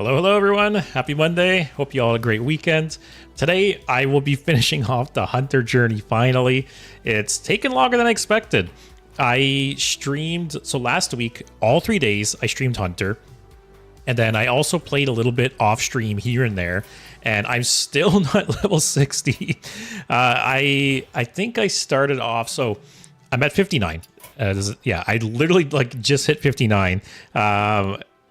Hello, hello everyone. Happy Monday. Hope you all had a great weekend. Today, I will be finishing off the Hunter journey finally. It's taken longer than I expected. I streamed, so last week, all 3 days, I streamed Hunter. And then I also played a little bit off stream here and there. And I'm still not level 60. I think I started off, so I'm at 59. Yeah, I literally just hit 59.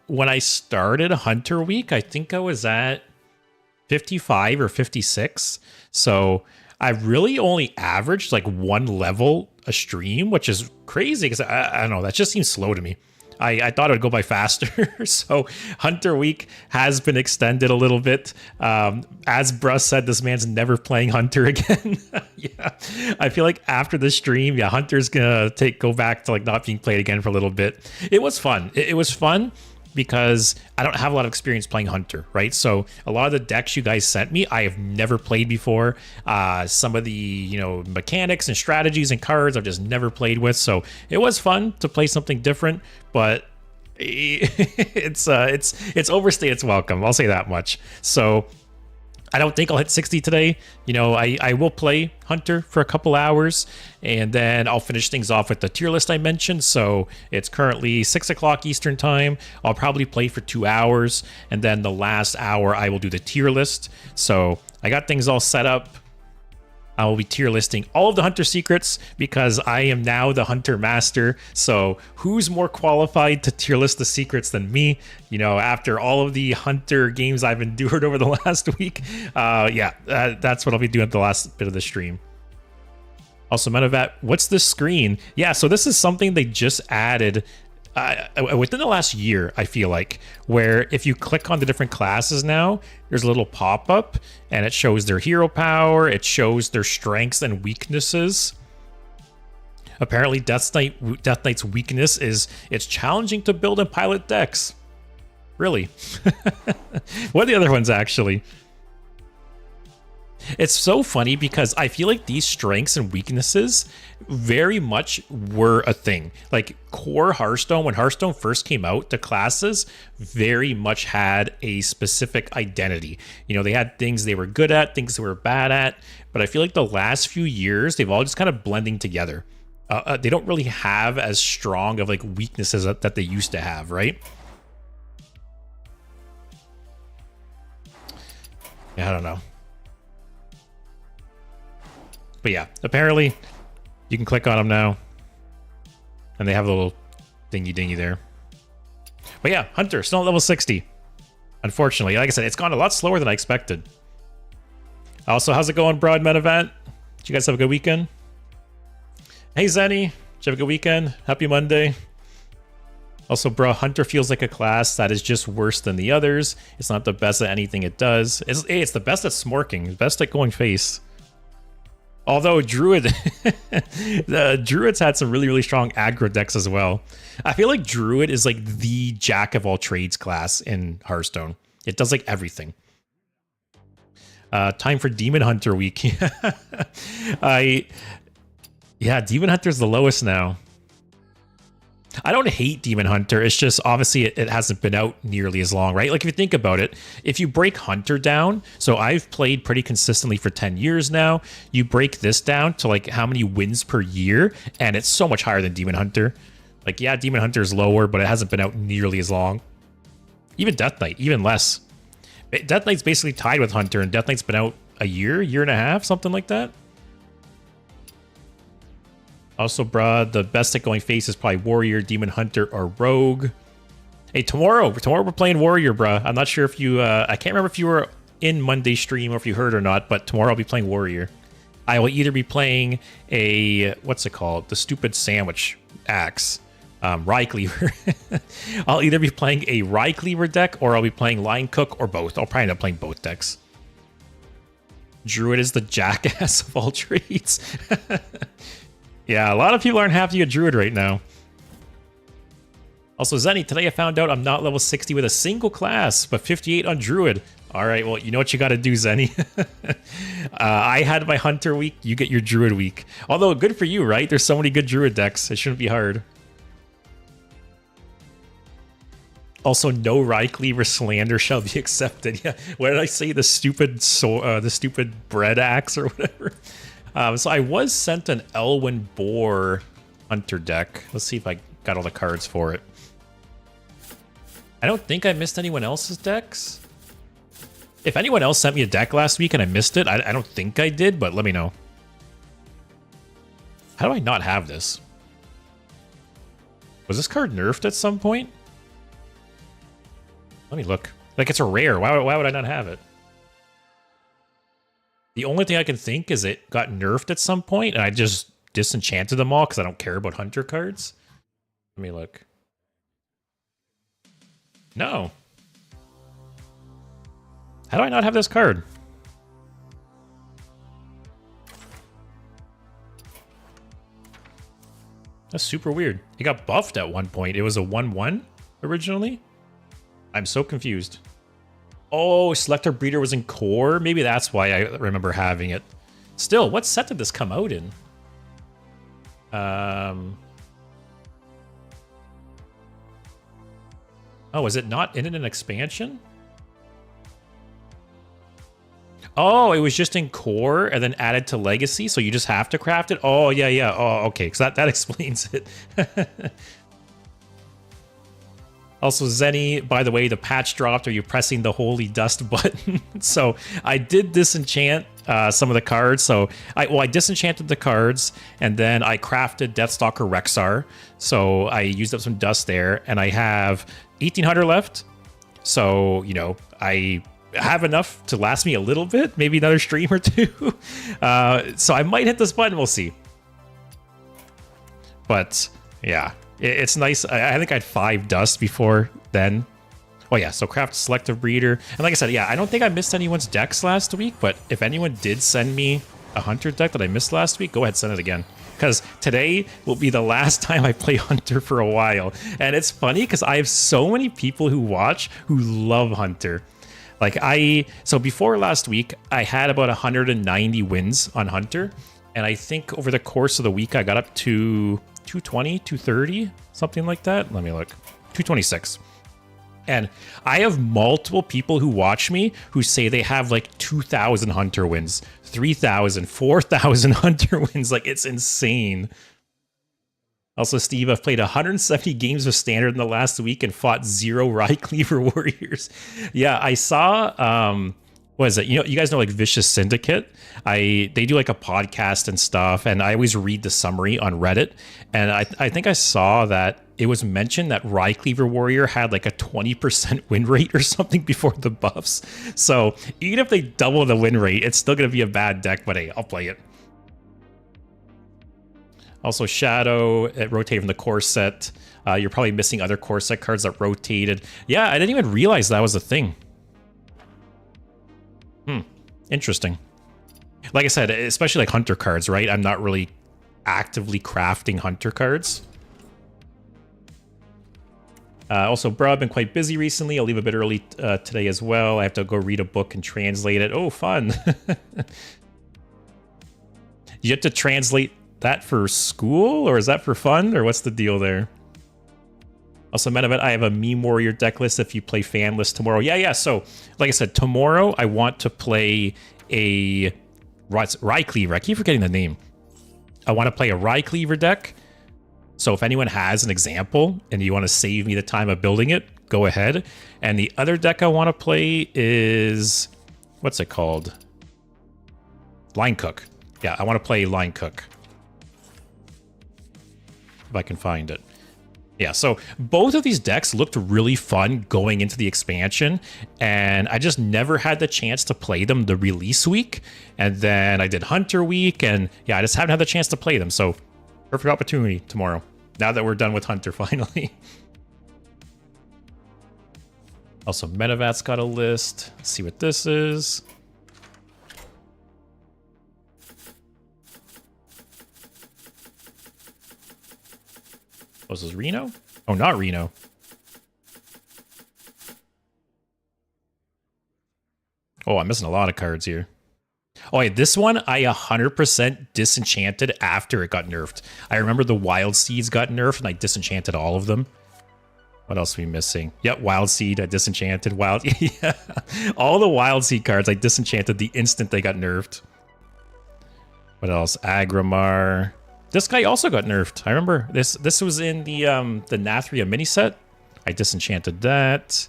When I started Hunter Week, I think I was at 55 or 56. So I really only averaged like one level a stream, which is crazy because I don't know, that just seems slow to me. I thought it would go by faster. So Hunter Week has been extended a little bit. As Bruss said, this man's never playing Hunter again. Yeah, I feel like after the stream, yeah, Hunter's gonna go back to like not being played again for a little bit. It was fun. It was fun because I don't have a lot of experience playing Hunter, right? So a lot of the decks you guys sent me, I have never played before. Some of the, mechanics and strategies and cards I've just never played with. So it was fun to play something different, but it's overstayed its welcome. I'll say that much. So I don't think I'll hit 60 today. I will play Hunter for a couple hours, and then I'll finish things off with the tier list I mentioned. So it's currently 6 o'clock Eastern time. I'll probably play for 2 hours, and then the last hour I will do the tier list. So I got things all set up. I will be tier listing all of the Hunter secrets because I am now the Hunter master. So who's more qualified to tier list the secrets than me? After all of the Hunter games I've endured over the last week. That's what I'll be doing at the last bit of the stream. Also, Metavat, what's this screen? Yeah, so this is something they just added within the last year, I feel like, where if you click on the different classes now, there's a little pop-up and it shows their hero power, it shows their strengths and weaknesses. Apparently Death Knight's weakness is it's challenging to build and pilot decks. Really? What are the other ones actually? It's so funny because I feel like these strengths and weaknesses very much were a thing. Like core Hearthstone, when Hearthstone first came out, the classes very much had a specific identity. They had things they were good at, things they were bad at, but I feel like the last few years, they've all just kind of blending together. They don't really have as strong of like weaknesses that they used to have, right? Yeah, I don't know. But yeah, apparently you can click on them now. And they have a little dingy there. But yeah, Hunter, still at level 60. Unfortunately, like I said, it's gone a lot slower than I expected. Also, how's it going, Broad Metavat? Did you guys have a good weekend? Hey, Zenny. Did you have a good weekend? Happy Monday. Also, bro, Hunter feels like a class that is just worse than the others. It's not the best at anything it does. It's the best at smorking. The best at going face. Although Druid, the Druids had some really, really strong aggro decks as well. I feel like Druid is like the jack of all trades class in Hearthstone. It does like everything. Time for Demon Hunter week. Yeah, Demon Hunter's the lowest now. I don't hate Demon Hunter. It's just obviously it hasn't been out nearly as long, right? Like if you think about it, if you break Hunter down, so I've played pretty consistently for 10 years now. You break this down to like how many wins per year, and it's so much higher than Demon Hunter. Like, yeah, Demon Hunter is lower, but it hasn't been out nearly as long. Even Death Knight, even less. Death Knight's basically tied with Hunter, and Death Knight's been out a year and a half, something like that. Also, bruh, the best at going face is probably Warrior, Demon Hunter, or Rogue. Hey, tomorrow we're playing Warrior, bruh. I'm not sure if you, I can't remember if you were in Monday stream or if you heard or not, but tomorrow I'll be playing Warrior. I will either be playing a, what's it called? The stupid sandwich axe, Rye Cleaver. I'll either be playing a Rye Cleaver deck or I'll be playing Line Cook or both. I'll probably end up playing both decks. Druid is the jackass of all trades. Yeah, a lot of people aren't happy with Druid right now. Also, Zenny, today I found out I'm not level 60 with a single class, but 58 on Druid. All right, well, you know what you got to do, Zenny. I had my Hunter week, you get your Druid week. Although, good for you, right? There's so many good Druid decks. It shouldn't be hard. Also, no Rycleaver slander shall be accepted. Yeah, what did I say? The stupid the stupid bread axe or whatever. So I was sent an Elwyn Boar Hunter deck. Let's see if I got all the cards for it. I don't think I missed anyone else's decks. If anyone else sent me a deck last week and I missed it, I don't think I did, but let me know. How do I not have this? Was this card nerfed at some point? Let me look. Like, it's a rare. Why would I not have it? The only thing I can think is it got nerfed at some point, and I just disenchanted them all because I don't care about Hunter cards. Let me look. No. How do I not have this card? That's super weird. It got buffed at one point. It was a 1/1 originally. I'm so confused. Oh, Selector Breeder was in core? Maybe that's why I remember having it. Still, what set did this come out in? Oh, is it not in an expansion? Oh, it was just in core and then added to legacy, so you just have to craft it? Oh, yeah, yeah. Oh, okay, because that explains it. Also, Zenny, by the way, the patch dropped. Are you pressing the holy dust button? So I did disenchant some of the cards. So I disenchanted the cards, and then I crafted Deathstalker Rexar. So I used up some dust there, and I have 1,800 left. So, you know, I have enough to last me a little bit, maybe another stream or two. So I might hit this button. We'll see. But yeah. It's nice. I think I had 5 dust before then. Oh yeah, so craft Selective Breeder. And like I said, yeah, I don't think I missed anyone's decks last week, but if anyone did send me a Hunter deck that I missed last week, go ahead, send it again. Because today will be the last time I play Hunter for a while. And it's funny because I have so many people who watch who love Hunter. Like so before last week, I had about 190 wins on Hunter. And I think over the course of the week, I got up to 220, 230, something like that. Let me look. 226. And I have multiple people who watch me who say they have like 2,000 Hunter wins, 3,000, 4,000 Hunter wins. Like, it's insane. Also, Steve, I've played 170 games of Standard in the last week and fought 0 Rycleaver Warriors. Yeah, I saw... what is it? You know, you guys know like Vicious Syndicate. They do like a podcast and stuff, and I always read the summary on Reddit. And I think I saw that it was mentioned that Rycleaver Warrior had like a 20% win rate or something before the buffs. So even if they double the win rate, it's still gonna be a bad deck. But hey, I'll play it. Also, Shadow, it rotated from the core set. You're probably missing other core set cards that rotated. Yeah, I didn't even realize that was a thing. Interesting. Like I said, especially like Hunter cards, right? I'm not really actively crafting Hunter cards. Also, bro, I've been quite busy recently. I'll leave a bit early today as well. I have to go read a book and translate it. Oh, fun. You have to translate that for school, or is that for fun, or what's the deal there? Also, Metavet, I have a Meme Warrior deck list if you play fan list tomorrow. Yeah. So, like I said, tomorrow I want to play a Rycleaver. I keep forgetting the name. I want to play a Rycleaver deck. So if anyone has an example and you want to save me the time of building it, go ahead. And the other deck I want to play is... what's it called? Line Cook. Yeah, I want to play Line Cook. If I can find it. Yeah, so both of these decks looked really fun going into the expansion, and I just never had the chance to play them the release week. And then I did Hunter week, and yeah, I just haven't had the chance to play them. So perfect opportunity tomorrow, now that we're done with Hunter finally. Also, Metavat's got a list. Let's see what this is. Oh, this is Reno? Oh, not Reno. Oh, I'm missing a lot of cards here. Oh, yeah, this one I 100% disenchanted after it got nerfed. I remember the Wild Seeds got nerfed, and I disenchanted all of them. What else are we missing? Yep, Wild Seed. I disenchanted Wild. Yeah, all the Wild Seed cards I disenchanted the instant they got nerfed. What else? Agrimar. This guy also got nerfed. I remember this. This was in the Nathria mini set. I disenchanted that.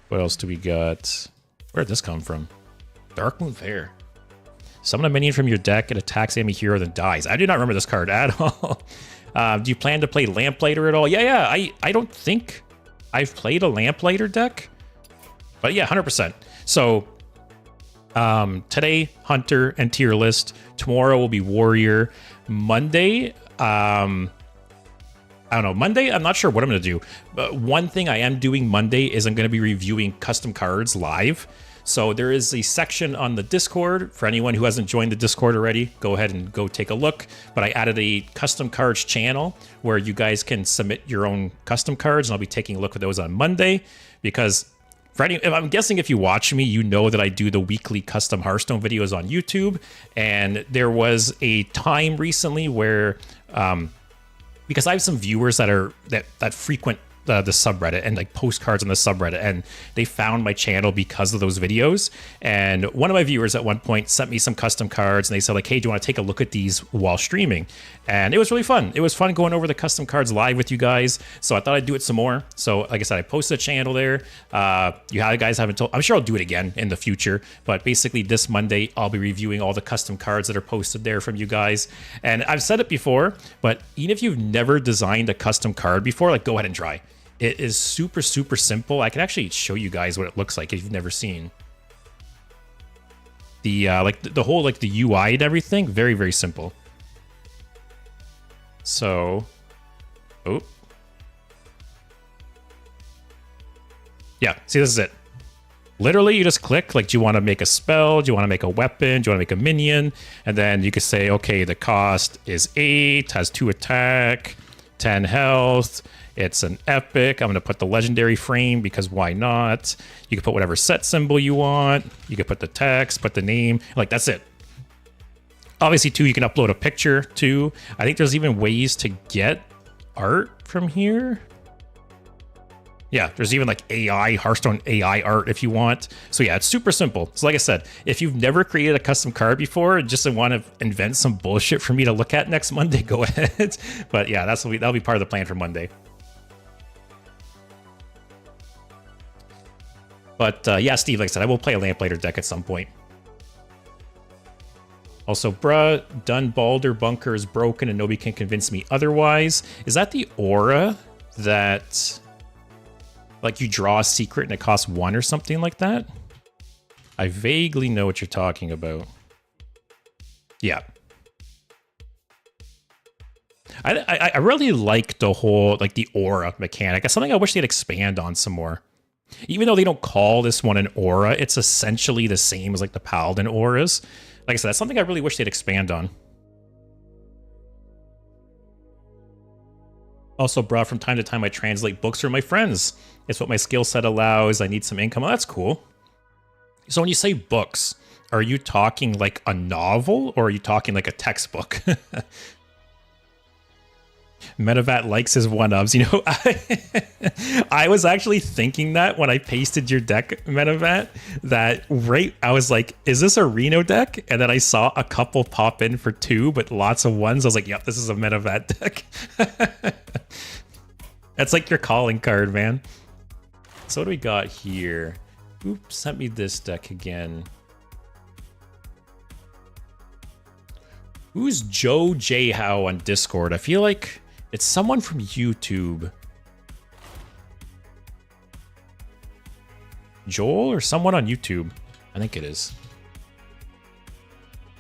What else do we got? Where'd this come from? Darkmoon Fair. Summon a minion from your deck. It attacks enemy hero, then dies. I do not remember this card at all. Do you plan to play Lamplighter at all? Yeah. I don't think I've played a Lamplighter deck. But yeah, 100%. So today, Hunter and tier list. Tomorrow will be Warrior. Monday, I don't know. Monday, I'm not sure what I'm going to do. But one thing I am doing Monday is I'm going to be reviewing custom cards live. So there is a section on the Discord. For anyone who hasn't joined the Discord already, go ahead and go take a look. But I added a custom cards channel where you guys can submit your own custom cards, and I'll be taking a look at those on Monday. Because I'm guessing if you watch me, you know that I do the weekly custom Hearthstone videos on YouTube. And there was a time recently where, because I have some viewers that frequent the subreddit and like postcards on the subreddit, and they found my channel because of those videos. And one of my viewers at one point sent me some custom cards, and they said like, hey, do you want to take a look at these while streaming? And it was really fun. It was fun going over the custom cards live with you guys. So I thought I'd do it some more. So like I said, I posted a channel there. You guys haven't told, I'm sure I'll do it again in the future, but basically this Monday I'll be reviewing all the custom cards that are posted there from you guys. And I've said it before, but even if you've never designed a custom card before, like, go ahead and try. It is super, super simple. I can actually show you guys what it looks like if you've never seen. The like the whole like the UI and everything, very, very simple. So, yeah, see, this is it. Literally, you just click, like, do you want to make a spell? Do you want to make a weapon? Do you want to make a minion? And then you can say, okay, the cost is 8, has 2 attack, 10 health. It's an epic. I'm going to put the legendary frame because why not? You can put whatever set symbol you want. You can put the text, put the name. Like, that's it. Obviously, too, you can upload a picture, too. I think there's even ways to get art from here. Yeah, there's even like AI, Hearthstone AI art if you want. So yeah, it's super simple. So like I said, if you've never created a custom card before and just want to invent some bullshit for me to look at next Monday, go ahead. But yeah, that'll be part of the plan for Monday. But yeah, Steve, like I said, I will play a Lamplighter deck at some point. Also, bruh, done Balder Bunker is broken and nobody can convince me otherwise. Is that the aura that, like, you draw a secret and it costs 1 or something like that? I vaguely know what you're talking about. Yeah. I really like the whole, like, the aura mechanic. It's something I wish they'd expand on some more. Even though they don't call this one an aura, it's essentially the same as like the Paladin auras. Like I said, that's something I really wish they'd expand on. Also, bruh, from time to time I translate books for my friends. It's what my skill set allows. I need some income. Oh, that's cool. So when you say books, are you talking like a novel or are you talking like a textbook? Metavat likes his one-ups. You know, I was actually thinking that when I pasted your deck, Metavat, that I was like, is this a Reno deck? And then I saw a couple pop in for 2, but lots of 1s. I was like, yep, this is a Metavat deck. That's like your calling card, man. So what do we got here? Oops, sent me this deck again. Who's Joe J How on Discord? I feel like it's someone from YouTube. Joel or someone on YouTube? I think it is.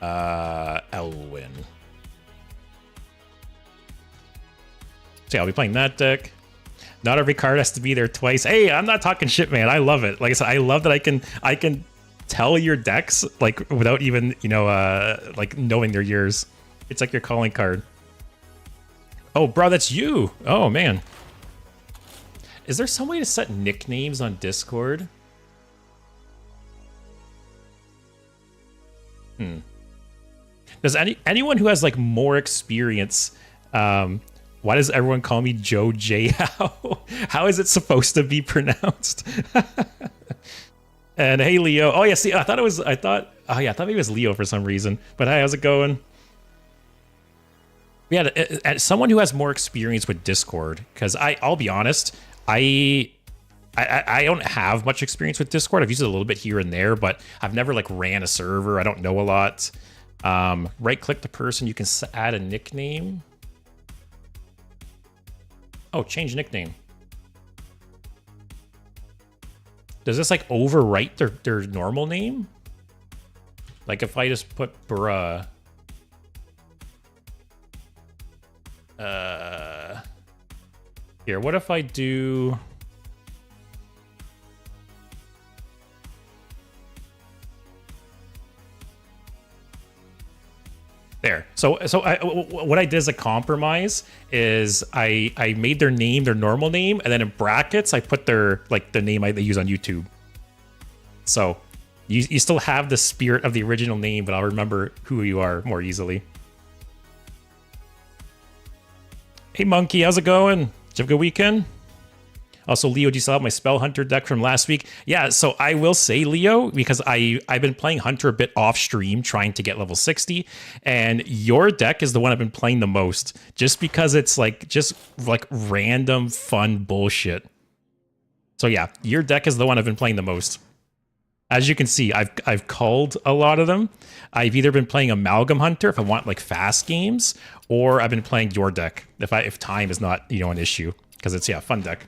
Elwin. So yeah, I'll be playing that deck. Not every card has to be there twice. Hey, I'm not talking shit, man. I love it. Like I said, I love that I can tell your decks like without even, you know, like knowing they're yours. It's like your calling card. Oh, bro, that's you. Oh, man. Is there some way to set nicknames on Discord? Does anyone who has like more experience Why does everyone call me Joe J? How is it supposed to be pronounced? And hey, Leo. Oh yeah, see, I thought maybe it was Leo for some reason. But hi, how's it going? Yeah, as someone who has more experience with Discord, because I'll be honest, I don't have much experience with Discord. I've used it a little bit here and there, but I've never like ran a server. I don't know a lot. Right click the person. You can add a nickname. Oh, change nickname. Does this like overwrite their normal name? Like if I just put bruh. Here, what if I do... There. So what I did as a compromise is I made their name their normal name, and then in brackets I put their the name they use on YouTube. So you still have the spirit of the original name, but I'll remember who you are more easily. Hey Monkey, how's it going? Did you have a good weekend? Also, Leo, do you still have my Spell Hunter deck from last week? Yeah, so I will say, Leo, because I've been playing Hunter a bit off stream, trying to get level 60, and your deck is the one I've been playing the most, just because it's just random fun bullshit. So yeah, your deck is the one I've been playing the most. As you can see, I've culled a lot of them. I've either been playing Amalgam Hunter if I want like fast games, or I've been playing your deck if time is not an issue, because it's a fun deck.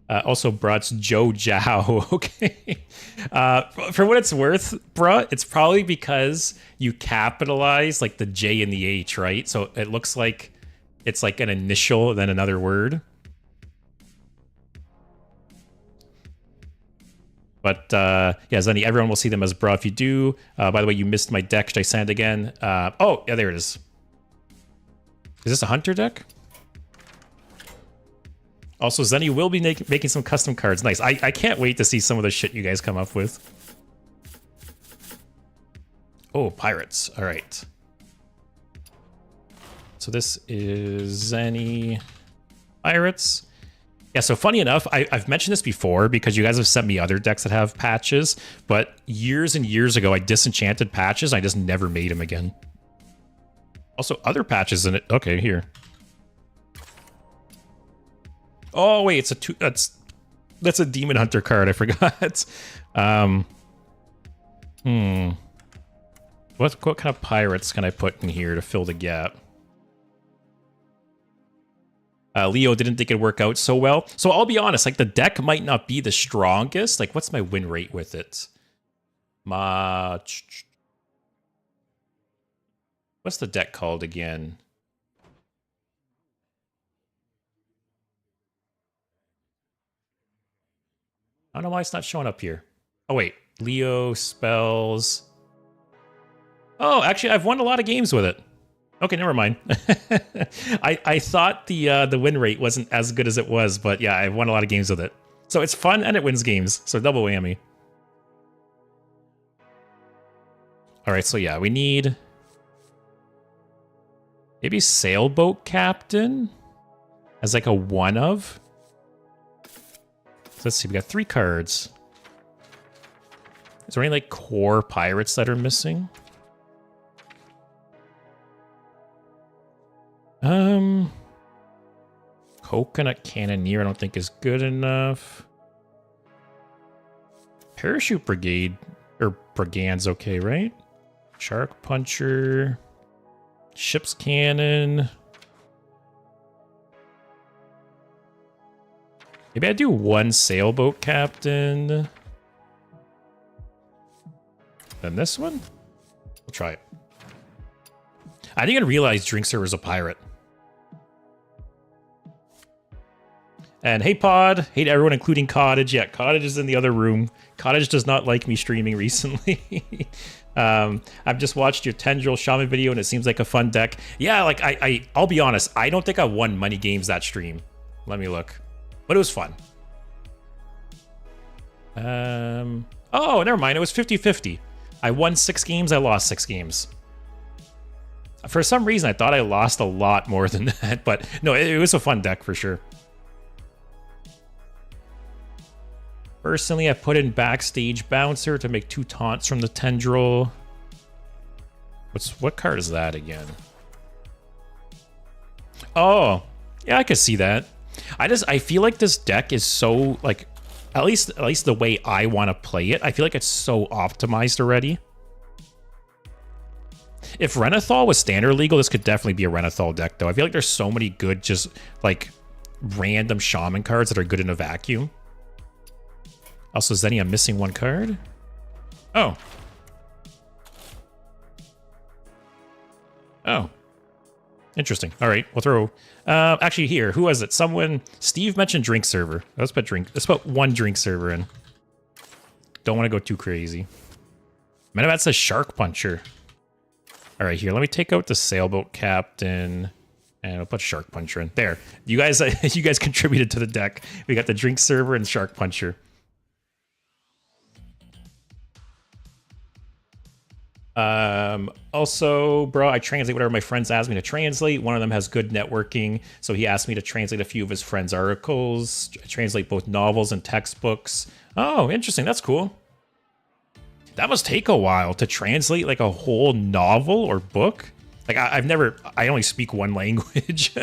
Also, bruh, it's Joe Jiao. Okay. For what it's worth, bruh, it's probably because you capitalize like the J and the H, right? So it looks like it's like an initial, then another word. But yeah, Zenny, everyone will see them as bruh. If you do, by the way, you missed my deck. Should I send it again? Oh, yeah, there it is. Is this a Hunter deck? Also, Zenny will be making some custom cards. Nice. I can't wait to see some of the shit you guys come up with. Oh, pirates. All right. So this is Zenny pirates. Yeah, so funny enough, I've mentioned this before because you guys have sent me other decks that have patches, but years and years ago, I disenchanted patches. I just never made them again. Also, other patches in it. Okay, here. Oh wait, it's that's a Demon Hunter card. I forgot. What kind of pirates can I put in here to fill the gap? Leo didn't think it'd work out so well. So I'll be honest, like the deck might not be the strongest. Like, what's my win rate with it? What's the deck called again? I don't know why it's not showing up here. Oh, wait. Leo spells. Oh, actually, I've won a lot of games with it. Okay, never mind. I thought the win rate wasn't as good as it was, but yeah, I've won a lot of games with it. So it's fun and it wins games. So double whammy. All right, so yeah, we need maybe Sailboat Captain as like a one of. So let's see, we got 3 cards. Is there any like core pirates that are missing? Coconut Cannoneer I don't think is good enough. Parachute Brigade, or Brigand's okay, right? Shark Puncher. Ship's Cannon. Maybe I do 1 Sailboat Captain. Then this one? We'll try it. I didn't even realize Drinkster was a pirate. And hey Pod, hey to everyone including Cottage. Yeah, Cottage is in the other room. Cottage does not like me streaming recently. I've just watched your Tendril Shaman video and it seems like a fun deck. Yeah, like I'll be honest, I don't think I won money games that stream. Let me look. But it was fun. Oh, never mind. It was 50-50. I won 6 games, I lost 6 games. For some reason, I thought I lost a lot more than that, but no, it was a fun deck for sure. Personally, I put in Backstage Bouncer to make 2 taunts from the Tendril. What card is that again? Oh, yeah, I could see that. I feel like this deck is so, like, at least the way I want to play it, I feel like it's so optimized already. If Renathal was standard legal, this could definitely be a Renathal deck, though. I feel like there's so many good, just, like, random Shaman cards that are good in a vacuum. Also, Zenny, I'm missing 1 card. Oh. Oh. Interesting. All right, we'll throw... actually, here, who was it? Someone... Steve mentioned drink server. Let's put 1 drink server in. Don't want to go too crazy. Metabat says Shark Puncher. All right, here, let me take out the Sailboat Captain, and I'll put Shark Puncher in. There. You guys you guys contributed to the deck. We got the drink server and Shark Puncher. Also, bro, I translate whatever my friends ask me to translate. One of them has good networking, so he asked me to translate a few of his friends' articles. I translate both novels and textbooks. Oh, interesting. That's cool. That must take a while to translate like a whole novel or book. Like I only speak 1 language,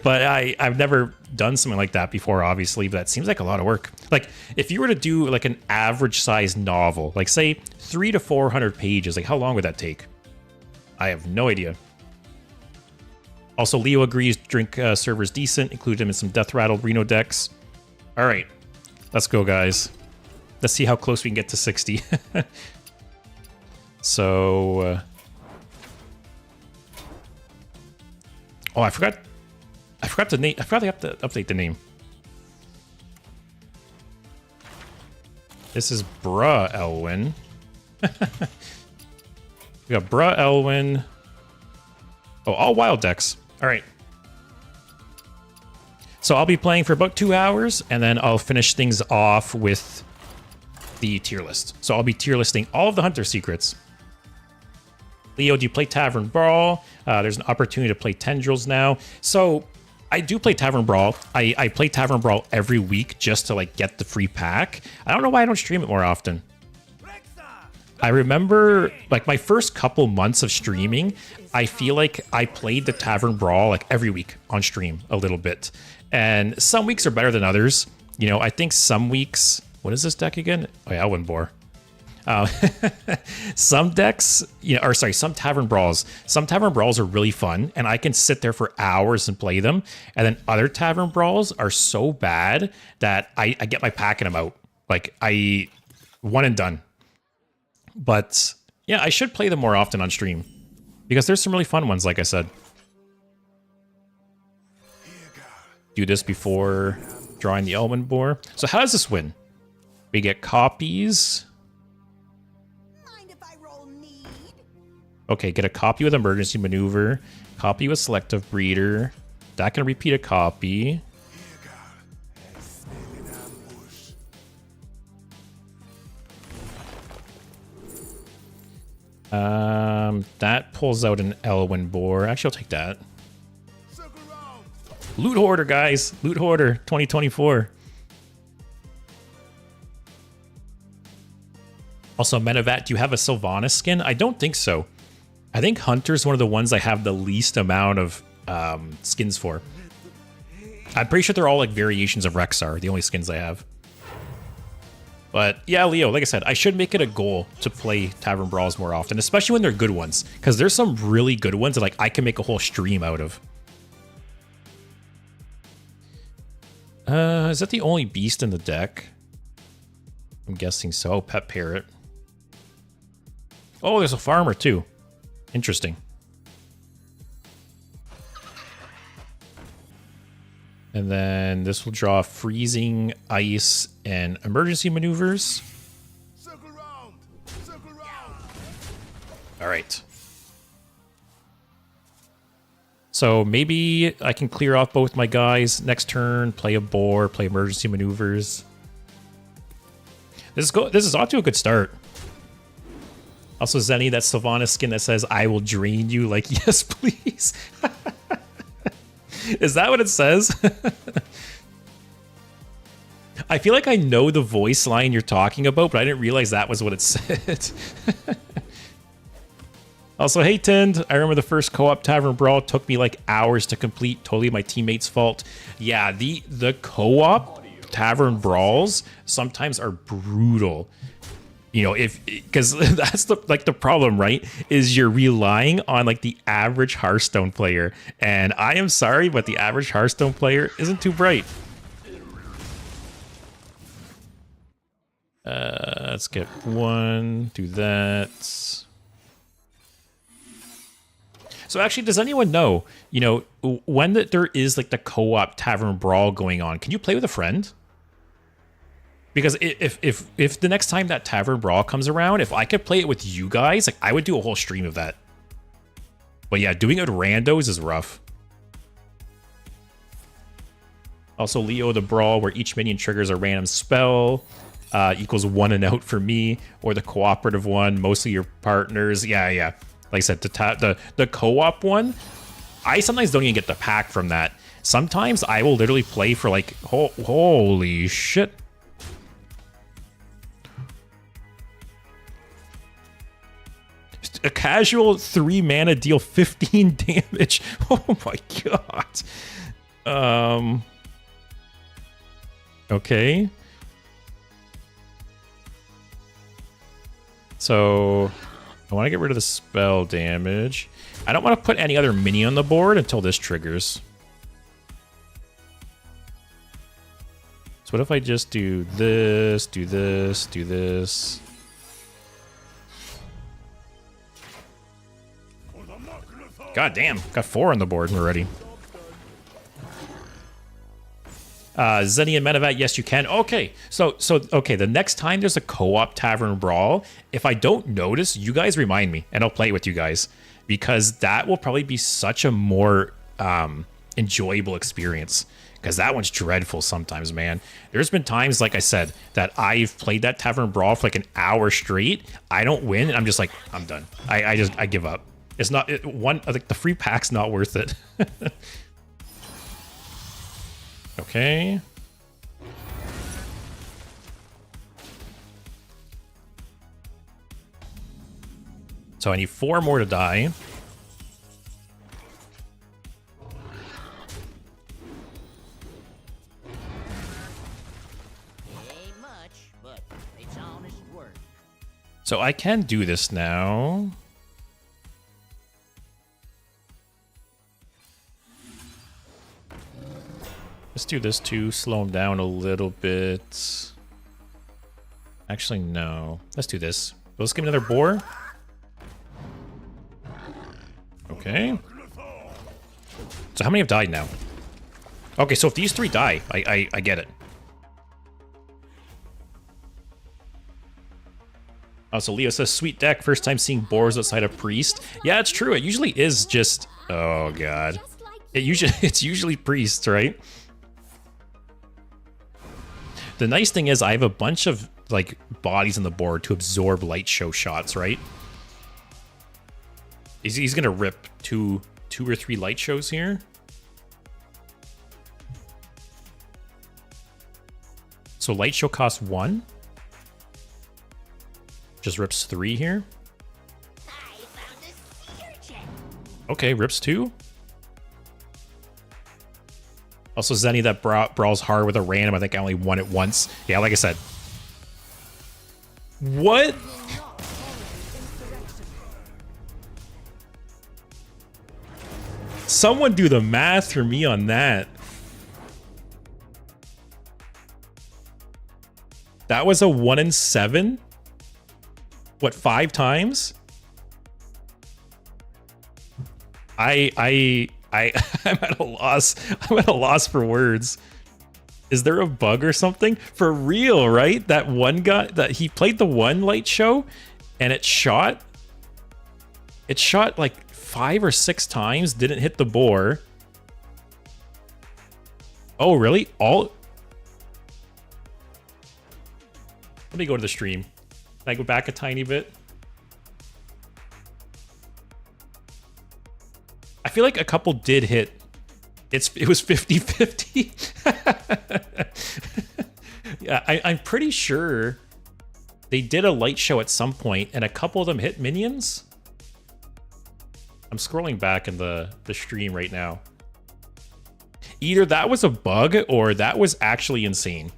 but I've never done something like that before, obviously, but that seems like a lot of work. Like if you were to do like an average sized novel, like say 300 to 400 pages, like how long would that take? I have no idea. Also, Leo agrees drink server's decent, include him in some Death Rattle Reno decks. All right, let's go, guys. Let's see how close we can get to 60. So... oh, I forgot the name. I forgot they have to update the name. This is Bruh Elwyn. We got Bruh Elwyn. Oh, all wild decks. All right. So I'll be playing for about 2 hours, and then I'll finish things off with the tier list. So I'll be tier listing all of the Hunter secrets. Leo, do you play Tavern Brawl? There's an opportunity to play Tendrils now. So I do play Tavern Brawl. I play Tavern Brawl every week just to like get the free pack. I don't know why I don't stream it more often. I remember like my first couple months of streaming, I feel like I played the Tavern Brawl like every week on stream a little bit. And some weeks are better than others. You know, I think some weeks... What is this deck again? Oh yeah, Elwyn Boar. Some decks, you know, or sorry, some Tavern Brawls. Some Tavern Brawls are really fun, and I can sit there for hours and play them. And then other Tavern Brawls are so bad that I get my pack and I'm out. Like, one and done. But, yeah, I should play them more often on stream. Because there's some really fun ones, like I said. Do this before drawing the Elwyn Boar. So how does this win? We get copies... Okay, get a copy with Emergency Maneuver, copy with Selective Breeder. That can repeat a copy. That pulls out an Elwyn Boar. Actually, I'll take that. Loot Hoarder, guys. Loot Hoarder 2024. Also, Metavat, do you have a Sylvanas skin? I don't think so. I think Hunter's one of the ones I have the least amount of skins for. I'm pretty sure they're all like variations of Rexar, the only skins I have. But yeah, Leo, like I said, I should make it a goal to play Tavern Brawls more often, especially when they're good ones. Because there's some really good ones that like I can make a whole stream out of. Is that the only beast in the deck? I'm guessing so. Pet Parrot. Oh, there's a farmer too. Interesting. And then this will draw Freezing, Ice, and Emergency Maneuvers. Circle round. Circle round. All right. So maybe I can clear off both my guys next turn, play a Boar, play Emergency Maneuvers. This is off to a good start. Also, Zenny, that Sylvanas skin that says, I will drain you. Like, yes, please. Is that what it says? I feel like I know the voice line you're talking about, but I didn't realize that was what it said. Also, hey, Tind, I remember the first co-op Tavern Brawl took me like hours to complete. Totally my teammates' fault. Yeah, the co-op Tavern Brawls sometimes are brutal. You know, because that's the problem, right? Is you're relying on like the average Hearthstone player, and I am sorry, but the average Hearthstone player isn't too bright. Let's get one, do that. So actually, does anyone know, you know, when there is like the co-op Tavern Brawl going on, can you play with a friend? Because if the next time that Tavern Brawl comes around, if I could play it with you guys, like I would do a whole stream of that. But yeah, doing it with randos is rough. Also, Leo the Brawl, where each minion triggers a random spell, equals 1 and out for me, or the cooperative one, mostly your partners. Yeah, yeah. Like I said, the co-op one, I sometimes don't even get the pack from that. Sometimes I will literally play for like, holy shit. A casual 3 mana deal 15 damage. Oh my god. Okay. So I want to get rid of the spell damage. I don't want to put any other minion on the board until this triggers. So what if I just do this, do this, do this? God damn, got 4 on the board already. Zenny and Medevac, yes, you can. Okay, so okay, the next time there's a co-op Tavern Brawl, if I don't notice, you guys remind me, and I'll play with you guys, because that will probably be such a more enjoyable experience, because that one's dreadful sometimes, man. There's been times, like I said, that I've played that Tavern Brawl for like an hour straight, I don't win, and I'm just like, I'm done. I give up. It's not, like the free pack's not worth it. Okay. So I need 4 more to die. Ain't much, but it's honest work. So I can do this now. Let's do this too, slow him down a little bit. Actually, no. Let's do this. Let's give him another boar. Okay. So how many have died now? Okay, so if these 3 die, I get it. Also, Leo says, sweet deck, first time seeing boars outside of priest. Yeah, it's true. It usually is just... Oh, God. It's usually priests, right? The nice thing is I have a bunch of like bodies on the board to absorb light show shots, right? He's gonna rip two or 3 light shows here. So light show costs 1. Just rips 3 here. Okay, rips 2. Also, Zenny, that brawls hard with a random. I think I only won it once. Yeah, like I said. What? Someone do the math for me on that. That was a 1 in 7? What, 5 times? I'm at a loss. I'm at a loss for words. Is there a bug or something? For real, right? That one guy that he played the one light show and it shot like 5 or 6 times, didn't hit the boar. Oh, really? Let me go to the stream. Can I go back a tiny bit? feel like a couple did hit. It was 50-50. Yeah, I'm pretty sure they did a light show at some point, and a couple of them hit minions. I'm scrolling back in the stream right now. Either that was a bug or that was actually insane.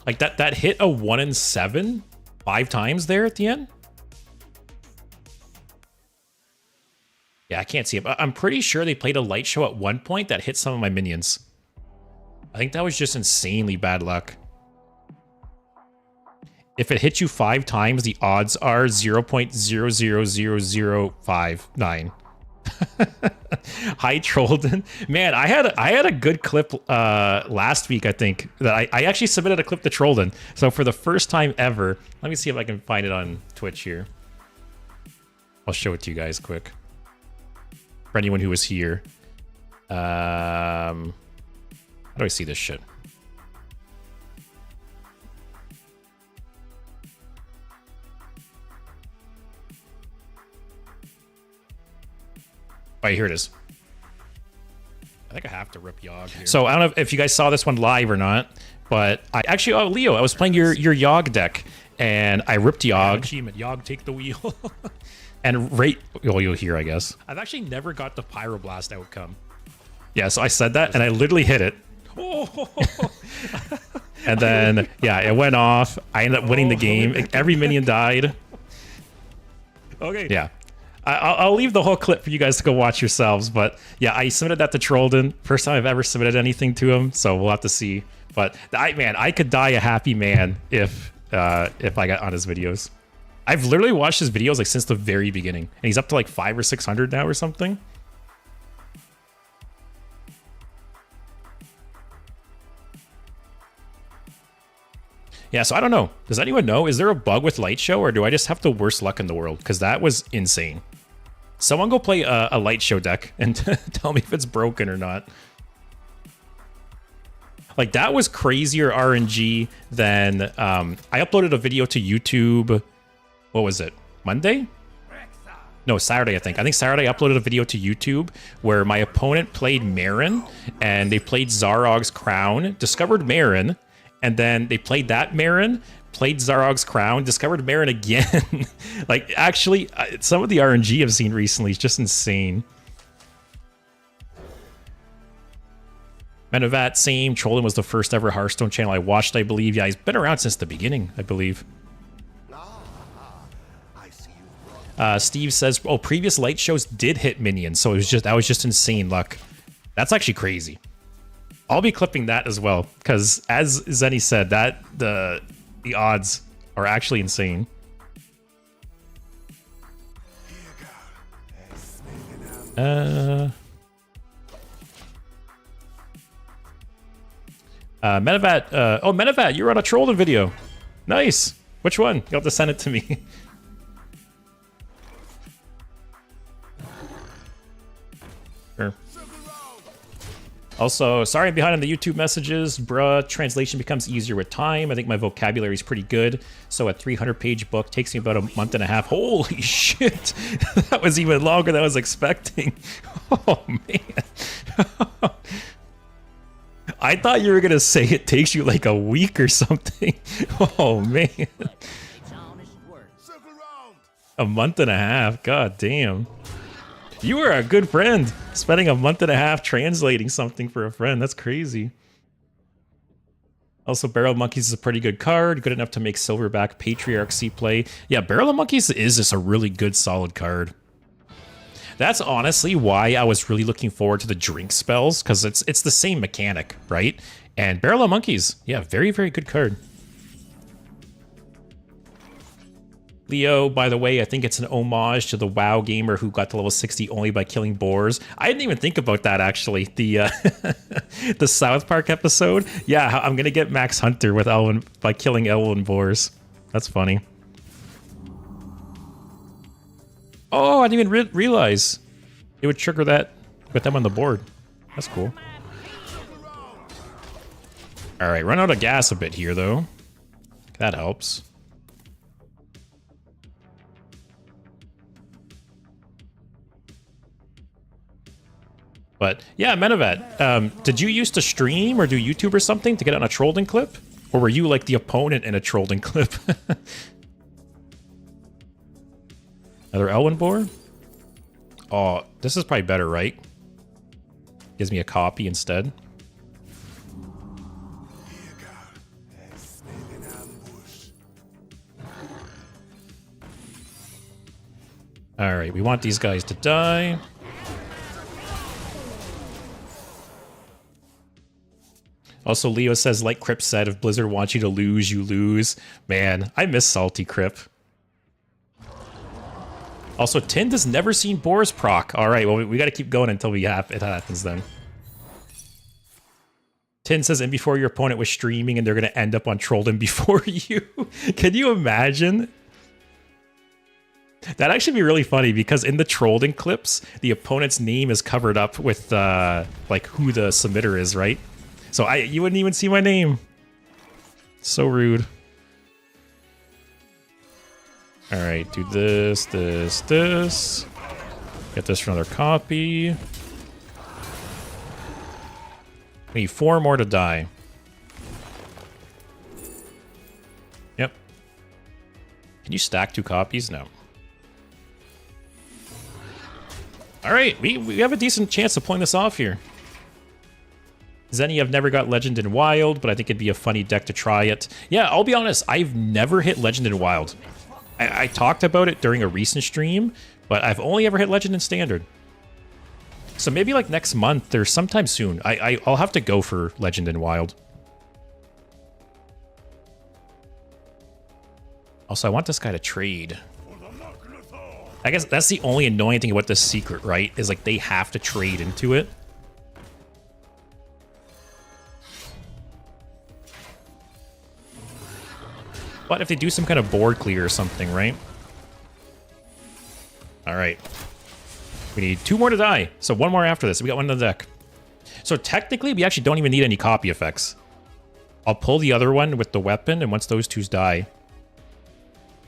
Like that hit a 1 in 7 5 times there at the end. Yeah, I can't see it, but I'm pretty sure they played a light show at one point that hit some of my minions. I think that was just insanely bad luck. If it hits you 5 times, the odds are 0.000059. Hi, Trollden. Man, I had a good clip last week, I think, that I actually submitted a clip to Trollden. So for the first time ever, let me see if I can find it on Twitch here. I'll show it to you guys quick. For anyone who was here. How do I see this shit? Oh, here it is. I think I have to rip Yogg here. So I don't know if you guys saw this one live or not, but I actually, oh, Leo, I was playing your Yogg deck, and I ripped Yogg. Achievement, Yogg, take the wheel. And right, well, you'll hear, I guess. I've actually never got the Pyroblast outcome. Yeah, so I said that, and I literally hit it. And then, yeah, it went off. I ended up winning the game. Every minion died. Okay. Yeah. I'll leave the whole clip for you guys to go watch yourselves. But yeah, I submitted that to Trollden. First time I've ever submitted anything to him, so we'll have to see. But I could die a happy man if I got on his videos. I've literally watched his videos like since the very beginning, and he's up to like 500 or 600 now or something. Yeah, so I don't know. Does anyone know? Is there a bug with Light Show, or do I just have the worst luck in the world? Because that was insane. Someone go play a Light Show deck and tell me if it's broken or not. Like, that was crazier RNG than... I uploaded a video to YouTube... What was it? Monday? No, Saturday, I think. I think Saturday I uploaded a video to YouTube where my opponent played Marin, and they played Zarog's Crown, discovered Marin, and then they played that Marin, played Zarog's Crown, discovered Marin again. Like, actually, some of the RNG I've seen recently is just insane. Menovat, same. Trollden was the first ever Hearthstone channel I watched, I believe. Yeah, he's been around since the beginning, I believe. Steve says, oh, previous light shows did hit minions, so that was just insane luck. That's actually crazy. I'll be clipping that as well, because as Zenny said, that the odds are actually insane. Metavat, oh, Metavat, you're on a Trollden video. Nice. Which one? You'll have to send it to me. Sure. Also, sorry I'm behind on the YouTube messages. Bruh, translation becomes easier with time. I think my vocabulary is pretty good. So a 300-page book takes me about a month and a half. Holy shit! That was even longer than I was expecting. Oh, man. I thought you were going to say it takes you like a week or something. Oh, man. A month and a half. God damn. You were a good friend. Spending a month and a half translating something for a friend. That's crazy. Also, Barrel of Monkeys is a pretty good card. Good enough to make Silverback Patriarch C play. Yeah, Barrel of Monkeys is just a really good, solid card. That's honestly why I was really looking forward to the drink spells, because it's the same mechanic, right? And Barrel of Monkeys, yeah, very, very good card. Leo, by the way, I think it's an homage to the WoW gamer who got to level 60 only by killing boars. I didn't even think about that, actually. The the South Park episode. Yeah, I'm gonna get Max Hunter with Elwyn by killing Elwyn boars. That's funny. Oh, I didn't even realize it would trigger that with them on the board. That's cool. All right, run out of gas a bit here, though. That helps. But yeah, Menevat, did you used to stream or do YouTube or something to get on a trolling clip? Or were you like the opponent in a trolling clip? Another Elwyn boar? Oh, this is probably better, right? Gives me a copy instead. Alright, we want these guys to die. Also, Leo says, like Crip said, if Blizzard wants you to lose, you lose. Man, I miss Salty Crip. Also, Tind has never seen Boris proc. Alright, well, we gotta keep going until it happens then. Tind says, and before your opponent was streaming and they're gonna end up on Trollden before you. Can you imagine? That'd actually be really funny because in the Trollden clips, the opponent's name is covered up with like who the submitter is, right? So you wouldn't even see my name. So rude. All right, do this, this, this. Get this for another copy. We need 4 more to die. Yep. Can you stack 2 copies? No. All right, we have a decent chance of pulling this off here. Zenny, I've never got Legend in Wild, but I think it'd be a funny deck to try it. Yeah, I'll be honest, I've never hit Legend in Wild. I talked about it during a recent stream, but I've only ever hit Legend in Standard. So maybe like next month or sometime soon, I'll have to go for Legend in Wild. Also, I want this guy to trade. I guess that's the only annoying thing about this secret, right? Is like they have to trade into it. But if they do some kind of board clear or something, right? All right. We need 2 more to die. So 1 more after this. We got 1 in the deck. So technically, we actually don't even need any copy effects. I'll pull the other one with the weapon, and once those 2s die.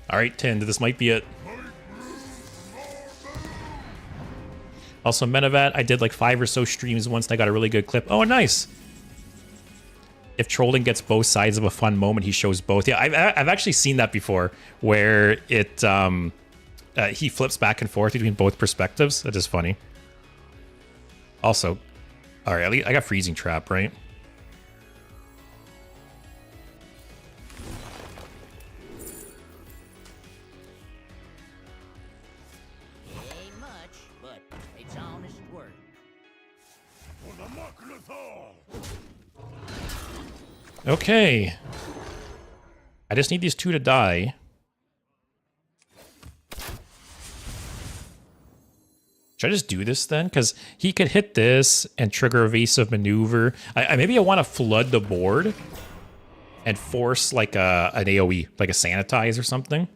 All right, Tind, this might be it. Also, Menevat, I did like 5 or so streams once, and I got a really good clip. Oh, nice. If Trollden gets both sides of a fun moment, he shows both. Yeah, I've actually seen that before, where it he flips back and forth between both perspectives. That is funny. Also, all right, I got Freezing Trap, right? Ain't much, but it's honest work. Okay. I just need these 2 to die. Should I just do this then? Because he could hit this and trigger evasive maneuver. Maybe I want to flood the board and force like an AoE, like a sanitize or something.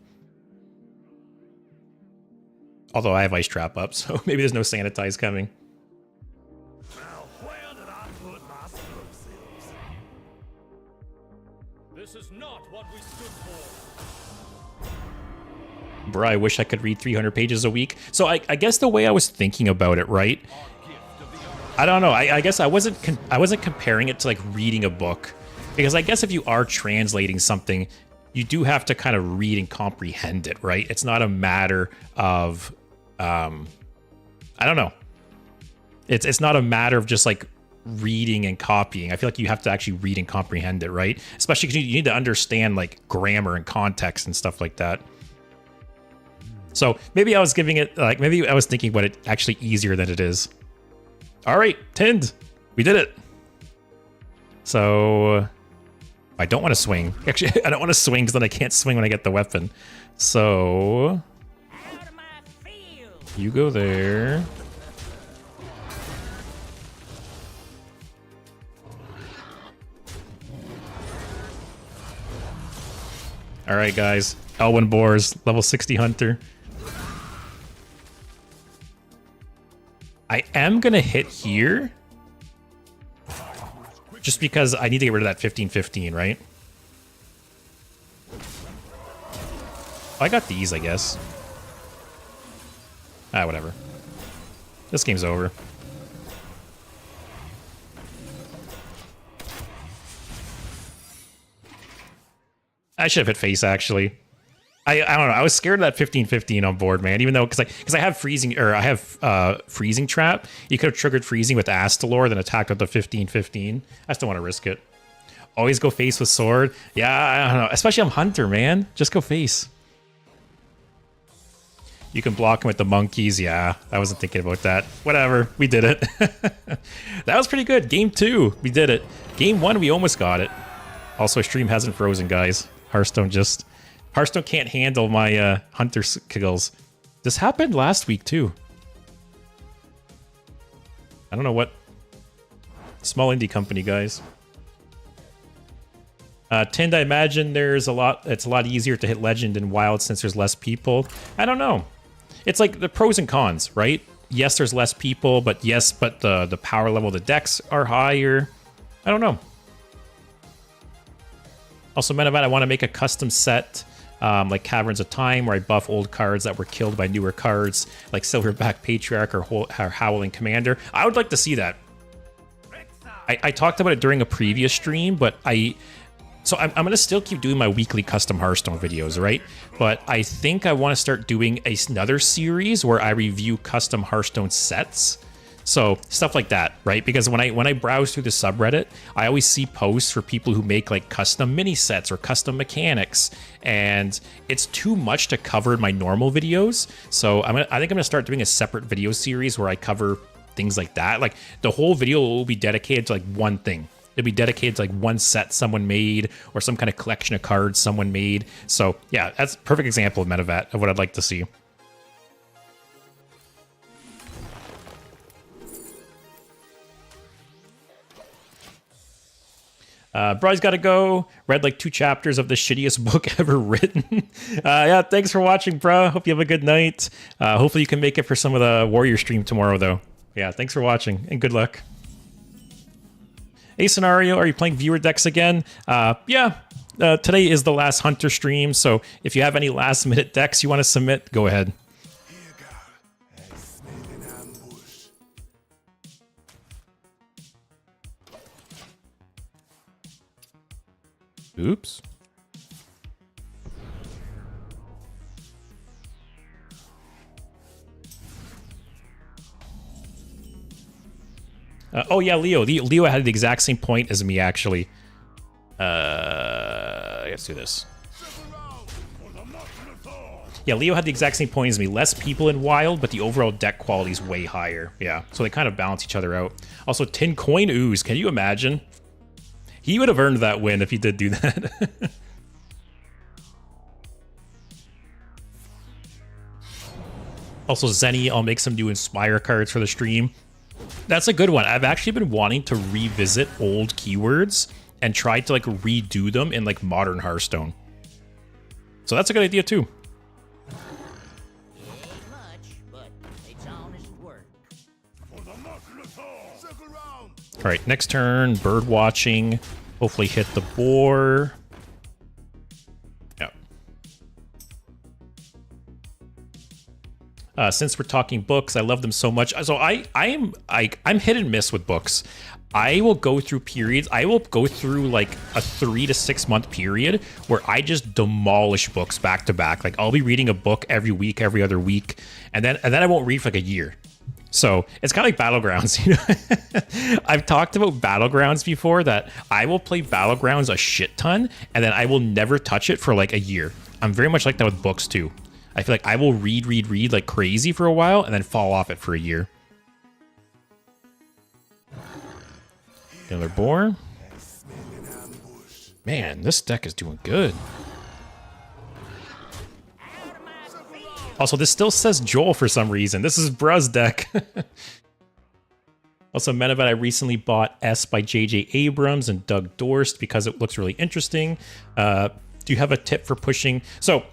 Although I have Ice Trap up, so maybe there's no sanitize coming. This is not what we stood for. Bruh, I wish I could read 300 pages a week. So I guess the way I was thinking about it, right? I don't know. I guess I wasn't comparing it to like reading a book, because I guess if you are translating something, you do have to kind of read and comprehend it, right? It's not a matter of I don't know. It's not a matter of just like reading and copying. I feel like you have to actually read and comprehend it, right? Especially because you need to understand like grammar and context and stuff like that. So maybe I was giving it like, maybe I was thinking about it actually easier than it is. All right, Tind, we did it. So I don't want to swing. Actually, I don't want to swing because then I can't swing when I get the weapon. So Out of my field. you go there. All right, guys. Elwyn Boars, level 60 Hunter. I am going to hit here. Just because I need to get rid of that 15-15, right? I got these, I guess. Ah, whatever. This game's over. I should have hit face, actually. I don't know. I was scared of that 15-15 on board, man. Even though, because I have freezing, or I have freezing trap. You could have triggered freezing with Astalor, then attacked with the 15-15. I still want to risk it. Always go face with sword. Yeah, I don't know. Especially I'm Hunter, man. Just go face. You can block him with the monkeys. Yeah, I wasn't thinking about that. Whatever. We did it. That was pretty good. Game 2, we did it. Game 1, we almost got it. Also, stream hasn't frozen, guys. Hearthstone can't handle my Hunter kills. This happened last week, too. I don't know what. Small indie company, guys. Tind, I imagine it's a lot easier to hit Legend in Wild since there's less people. I don't know. It's like the pros and cons, right? Yes, there's less people, but the power level of the decks are higher. I don't know. Also, Menavat, I want to make a custom set like Caverns of Time, where I buff old cards that were killed by newer cards, like Silverback Patriarch or Howling Commander. I would like to see that. I talked about it during a previous stream, but So I'm going to still keep doing my weekly custom Hearthstone videos, right? But I think I want to start doing another series where I review custom Hearthstone sets. So stuff like that, right? Because when I browse through the subreddit, I always see posts for people who make like custom mini sets or custom mechanics, and it's too much to cover in my normal videos. So I think I'm going to start doing a separate video series where I cover things like that. Like the whole video will be dedicated to like one thing. It'll be dedicated to like one set someone made or some kind of collection of cards someone made. So yeah, that's a perfect example of Medavat of what I'd like to see. Bro's got to go. Read like 2 chapters of the shittiest book ever written. Yeah, thanks for watching, bro. Hope you have a good night. Hopefully you can make it for some of the Warrior stream tomorrow, though. Yeah, thanks for watching, and good luck. Hey, Scenario, are you playing viewer decks again? Yeah, today is the last Hunter stream, so if you have any last-minute decks you want to submit, go ahead. Oops. Oh yeah, Leo. Leo had the exact same point as me, actually. Let's do this. Yeah, Leo had the exact same point as me. Less people in Wild, but the overall deck quality is way higher. Yeah, so they kind of balance each other out. Also, Tin Coin Ooze. Can you imagine? He would have earned that win if he did do that. Also, Zenny, I'll make some new Inspire cards for the stream. That's a good one. I've actually been wanting to revisit old keywords and try to like redo them in like modern Hearthstone. So that's a good idea too. Ain't much, but it's honest work. All right, next turn, bird watching. Hopefully hit the boar. Yeah. Since we're talking books, I love them so much. So I'm hit and miss with books. I will go through periods. I will go through like a 3 to 6 month period where I just demolish books back to back. Like I'll be reading a book every week, every other week, and then I won't read for like a year. So it's kind of like Battlegrounds, you know. I've talked about Battlegrounds before, that I will play Battlegrounds a shit ton and then I will never touch it for like a year. I'm very much like that with books too. I feel like I will read like crazy for a while and then fall off it for a year. Another boar. Man, this deck is doing good. Also, this still says Joel for some reason. This is Bruh's deck. Also, Menavat, I recently bought S by J.J. Abrams and Doug Dorst because it looks really interesting. Do you have a tip for pushing? So,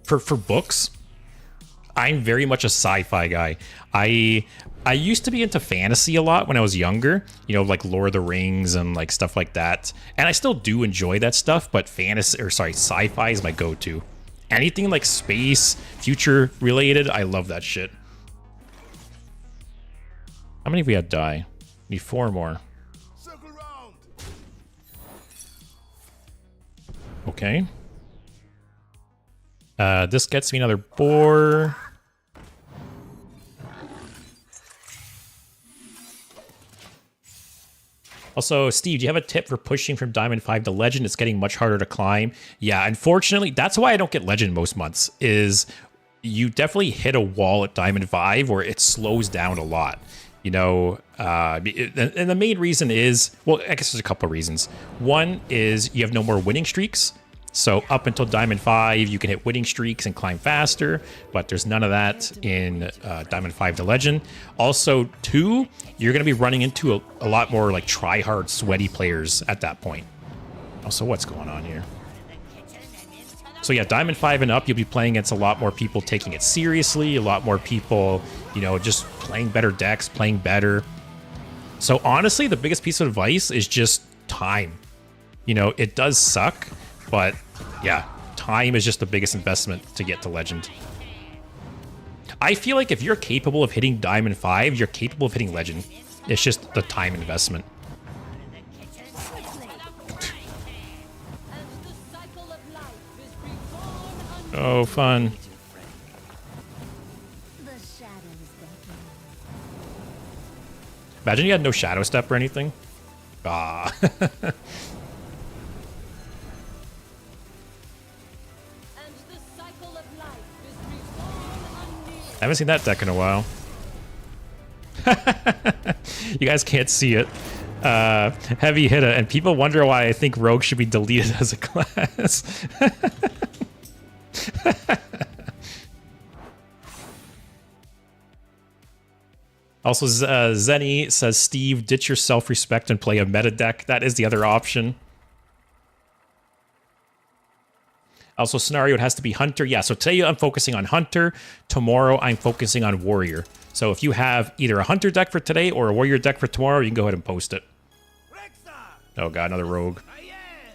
for books, I'm very much a sci-fi guy. I used to be into fantasy a lot when I was younger, you know, like Lord of the Rings and like stuff like that. And I still do enjoy that stuff, but sci-fi is my go-to. Anything like space, future related, I love that shit. How many have we had die? Need 4 more. Okay. This gets me another boar. Also, Steve, do you have a tip for pushing from Diamond 5 to Legend? It's getting much harder to climb. Yeah, unfortunately, that's why I don't get Legend most months, is you definitely hit a wall at Diamond 5 where it slows down a lot. You know, and the main reason is, well, I guess there's a couple of reasons. One is you have no more winning streaks. So up until Diamond 5, you can hit winning streaks and climb faster, but there's none of that in Diamond 5 to Legend. Also, 2, you're going to be running into a lot more like try-hard, sweaty players at that point. Also, what's going on here? So yeah, Diamond 5 and up, you'll be playing against a lot more people taking it seriously, a lot more people, you know, just playing better decks, playing better. So honestly, the biggest piece of advice is just time. You know, it does suck, but yeah, time is just the biggest investment to get to Legend. I feel like if you're capable of hitting Diamond 5, you're capable of hitting Legend. It's just the time investment. Oh, fun. Imagine you had no Shadow Step or anything. Ah. I haven't seen that deck in a while. You guys can't see it. Heavy hitter, and people wonder why I think Rogue should be deleted as a class. Also, Zenny says, Steve, ditch your self-respect and play a meta deck. That is the other option. Also, scenario, it has to be Hunter. Yeah, so today I'm focusing on Hunter. Tomorrow, I'm focusing on Warrior. So if you have either a Hunter deck for today or a Warrior deck for tomorrow, you can go ahead and post it. Oh god, another Rogue.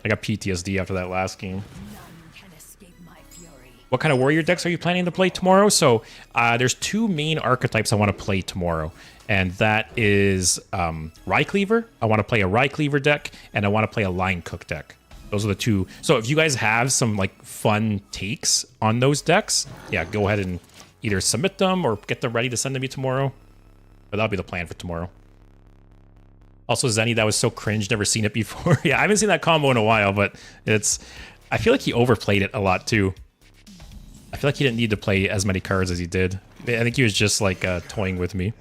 I got PTSD after that last game. What kind of Warrior decks are you planning to play tomorrow? So there's 2 main archetypes I want to play tomorrow. And that is Rycleaver. I want to play a Rycleaver deck, and I want to play a Line Cook deck. Those are the 2. So if you guys have some like fun takes on those decks, yeah, go ahead and either submit them or get them ready to send to me tomorrow. But that'll be the plan for tomorrow. Also, Zenny, that was so cringe. Never seen it before. Yeah, I haven't seen that combo in a while, but it's... I feel like he overplayed it a lot, too. I feel like he didn't need to play as many cards as he did. I think he was just, like, toying with me.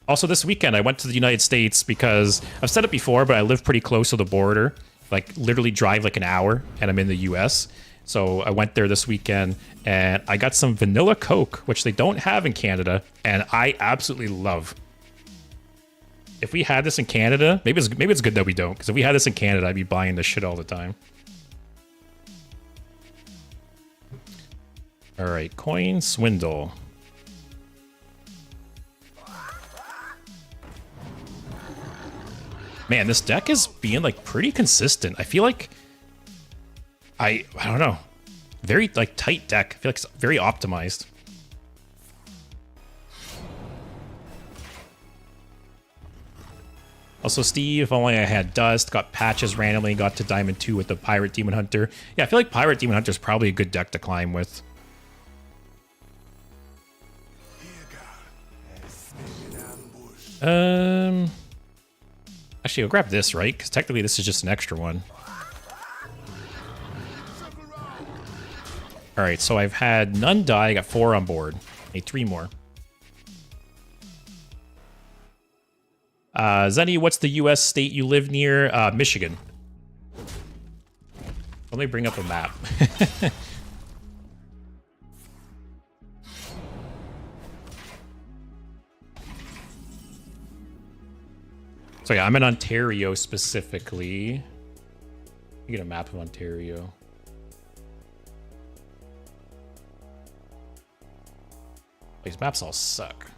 Also, this weekend, I went to the United States because I've said it before, but I live pretty close to the border. Like, literally drive like an hour, and I'm in the U.S., so I went there this weekend, and I got some vanilla Coke, which they don't have in Canada, and I absolutely love. If we had this in Canada, maybe it's good that we don't, because if we had this in Canada, I'd be buying this shit all the time. All right, coin swindle. Man, this deck is being like pretty consistent. I feel like I don't know. Very like tight deck. I feel like it's very optimized. Also, Steve, if only I had Dust, got patches randomly, got to Diamond 2 with the Pirate Demon Hunter. Yeah, I feel like Pirate Demon Hunter is probably a good deck to climb with. Actually, I'll grab this, right? Because technically this is just an extra one. Alright, so I've had none die. I got 4 on board. I need 3 more. Zenny, what's the U.S. state you live near? Michigan. Let me bring up a map. So yeah, I'm in Ontario specifically. Let me get a map of Ontario. These maps all suck.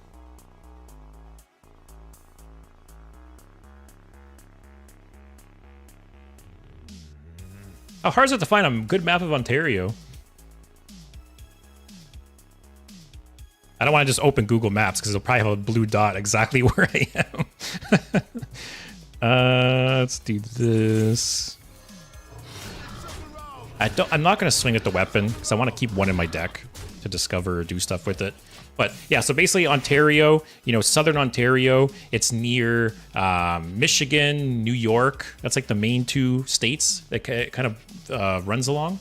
How hard is it to find a good map of Ontario? I don't want to just open Google Maps because it'll probably have a blue dot exactly where I am. Let's do this. I'm not going to swing at the weapon because I want to keep one in my deck to discover or do stuff with it. But yeah, so basically Ontario, you know, Southern Ontario, it's near Michigan, New York. That's like the main two states that it kind of runs along.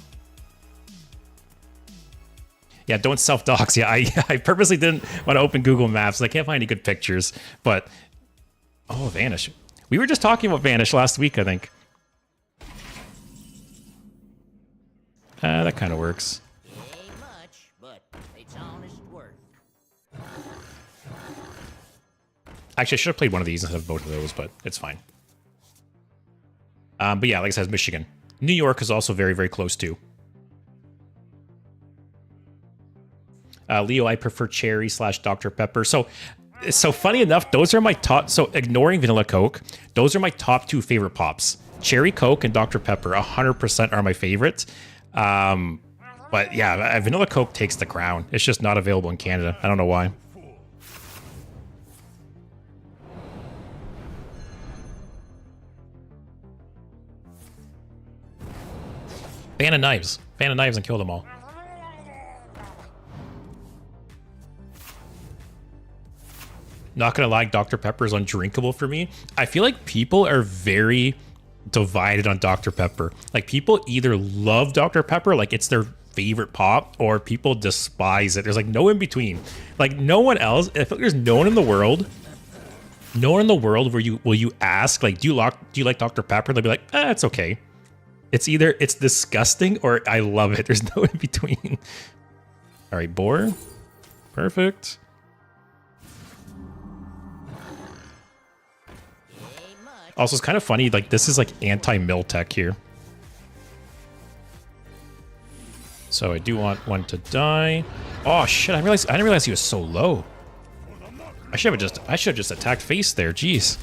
Yeah, don't self-dox. Yeah, I purposely didn't want to open Google Maps. I can't find any good pictures. But, oh, Vanish. We were just talking about Vanish last week, I think. That kind of works. Ain't much, but it's honest work. Actually, I should have played one of these instead of both of those, but it's fine. But yeah, like I said, Michigan. New York is also very, very close too. Leo, I prefer cherry / Dr. Pepper. So funny enough, those are my top. So ignoring vanilla Coke, those are my top 2 favorite pops. Cherry Coke and Dr. Pepper, 100% are my favorites. But yeah, vanilla Coke takes the crown. It's just not available in Canada. I don't know why. Ban of knives. Ban of knives and kill them all. Not gonna lie, Dr. Pepper is undrinkable for me. I feel like people are very divided on Dr. Pepper. Like, people either love Dr. Pepper, like it's their favorite pop, or people despise it. There's like no in between. Like, no one else. I feel like there's no one in the world where will you ask, like, do you like Dr. Pepper? They'll be like, it's okay. It's either it's disgusting or I love it. There's no in between. All right, boar. Perfect. Also, it's kind of funny, like, this is like anti-mill tech here. So I do want one to die. Oh shit, I didn't realize he was so low. I should have just attacked face there, jeez.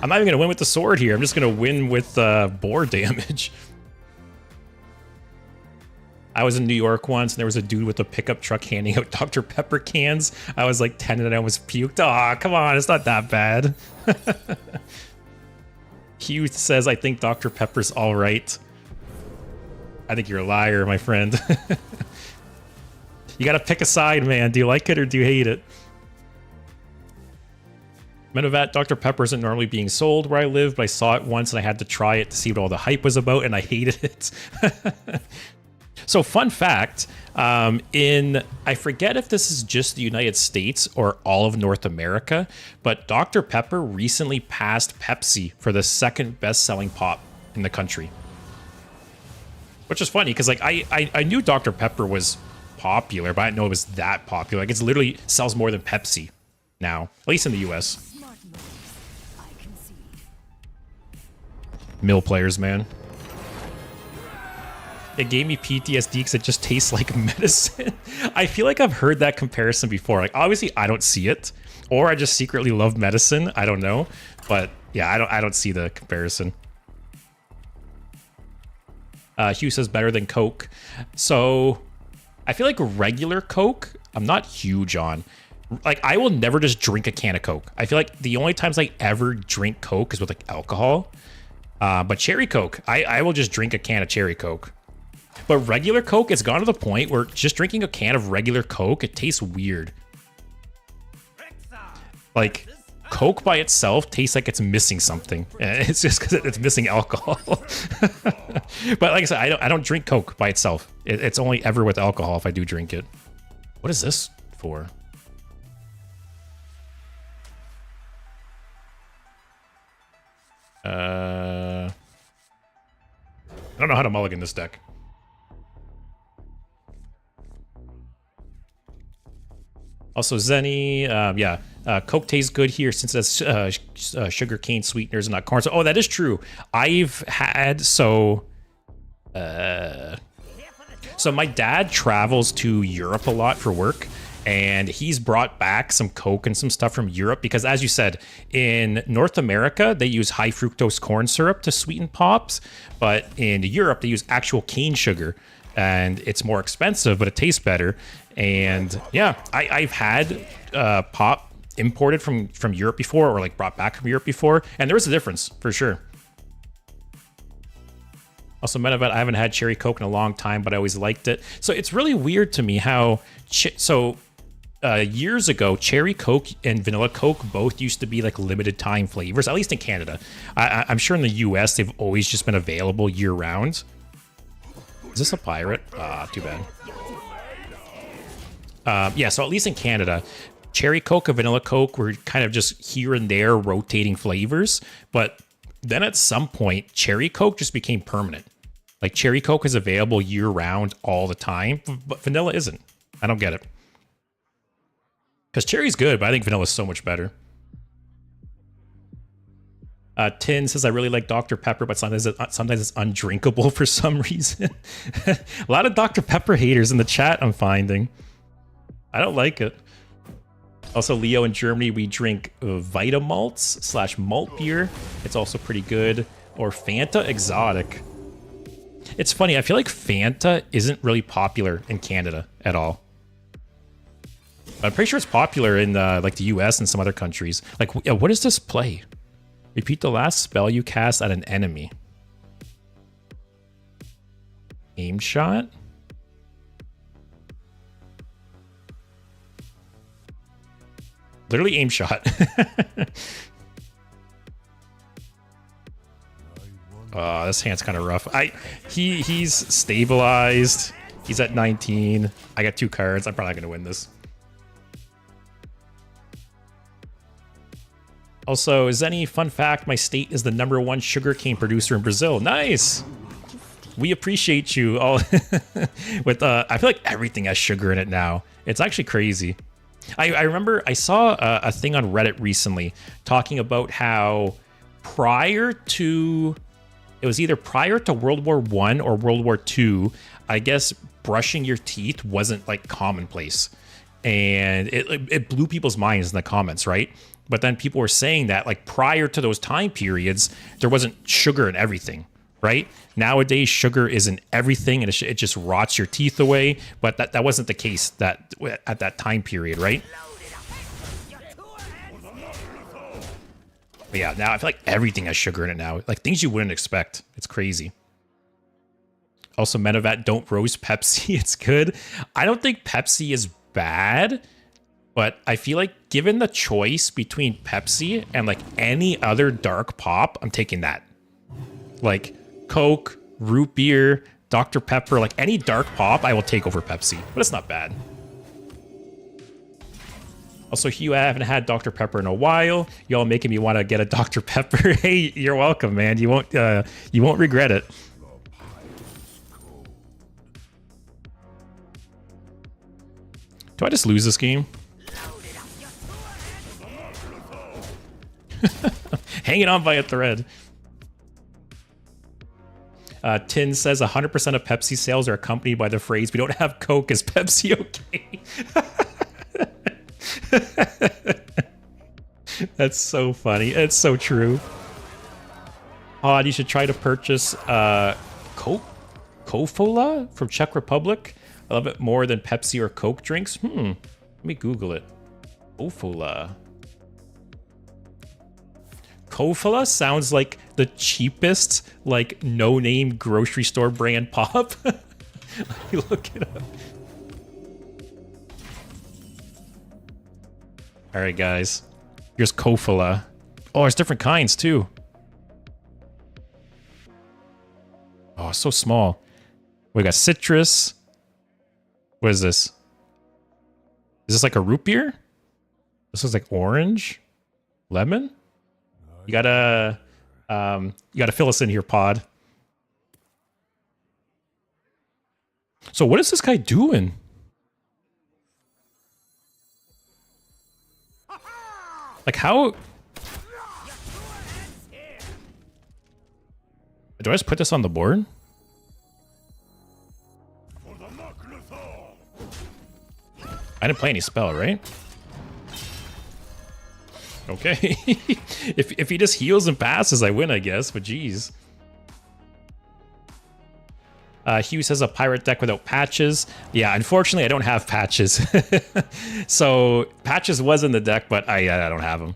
I'm not even gonna win with the sword here, I'm just gonna win with boar damage. I was in New York once, and there was a dude with a pickup truck handing out Dr. Pepper cans. I was like 10 and I almost puked. Aw, come on, it's not that bad. Hugh says, I think Dr. Pepper's all right. I think you're a liar, my friend. You gotta pick a side, man. Do you like it or do you hate it? Menovat, Dr. Pepper isn't normally being sold where I live, but I saw it once and I had to try it to see what all the hype was about, and I hated it. So fun fact, I forget if this is just the United States or all of North America, but Dr. Pepper recently passed Pepsi for the second best-selling pop in the country. Which is funny, because like I knew Dr. Pepper was popular, but I didn't know it was that popular. Like, it's literally sells more than Pepsi now, at least in the US. Mill players, man. It gave me PTSD because it just tastes like medicine. I feel like I've heard that comparison before. Like, obviously I don't see it, or I just secretly love medicine. I don't know, but yeah, I don't see the comparison. Hugh says better than Coke. So I feel like regular Coke, I'm not huge on. Like, I will never just drink a can of Coke. I feel like the only times I ever drink Coke is with like alcohol. But cherry Coke, I will just drink a can of cherry Coke. But regular Coke, it's gone to the point where just drinking a can of regular Coke, it tastes weird. Like, Coke by itself tastes like it's missing something. And it's just because it's missing alcohol. But like I said, I don't drink Coke by itself. It's only ever with alcohol if I do drink it. What is this for? I don't know how to mulligan this deck. Also, Zenny, Coke tastes good here since it's sugar cane sweeteners and not corn. So, oh, that is true. I've had, so my dad travels to Europe a lot for work, and he's brought back some Coke and some stuff from Europe because, as you said, in North America, they use high fructose corn syrup to sweeten pops, but in Europe, they use actual cane sugar and it's more expensive, but it tastes better. And yeah, I've had pop imported from Europe before, or like brought back from Europe before, and there was a difference for sure. Also, Metavet, I haven't had cherry Coke in a long time, but I always liked it. So it's really weird to me how years ago, cherry Coke and vanilla Coke both used to be like limited time flavors, at least in Canada. I'm sure in the US, they've always just been available year round. Is this a pirate? Ah, too bad. Yeah, so at least in Canada, cherry Coke and vanilla Coke were kind of just here and there rotating flavors. But then at some point, cherry Coke just became permanent. Like cherry Coke is available year round all the time, but vanilla isn't. I don't get it. Because cherry's good, but I think vanilla is so much better. Tin says, I really like Dr. Pepper, but sometimes it's undrinkable for some reason. A lot of Dr. Pepper haters in the chat, I'm finding. I don't like it. Also, Leo, in Germany, we drink Vitamalts / malt beer. It's also pretty good. Or Fanta Exotic. It's funny, I feel like Fanta isn't really popular in Canada at all. I'm pretty sure it's popular in like the US and some other countries. Like, what does this play? Repeat the last spell you cast at an enemy. Aim shot? Literally aim shot. This hand's kind of rough. He's stabilized. He's at 19. I got 2 cards. I'm probably not going to win this. Also, is any fun fact, my state is the #1 sugarcane producer in Brazil. Nice. We appreciate you all. With I feel like everything has sugar in it now. It's actually crazy. I remember I saw a thing on Reddit recently talking about how prior to World War I or World War II, I guess brushing your teeth wasn't like commonplace. And it blew people's minds in the comments, right? But then people were saying that like prior to those time periods, there wasn't sugar in everything, right? Nowadays, sugar is in everything, and it just rots your teeth away. But that wasn't the case at that time period, right? But yeah, now I feel like everything has sugar in it now. Like things you wouldn't expect. It's crazy. Also, Metavat, don't roast Pepsi. It's good. I don't think Pepsi is bad, but I feel like given the choice between Pepsi and like any other dark pop, I'm taking that. Like Coke, root beer, Dr. Pepper, like any dark pop, I will take over Pepsi, but it's not bad. Also, Hugh, I haven't had Dr. Pepper in a while. Y'all making me want to get a Dr. Pepper. Hey, you're welcome, man. You won't regret it. Do I just lose this game? Hanging on by a thread. Tin says 100% of Pepsi sales are accompanied by the phrase, "We don't have Coke, is Pepsi okay?" That's so funny. It's so true. Odd, you should try to purchase Kofola from Czech Republic. I love it more than Pepsi or Coke drinks. Let me Google it. Kofola. Kofola sounds like the cheapest, like, no-name grocery store brand pop. Let me look it up. All right, guys. Here's Kofola. Oh, there's different kinds, too. Oh, it's so small. We got citrus. What is this? Is this like a root beer? This is like orange? Lemon? You gotta fill us in here, Pod. So what is this guy doing? Like how? Do I just put this on the board? I didn't play any spell, right? Okay. if he just heals and passes, I win, I guess. But geez. Hughes has a pirate deck without patches. Yeah, unfortunately, I don't have patches. So patches was in the deck, but I don't have them.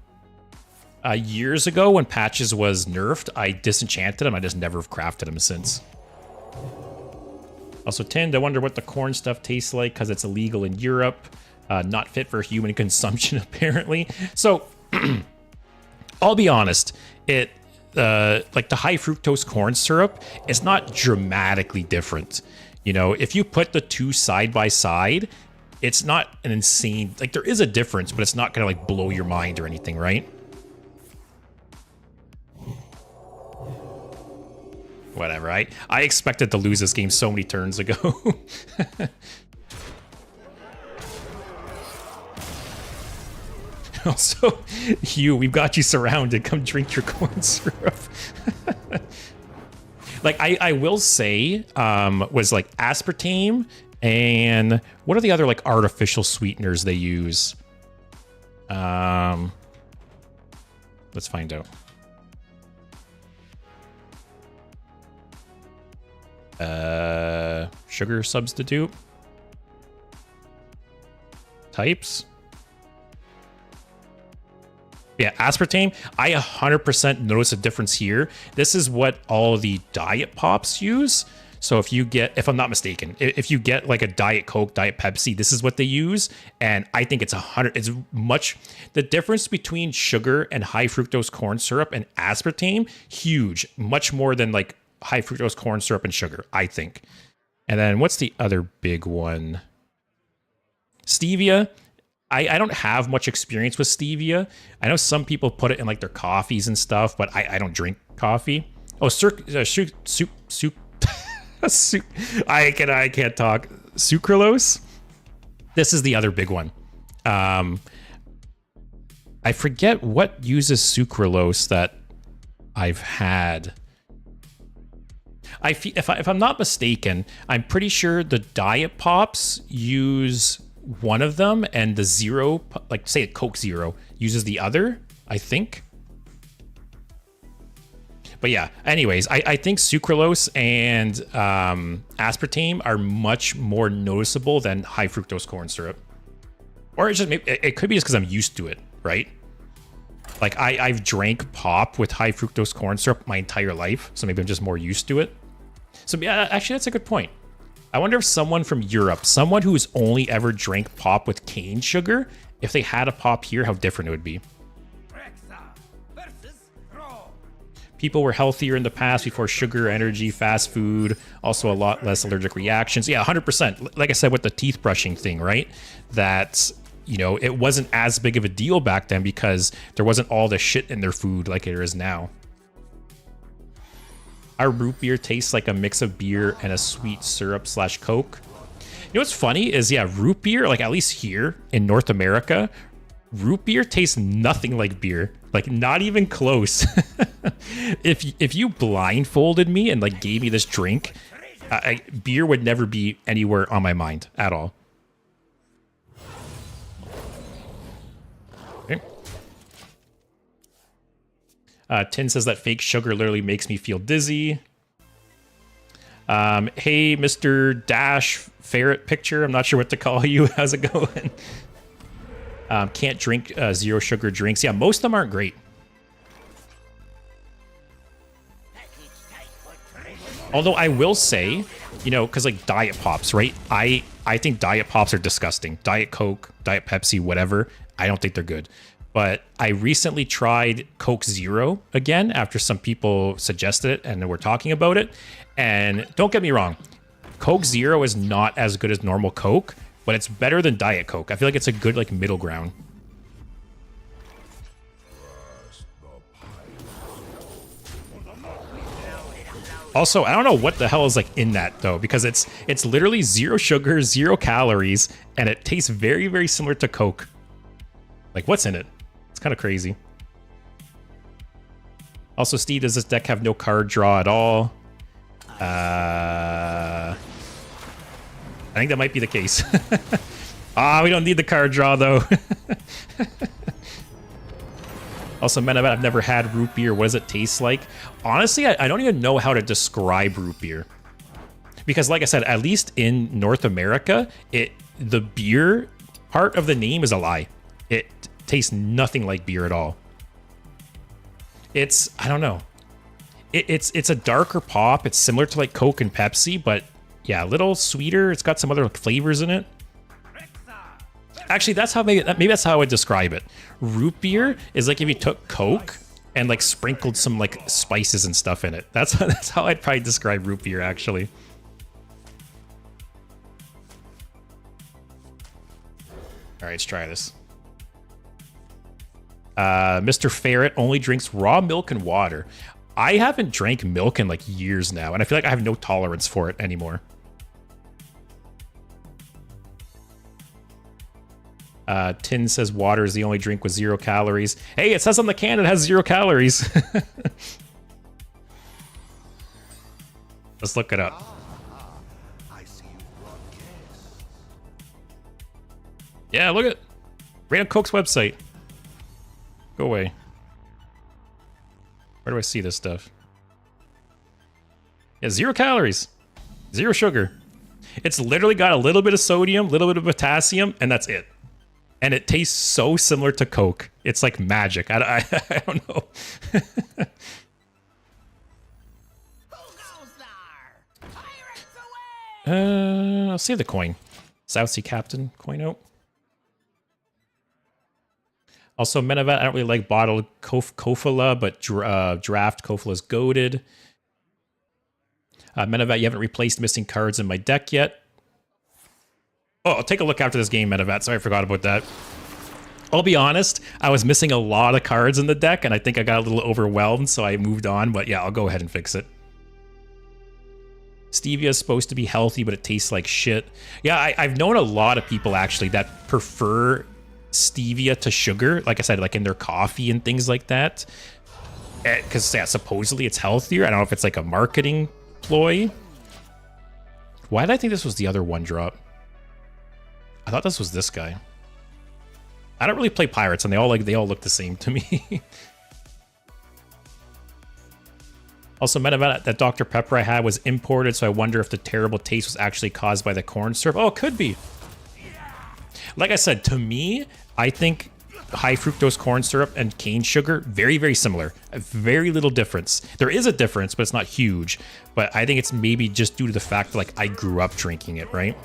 Years ago, when patches was nerfed, I disenchanted him. I just never have crafted him since. Also, Tinned, I wonder what the corn stuff tastes like because it's illegal in Europe. Not fit for human consumption, apparently. So, I'll be honest. Like the high fructose corn syrup, it's not dramatically different. You know, if you put the two side by side, it's not an insane, like there is a difference, but it's not gonna like blow your mind or anything, right? Whatever, I expected to lose this game so many turns ago. Also, Hugh, we've got you surrounded. Come drink your corn syrup. Like, I will say, was like aspartame and what are the other like artificial sweeteners they use? Let's find out. Sugar substitute. Types. Yeah, aspartame, I 100% notice a difference here. This is what all the diet pops use. So if you get, if I'm not mistaken, if you get like a Diet Coke, Diet Pepsi, this is what they use. And I think it's the difference between sugar and high fructose corn syrup and aspartame, huge, much more than like high fructose corn syrup and sugar, I think. And then what's the other big one? Stevia. I don't have much experience with stevia. I know some people put it in like their coffees and stuff, but I don't drink coffee. Oh, soup. I can't talk. Sucralose. This is the other big one. I forget what uses sucralose that I've had. If I'm not mistaken, I'm pretty sure the Diet Pops use one of them and the Zero, like say a Coke Zero, uses the other, I think. But yeah, anyways, I think sucralose and aspartame are much more noticeable than high fructose corn syrup. Or it's just, it could be just because I'm used to it, right? Like I've drank pop with high fructose corn syrup my entire life, so maybe I'm just more used to it. So yeah, actually that's a good point. I wonder if someone from Europe, someone who's only ever drank pop with cane sugar, if they had a pop here, how different it would be. People were healthier in the past before sugar, energy, fast food, also a lot less allergic reactions. Yeah, 100%. Like I said with the teeth brushing thing, right? That, you know, it wasn't as big of a deal back then because there wasn't all the shit in their food like it is now. Our root beer tastes like a mix of beer and a sweet syrup / Coke. You know what's funny is, yeah, root beer, like at least here in North America, root beer tastes nothing like beer. Like not even close. If you blindfolded me and like gave me this drink, beer would never be anywhere on my mind at all. Okay. Tin says that fake sugar literally makes me feel dizzy. Hey, Mr. Dash Ferret Picture. I'm not sure what to call you. How's it going? Can't drink zero sugar drinks. Yeah, most of them aren't great. Although I will say, you know, because like Diet Pops, right? I think Diet Pops are disgusting. Diet Coke, Diet Pepsi, whatever. I don't think they're good. But I recently tried Coke Zero again after some people suggested it and were talking about it. And don't get me wrong, Coke Zero is not as good as normal Coke, but it's better than Diet Coke. I feel like it's a good like middle ground. Also, I don't know what the hell is like in that though, because it's literally zero sugar, 0 calories, and it tastes very, very similar to Coke. Like what's in it? It's kind of crazy. Also, Steve, does this deck have no card draw at all? I think that might be the case. We don't need the card draw though. Also, Menabat, I've never had root beer. What does it taste like? Honestly, I don't even know how to describe root beer. Because like I said, at least in North America, the beer part of the name is a lie. It tastes nothing like beer at all. It's, I don't know. It's a darker pop. It's similar to like Coke and Pepsi, but yeah, a little sweeter. It's got some other flavors in it. Actually, that's how maybe that's how I would describe it. Root beer is like if you took Coke and like sprinkled some like spices and stuff in it. That's how I'd probably describe root beer, actually. All right, let's try this. Mr. Ferret only drinks raw milk and water. I haven't drank milk in like years now, and I feel like I have no tolerance for it anymore. Tin says water is the only drink with 0 calories. Hey, it says on the can it has 0 calories. Let's look it up. Yeah, look at right on Coke's website. Go away. Where do I see this stuff? Yeah, 0 calories. 0 sugar. It's literally got a little bit of sodium, a little bit of potassium, and that's it. And it tastes so similar to Coke. It's like magic. I don't know. Who goes there? Pirates away! I'll save the coin. South Sea Captain coin out. Also, Menevat, I don't really like bottled Kofala, but draft Kofala's goated. Menevat, you haven't replaced missing cards in my deck yet. Oh, I'll take a look after this game, Menevat. Sorry, I forgot about that. I'll be honest, I was missing a lot of cards in the deck, and I think I got a little overwhelmed, so I moved on. But yeah, I'll go ahead and fix it. Stevia is supposed to be healthy, but it tastes like shit. Yeah, I've known a lot of people, actually, that prefer stevia to sugar, like I said, like in their coffee and things like that. Because, yeah, supposedly it's healthier. I don't know if it's like a marketing ploy. Why did I think this was the other one drop? I thought this was this guy. I don't really play pirates, and they all look the same to me. Also, Menevat, that Dr. Pepper I had was imported, so I wonder if the terrible taste was actually caused by the corn syrup. Oh, it could be. Like I said, to me, I think high fructose corn syrup and cane sugar, very, very similar. Very little difference. There is a difference, but it's not huge. But I think it's maybe just due to the fact that, like, I grew up drinking it, right?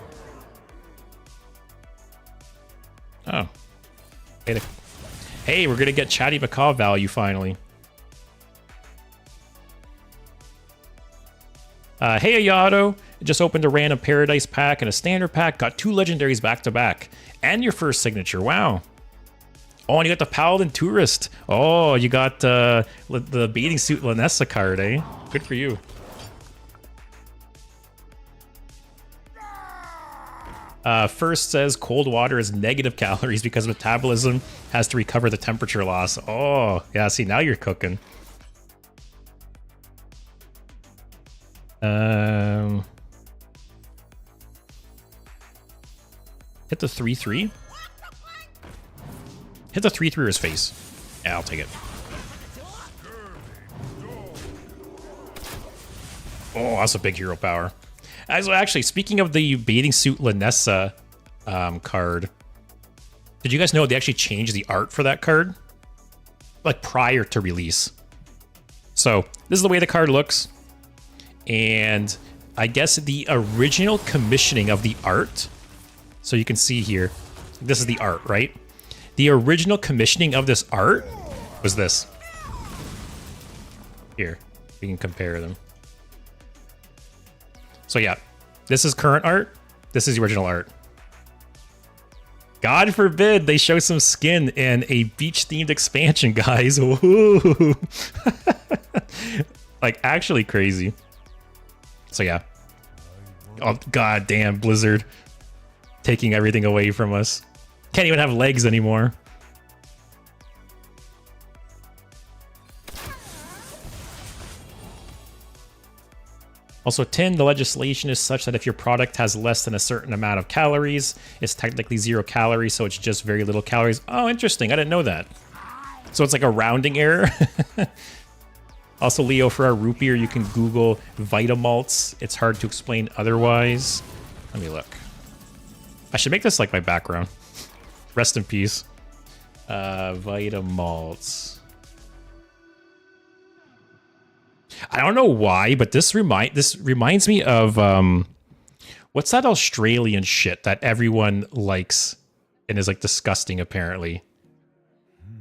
Oh. Hey, we're gonna get Chatty Macaw value finally. Hey, Ayato. Just opened a random Paradise pack and a standard pack. Got 2 legendaries back to back. And your first signature. Wow. Oh, and you got the Paladin Tourist. Oh, you got the Bathing Suit Lanessa card, eh? Good for you. First says cold water is negative calories because metabolism has to recover the temperature loss. Oh, yeah, see, now you're cooking. Hit the 3/3. Hit the 3/3 or his face. Yeah, I'll take it. Oh, that's a big hero power. Actually, speaking of the Bathing Suit Lanessa card, did you guys know they actually changed the art for that card? Like prior to release. So this is the way the card looks. And I guess the original commissioning of the art, so you can see here, this is the art, right? The original commissioning of this art was this. Here, we can compare them. So yeah, this is current art. This is the original art. God forbid they show some skin in a beach-themed expansion, guys. Ooh. Like, actually crazy. So yeah. Oh, god damn, Blizzard. Taking everything away from us. Can't even have legs anymore. Also, Tin, the legislation is such that if your product has less than a certain amount of calories, it's technically 0 calories, so it's just very little calories. Oh, interesting. I didn't know that. So it's like a rounding error. Also, Leo, for our root beer, you can Google Vitamalts. It's hard to explain otherwise. Let me look. I should make this like my background. Rest in peace. Vitamalts. I don't know why, but this reminds me of what's that Australian shit that everyone likes and is like disgusting apparently.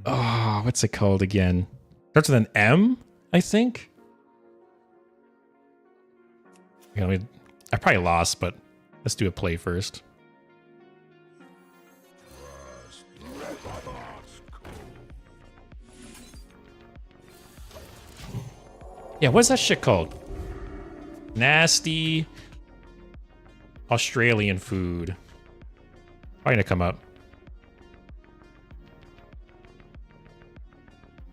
Oh, what's it called again? Starts with an M, I think. You know, I probably lost, but let's do a play first. Yeah, what's that shit called? Nasty Australian food. Probably gonna come up.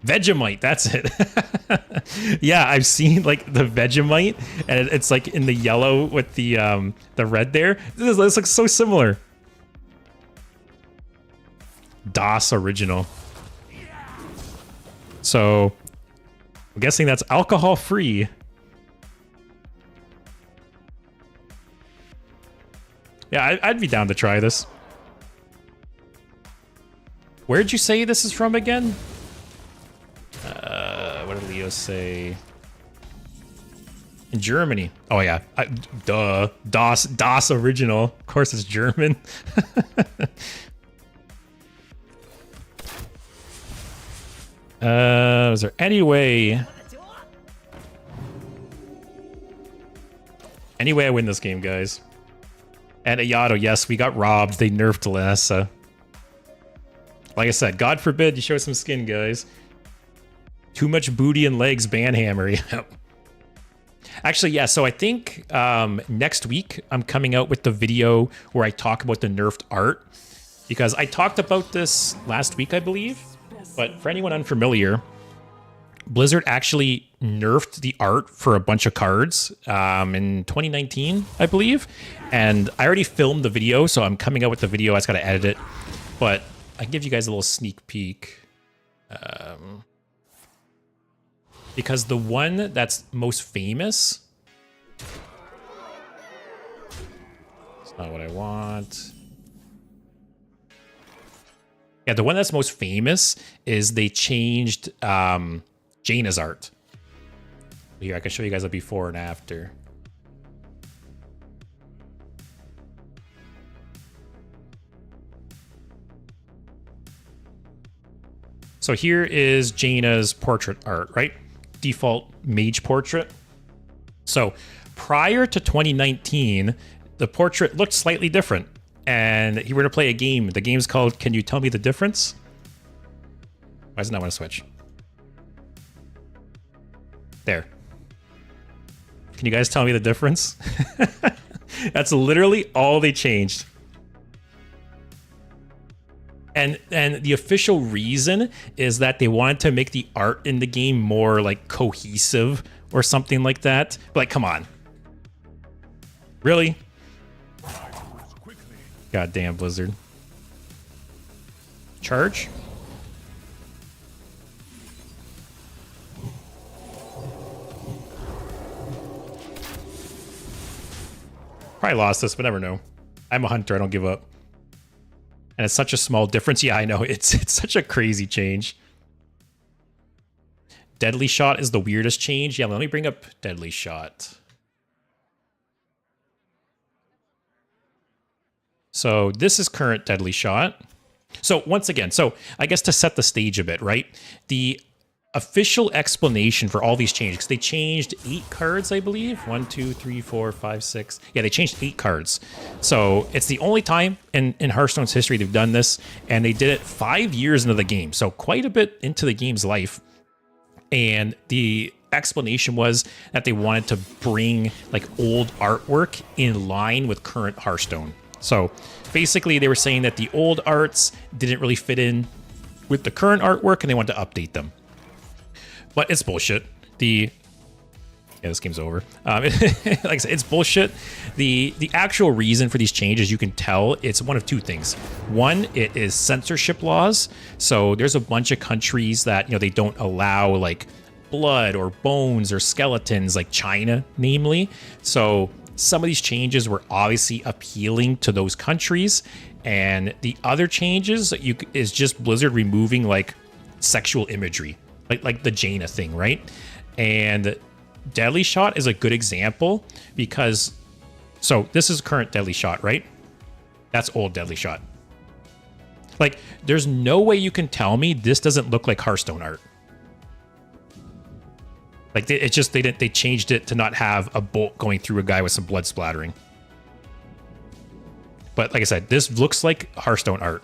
Vegemite, that's it. Yeah, I've seen like the Vegemite, and it's like in the yellow with the red there. This looks so similar. Das Original. So I'm guessing that's alcohol free. Yeah, I'd be down to try this. Where'd you say this is from again? What did Leo say? In Germany. Oh yeah, duh. Das Original. Of course, it's German. Is there any way I win this game, guys? And Ayato, yes, we got robbed. They nerfed Lanessa. Like I said, God forbid you show some skin, guys. Too much booty and legs, banhammer. Actually, yeah, so I think next week I'm coming out with the video where I talk about the nerfed art. Because I talked about this last week, I believe. But for anyone unfamiliar, Blizzard actually nerfed the art for a bunch of cards in 2019, I believe. And I already filmed the video, so I'm coming out with the video. I just got to edit it. But I can give you guys a little sneak peek. Because the one that's most famous... It's not what I want. Yeah, the one that's most famous is they changed Jaina's art. Here, I can show you guys a before and after. So here is Jaina's portrait art, right? Default mage portrait. So prior to 2019, the portrait looked slightly different. And you were to play a game. The game's called Can You Tell Me the Difference? Why does it not want to switch? There. Can you guys tell me the difference? That's literally all they changed. And the official reason is that they wanted to make the art in the game more like cohesive or something like that. But like, come on. Really? Goddamn Blizzard. Charge? Probably lost this, but never know. I'm a hunter, I don't give up. And it's such a small difference. Yeah, I know. It's such a crazy change. Deadly Shot is the weirdest change. Yeah, let me bring up Deadly Shot. So this is current Deadly Shot. So once again, so I guess to set the stage a bit, right? The official explanation for all these changes, because they changed 8 cards, I believe. 1, 2, 3, 4, 5, 6. Yeah, they changed 8 cards. So it's the only time in Hearthstone's history they've done this, and they did it 5 years into the game. So quite a bit into the game's life. And the explanation was that they wanted to bring like old artwork in line with current Hearthstone. So basically they were saying that the old arts didn't really fit in with the current artwork and they wanted to update them. But it's bullshit. Yeah, this game's over. Like I said, it's bullshit. The actual reason for these changes, you can tell it's one of 2 things. One, it is censorship laws. So there's a bunch of countries that, you know, they don't allow like blood or bones or skeletons, like China, namely. So some of these changes were obviously appealing to those countries, and the other changes is just Blizzard removing like sexual imagery, like the Jaina thing, right? And Deadly Shot is a good example because, so this is current Deadly Shot, right? That's old Deadly Shot. Like, there's no way you can tell me this doesn't look like Hearthstone art. Like, it's just they changed it to not have a bolt going through a guy with some blood splattering. But like I said, this looks like Hearthstone art.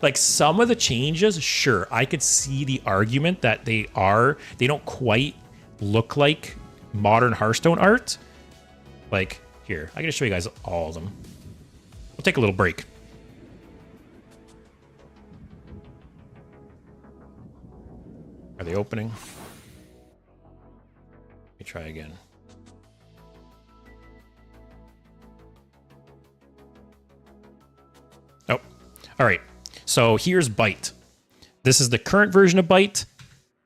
Like, some of the changes, sure, I could see the argument that they don't quite look like modern Hearthstone art. Like, here, I gotta show you guys all of them. We'll take a little break. Are they opening? Let me try again. Oh, all right. So here's Byte. This is the current version of Byte,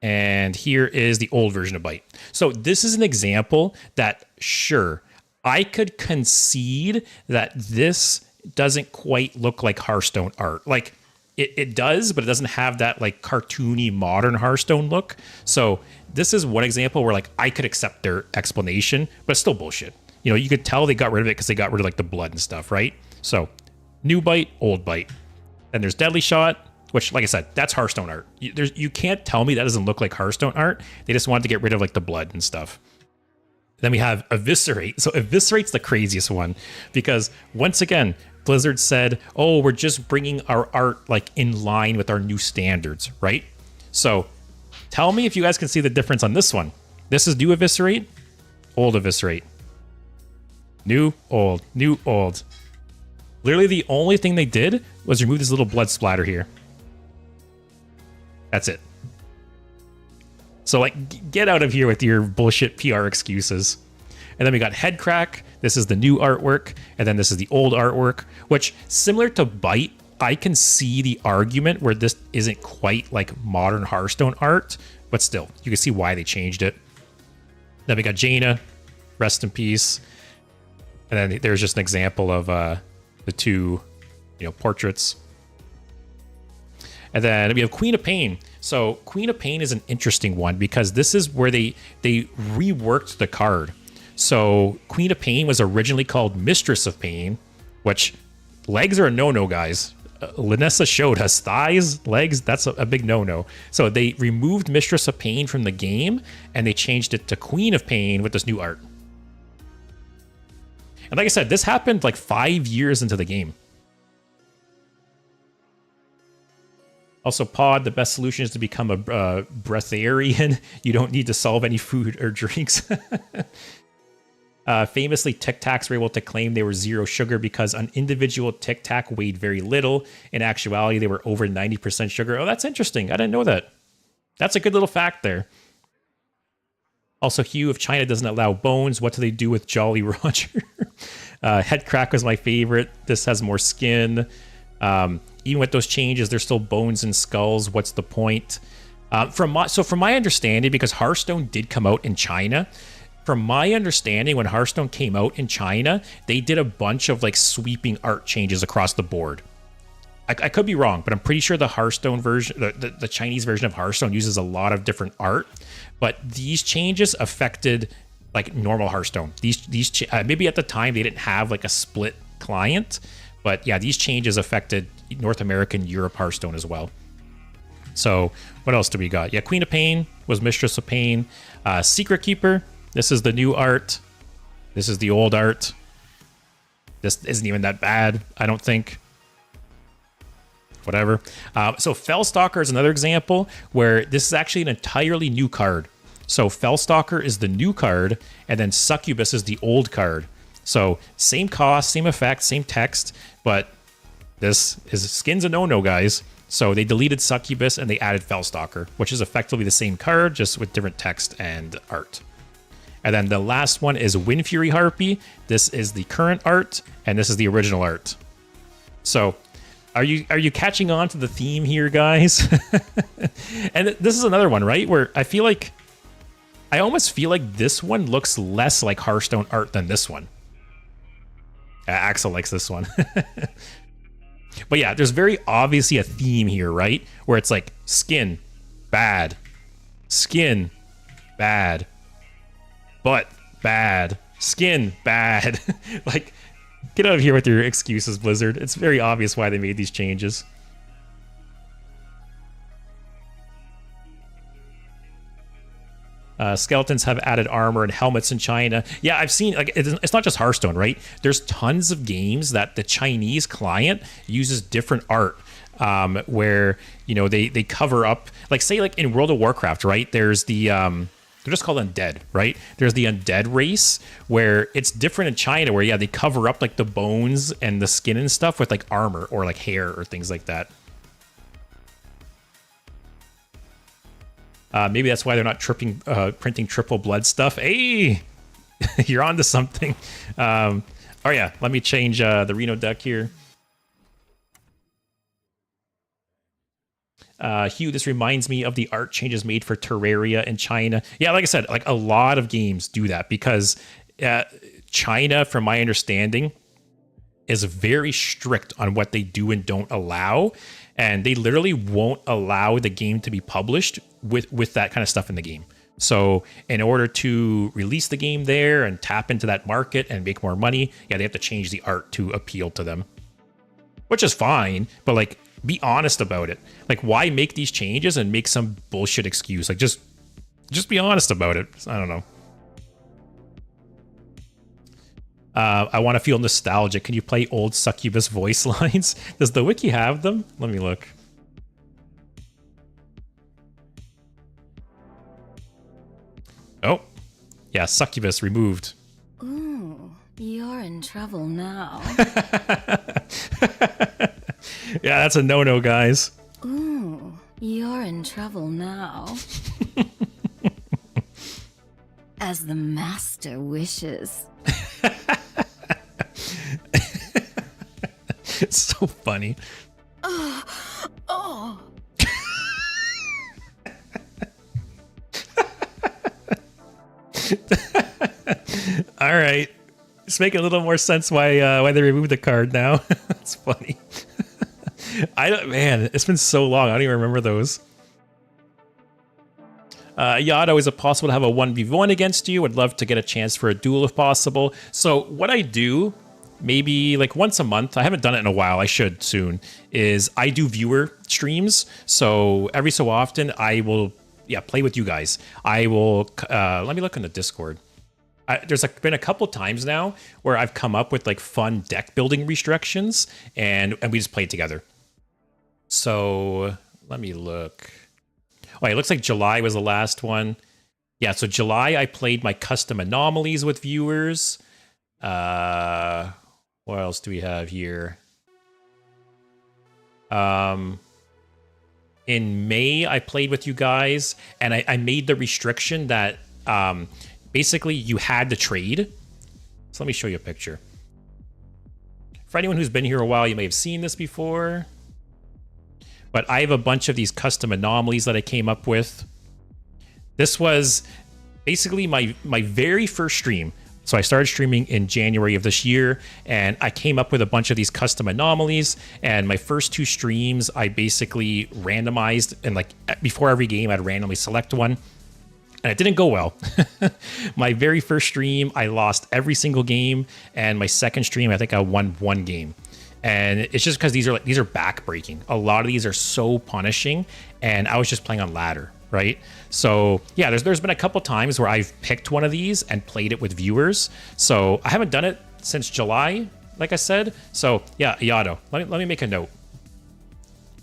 and here is the old version of Byte. So this is an example that, sure, I could concede that this doesn't quite look like Hearthstone art. Like, it does, but it doesn't have that like cartoony modern Hearthstone look. So this is one example where like I could accept their explanation, but it's still bullshit. You know, you could tell they got rid of it because they got rid of like the blood and stuff, right? So new Byte, old Byte. And there's Deadly Shot, which, like I said, that's Hearthstone art. You can't tell me that doesn't look like Hearthstone art. They just wanted to get rid of like the blood and stuff. Then we have Eviscerate. So Eviscerate's the craziest one because once again, Blizzard said, oh, we're just bringing our art like in line with our new standards, right? So tell me if you guys can see the difference on this one. This is new Eviscerate, old Eviscerate. New, old, new, old. Literally the only thing they did was remove this little blood splatter here. That's it. So like, get out of here with your bullshit PR excuses. And then we got Head Crack. This is the new artwork. And then this is the old artwork, which, similar to Byte, I can see the argument where this isn't quite like modern Hearthstone art, but still, you can see why they changed it. Then we got Jaina, rest in peace. And then there's just an example of the two, portraits. And then we have Queen of Pain. So Queen of Pain is an interesting one because this is where they reworked the card. So Queen of Pain was originally called Mistress of Pain, which legs are a no-no, guys. Linessa showed us thighs, legs, that's a big no-no. So they removed Mistress of Pain from the game and they changed it to Queen of Pain with this new art. And like I said, this happened like 5 years into the game. Also, Pod, the best solution is to become a breatharian. You don't need to solve any food or drinks. Famously, Tic Tacs were able to claim they were zero sugar because an individual Tic Tac weighed very little. In actuality, they were over 90% sugar. Oh, that's interesting. I didn't know that. That's a good little fact there. Also, Hugh, if China doesn't allow bones, what do they do with Jolly Roger? Head Crack was my favorite. This has more skin. Even with those changes, there's still bones and skulls. What's the point? From my understanding, because Hearthstone did come out in China, from my understanding, when Hearthstone came out in China, they did a bunch of like sweeping art changes across the board. I could be wrong, but I'm pretty sure the Hearthstone version, the Chinese version of Hearthstone uses a lot of different art. But these changes affected like normal Hearthstone. Maybe at the time they didn't have like a split client, but yeah, these changes affected North American, Europe Hearthstone as well. So what else do we got? Yeah, Queen of Pain was Mistress of Pain. Secret Keeper. This is the new art. This is the old art. This isn't even that bad, I don't think. Whatever. So Fellstalker is another example where this is actually an entirely new card. So Fellstalker is the new card, and then Succubus is the old card. So same cost, same effect, same text, but this is skin's a no-no, guys. So they deleted Succubus and they added Fellstalker, which is effectively the same card, just with different text and art. And then the last one is Wind Fury Harpy. This is the current art, and this is the original art. So are you catching on to the theme here, guys? And this is another one, right? Where I feel like I almost feel like this one looks less like Hearthstone art than this one. Axel likes this one. But yeah, there's very obviously a theme here, right? Where it's like skin, bad. Skin, bad. Butt, bad. Skin, bad. Like, get out of here with your excuses, Blizzard. It's very obvious why they made these changes. Skeletons have added armor and helmets in China. Yeah, I've seen, like, it's not just Hearthstone, right? There's tons of games that the Chinese client uses different art, where, you know, they cover up, like, say, like in World of Warcraft, right? There's the, they're just called undead, right? There's the undead race where it's different in China where, yeah, they cover up like the bones and the skin and stuff with like armor or like hair or things like that. Maybe that's why they're not printing triple blood stuff. Hey, you're onto something. Oh yeah, let me change the Reno deck here. Hugh, this reminds me of the art changes made for Terraria in China. Yeah, like I said, like a lot of games do that because China, from my understanding, is very strict on what they do and don't allow. And they literally won't allow the game to be published with that kind of stuff in the game. So in order to release the game there and tap into that market and make more money, yeah, they have to change the art to appeal to them. Which is fine, but like, be honest about it. Like, why make these changes and make some bullshit excuse? Like, just be honest about it. I don't know. I want to feel nostalgic. Can you play old Succubus voice lines? Does the wiki have them? Let me look. Oh, yeah, Succubus removed. Ooh, you're in trouble now. Yeah, that's a no-no, guys. Ooh, you're in trouble now. As the master wishes. It's so funny. Oh. All right, it's making a little more sense why they removed the card now. That's funny. Man, it's been so long. I don't even remember those. Yado, is it possible to have a 1v1 against you? Would love to get a chance for a duel if possible. So what I do, maybe like once a month, I haven't done it in a while, I should soon, is I do viewer streams. So every so often I will, yeah, play with you guys. I will, let me look in the Discord. There's like been a couple times now where I've come up with like fun deck building restrictions and we just play it together. So let me look. Oh, it looks like July was the last one. Yeah, so July I played my custom anomalies with viewers. What else do we have here? In May I played with you guys, and I made the restriction that basically you had to trade. So let me show you a picture. For anyone who's been here a while, you may have seen this before. But I have a bunch of these custom anomalies that I came up with. This was basically my very first stream. So I started streaming in January of this year, and I came up with a bunch of these custom anomalies. And my first two streams, I basically randomized, and like before every game, I'd randomly select one. And it didn't go well. My very first stream, I lost every single game, and my second stream, I think I won one game. And it's just because these are back-breaking. A lot of these are so punishing, and I was just playing on ladder, right? So yeah, there's been a couple times where I've picked one of these and played it with viewers. So I haven't done it since July, like I said. So yeah, Yado, let me make a note.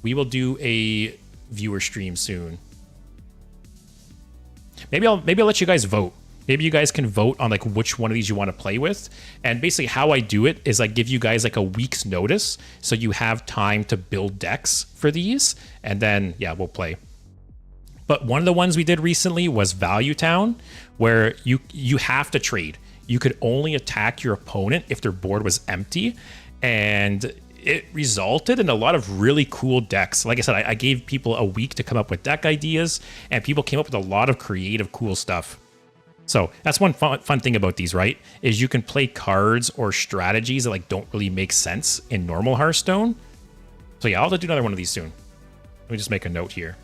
We will do a viewer stream soon. Maybe I'll let you guys vote. Maybe you guys can vote on like which one of these you want to play with. And basically how I do it is I give you guys like a week's notice, so you have time to build decks for these, and then yeah, we'll play. But one of the ones we did recently was Value Town, where you have to trade. You could only attack your opponent if their board was empty, and it resulted in a lot of really cool decks. Like I said, I gave people a week to come up with deck ideas, and people came up with a lot of creative, cool stuff. So that's one fun thing about these, right? Is you can play cards or strategies that like don't really make sense in normal Hearthstone. So yeah, I'll have to do another one of these soon. Let me just make a note here.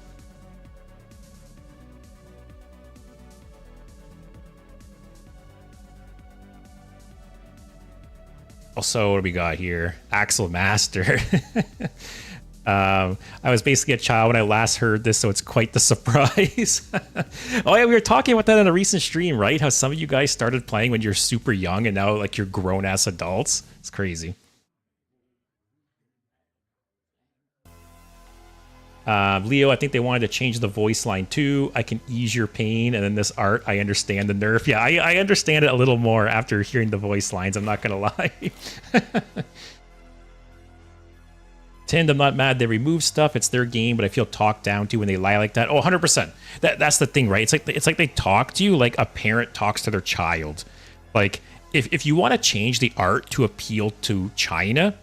Also, what do we got here? Axel Master. I was basically a child when I last heard this, so it's quite the surprise. Oh yeah, we were talking about that in a recent stream, right? How some of you guys started playing when you're super young and now like you're grown-ass adults. It's crazy. Leo, I think they wanted to change the voice line too. I can ease your pain, and then this art, I understand the nerf. Yeah, I understand it a little more after hearing the voice lines. I'm not gonna lie. Tind, I'm not mad they remove stuff. It's their game, but I feel talked down to when they lie like that. Oh, 100%. That's the thing, right? It's like they talk to you like a parent talks to their child. Like if you want to change the art to appeal to China,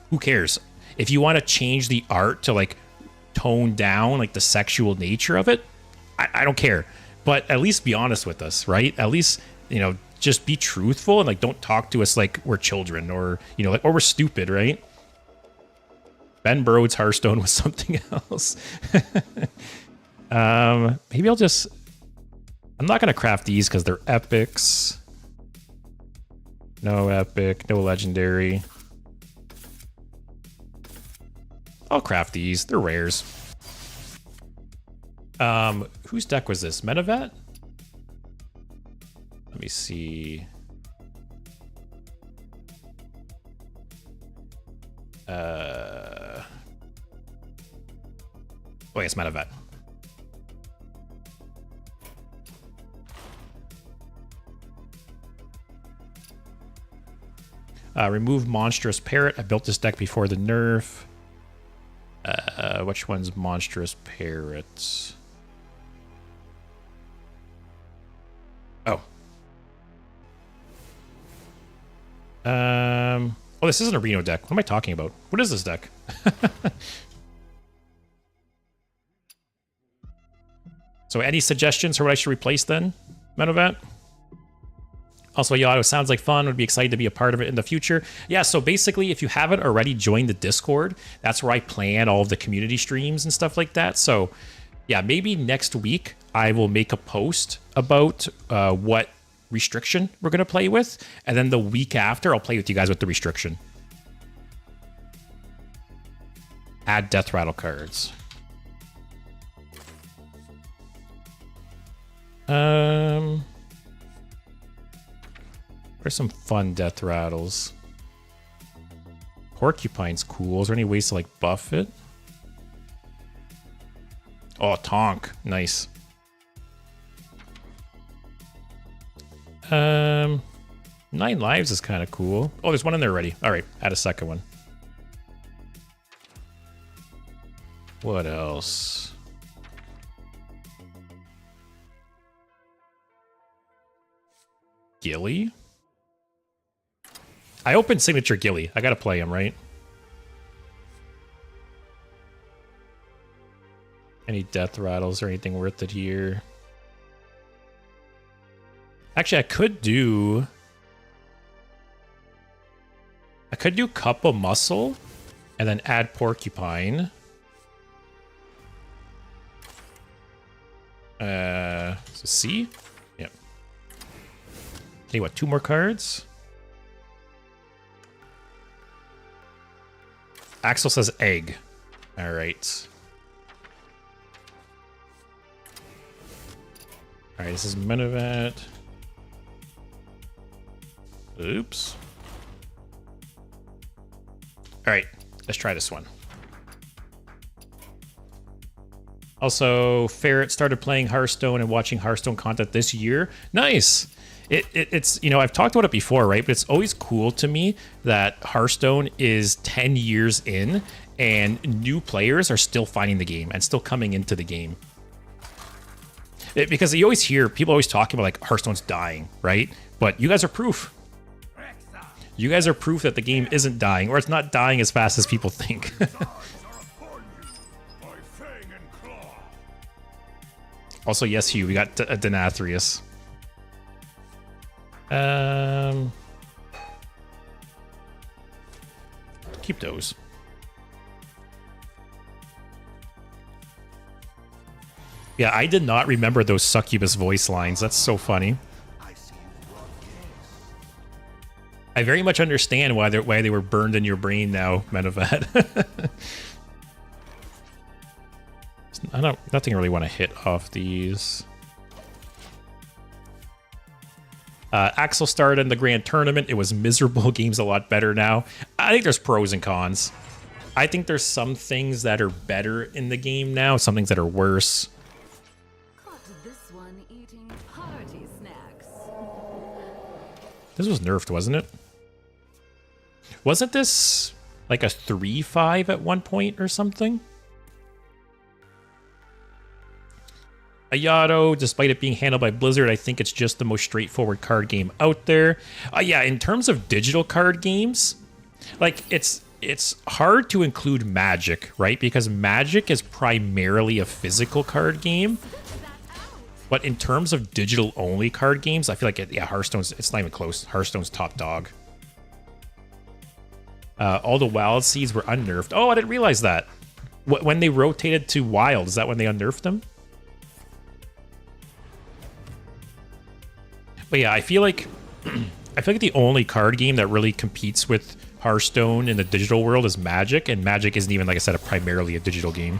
who cares? If you want to change the art to like tone down like the sexual nature of it, I don't care. But at least be honest with us, right? At least, you know, just be truthful and like don't talk to us like we're children or, you know, like, or we're stupid, right? Ben Burrows Hearthstone was something else. Maybe I'll just... I'm not going to craft these because they're epics. No epic, no legendary. I'll craft these. They're rares. Whose deck was this? Menavat? Let me see. Oh, yes, Menavat. Remove Monstrous Parrot. I built this deck before the nerf. Which one's Monstrous Parrots? Oh. Oh, this isn't a Reno deck. What am I talking about? What is this deck? So any suggestions for what I should replace then, Menavat? Also, Yado, sounds like fun. Would be excited to be a part of it in the future. Yeah, so basically, if you haven't already joined the Discord, that's where I plan all of the community streams and stuff like that. So yeah, maybe next week I will make a post about what restriction we're going to play with. And then the week after, I'll play with you guys with the restriction. Add Death Rattle cards. There's some fun Death Rattles. Porcupine's cool. Is there any ways to like buff it? Oh, Tonk. Nice. 9 lives is kind of cool. Oh, there's one in there already. All right, add a second one. What else? Gilly? I opened Signature Gilly. I gotta play him, right? Any Death Rattles or anything worth it here? Actually, I could do Cup of Muscle and then add Porcupine. C? Yep. Okay, what, 2 more cards? Axel says egg. All right. All right, this is Menavat. Oops. All right, let's try this one. Also, Ferret started playing Hearthstone and watching Hearthstone content this year. Nice. It's, you know, I've talked about it before, right? But it's always cool to me that Hearthstone is 10 years in and new players are still finding the game and still coming into the game. Because you always hear people always talking about like Hearthstone's dying, right? But you guys are proof. You guys are proof that the game isn't dying, or it's not dying as fast as people think. Also, yes, Hugh, we got a Denathrius. Keep those. Yeah, I did not remember those succubus voice lines. That's so funny. I very much understand why they were burned in your brain now, Menovad. Nothing really want to hit off these. Axel started in the grand tournament. It was miserable. Game's a lot better now. I think there's pros and cons. I think there's some things that are better in the game now, some things that are worse. Caught this one eating party snacks. This was nerfed, wasn't it? Wasn't this like a 3-5 at one point or something? Ayato, despite it being handled by Blizzard, I think it's just the most straightforward card game out there. Yeah, in terms of digital card games, like it's hard to include Magic, right? Because Magic is primarily a physical card game. But in terms of digital only card games, I feel like Hearthstone's, it's not even close. Hearthstone's top dog. All the wild seeds were unnerfed. Oh, I didn't realize that. When they rotated to wild, is that when they unnerfed them? But yeah, I feel like the only card game that really competes with Hearthstone in the digital world is Magic, and Magic isn't even, like I said, primarily a digital game.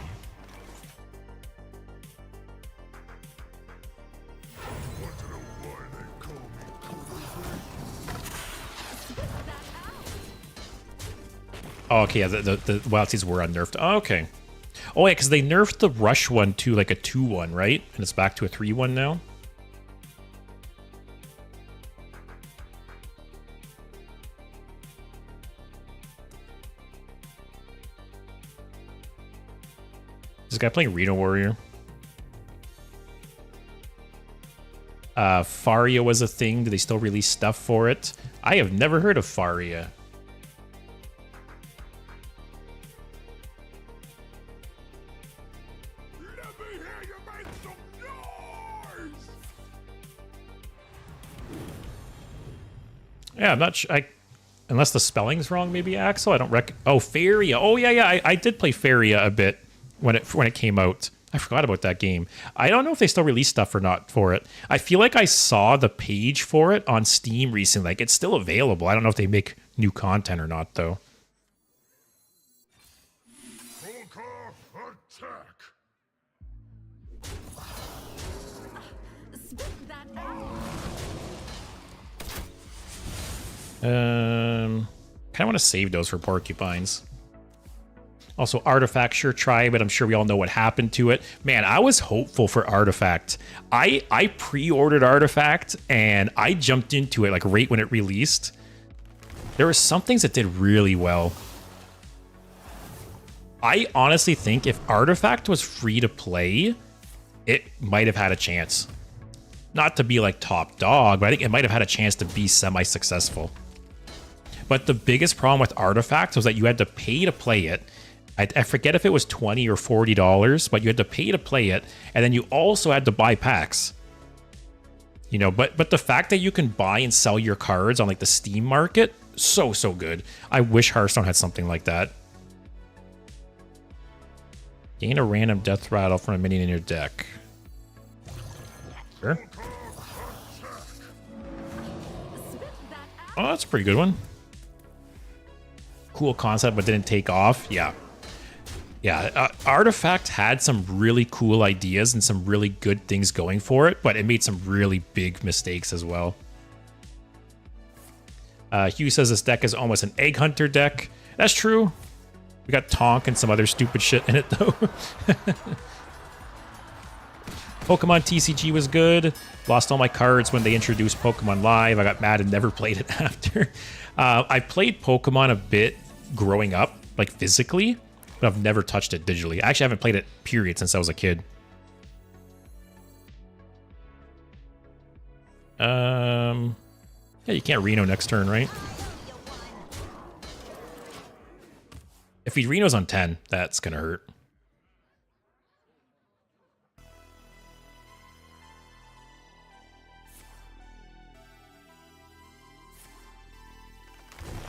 Oh, okay, yeah, the wild seeds were unnerfed. Oh, okay. Oh, yeah, because they nerfed the rush one to like a 2-1, right? And it's back to a 3-1 now. This guy playing Reno Warrior. Faria was a thing. Do they still release stuff for it? I have never heard of Faria. Let me hear you make some noise! Yeah, I'm not sure. Unless the spelling's wrong, maybe Axel. I don't Oh, Faria. Oh yeah. I did play Faria a bit when it came out. I forgot about that game. I don't know if they still release stuff or not for it. I feel like I saw the page for it on Steam recently. Like, it's still available. I don't know if they make new content or not, though. Attack! Spit that out. Kind of want to save those for porcupines. Also, Artifact, sure try, but I'm sure we all know what happened to it. Man, I was hopeful for Artifact. I pre-ordered Artifact, and I jumped into it like right when it released. There were some things that did really well. I honestly think if Artifact was free to play, it might have had a chance. Not to be like top dog, but I think it might have had a chance to be semi-successful. But the biggest problem with Artifact was that you had to pay to play it. I forget if it was $20 or $40, but you had to pay to play it, and then you also had to buy packs. You know, but the fact that you can buy and sell your cards on like the Steam market, so good. I wish Hearthstone had something like that. Gain a random death rattle from a minion in your deck. Sure. Oh, that's a pretty good one. Cool concept, but didn't take off. Yeah. Yeah, Artifact had some really cool ideas and some really good things going for it, but it made some really big mistakes as well. Hugh says this deck is almost an Egg Hunter deck. That's true. We got Tonk and some other stupid shit in it, though. Pokemon TCG was good. Lost all my cards when they introduced Pokemon Live. I got mad and never played it after. I played Pokemon a bit growing up, like physically, but I've never touched it digitally. I actually haven't played it, period, since I was a kid. Yeah, you can't Reno next turn, right? If he Reno's on 10, that's gonna hurt.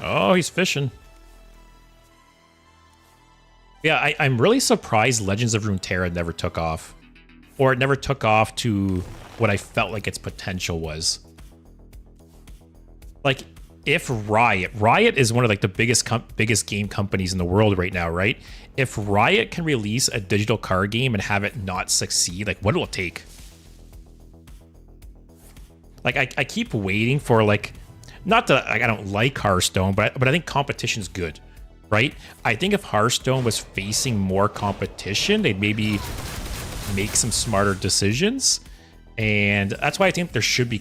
Oh, he's fishing. Yeah, I'm really surprised Legends of Runeterra never took off. Or it never took off to what I felt like its potential was. Like, if Riot is one of like the biggest game companies in the world right now, right? If Riot can release a digital card game and have it not succeed, like what will it take? Like I keep waiting for like, not that like, I don't like Hearthstone, but I think competition's good, right? I think if Hearthstone was facing more competition, they'd maybe make some smarter decisions. And that's why I think there should be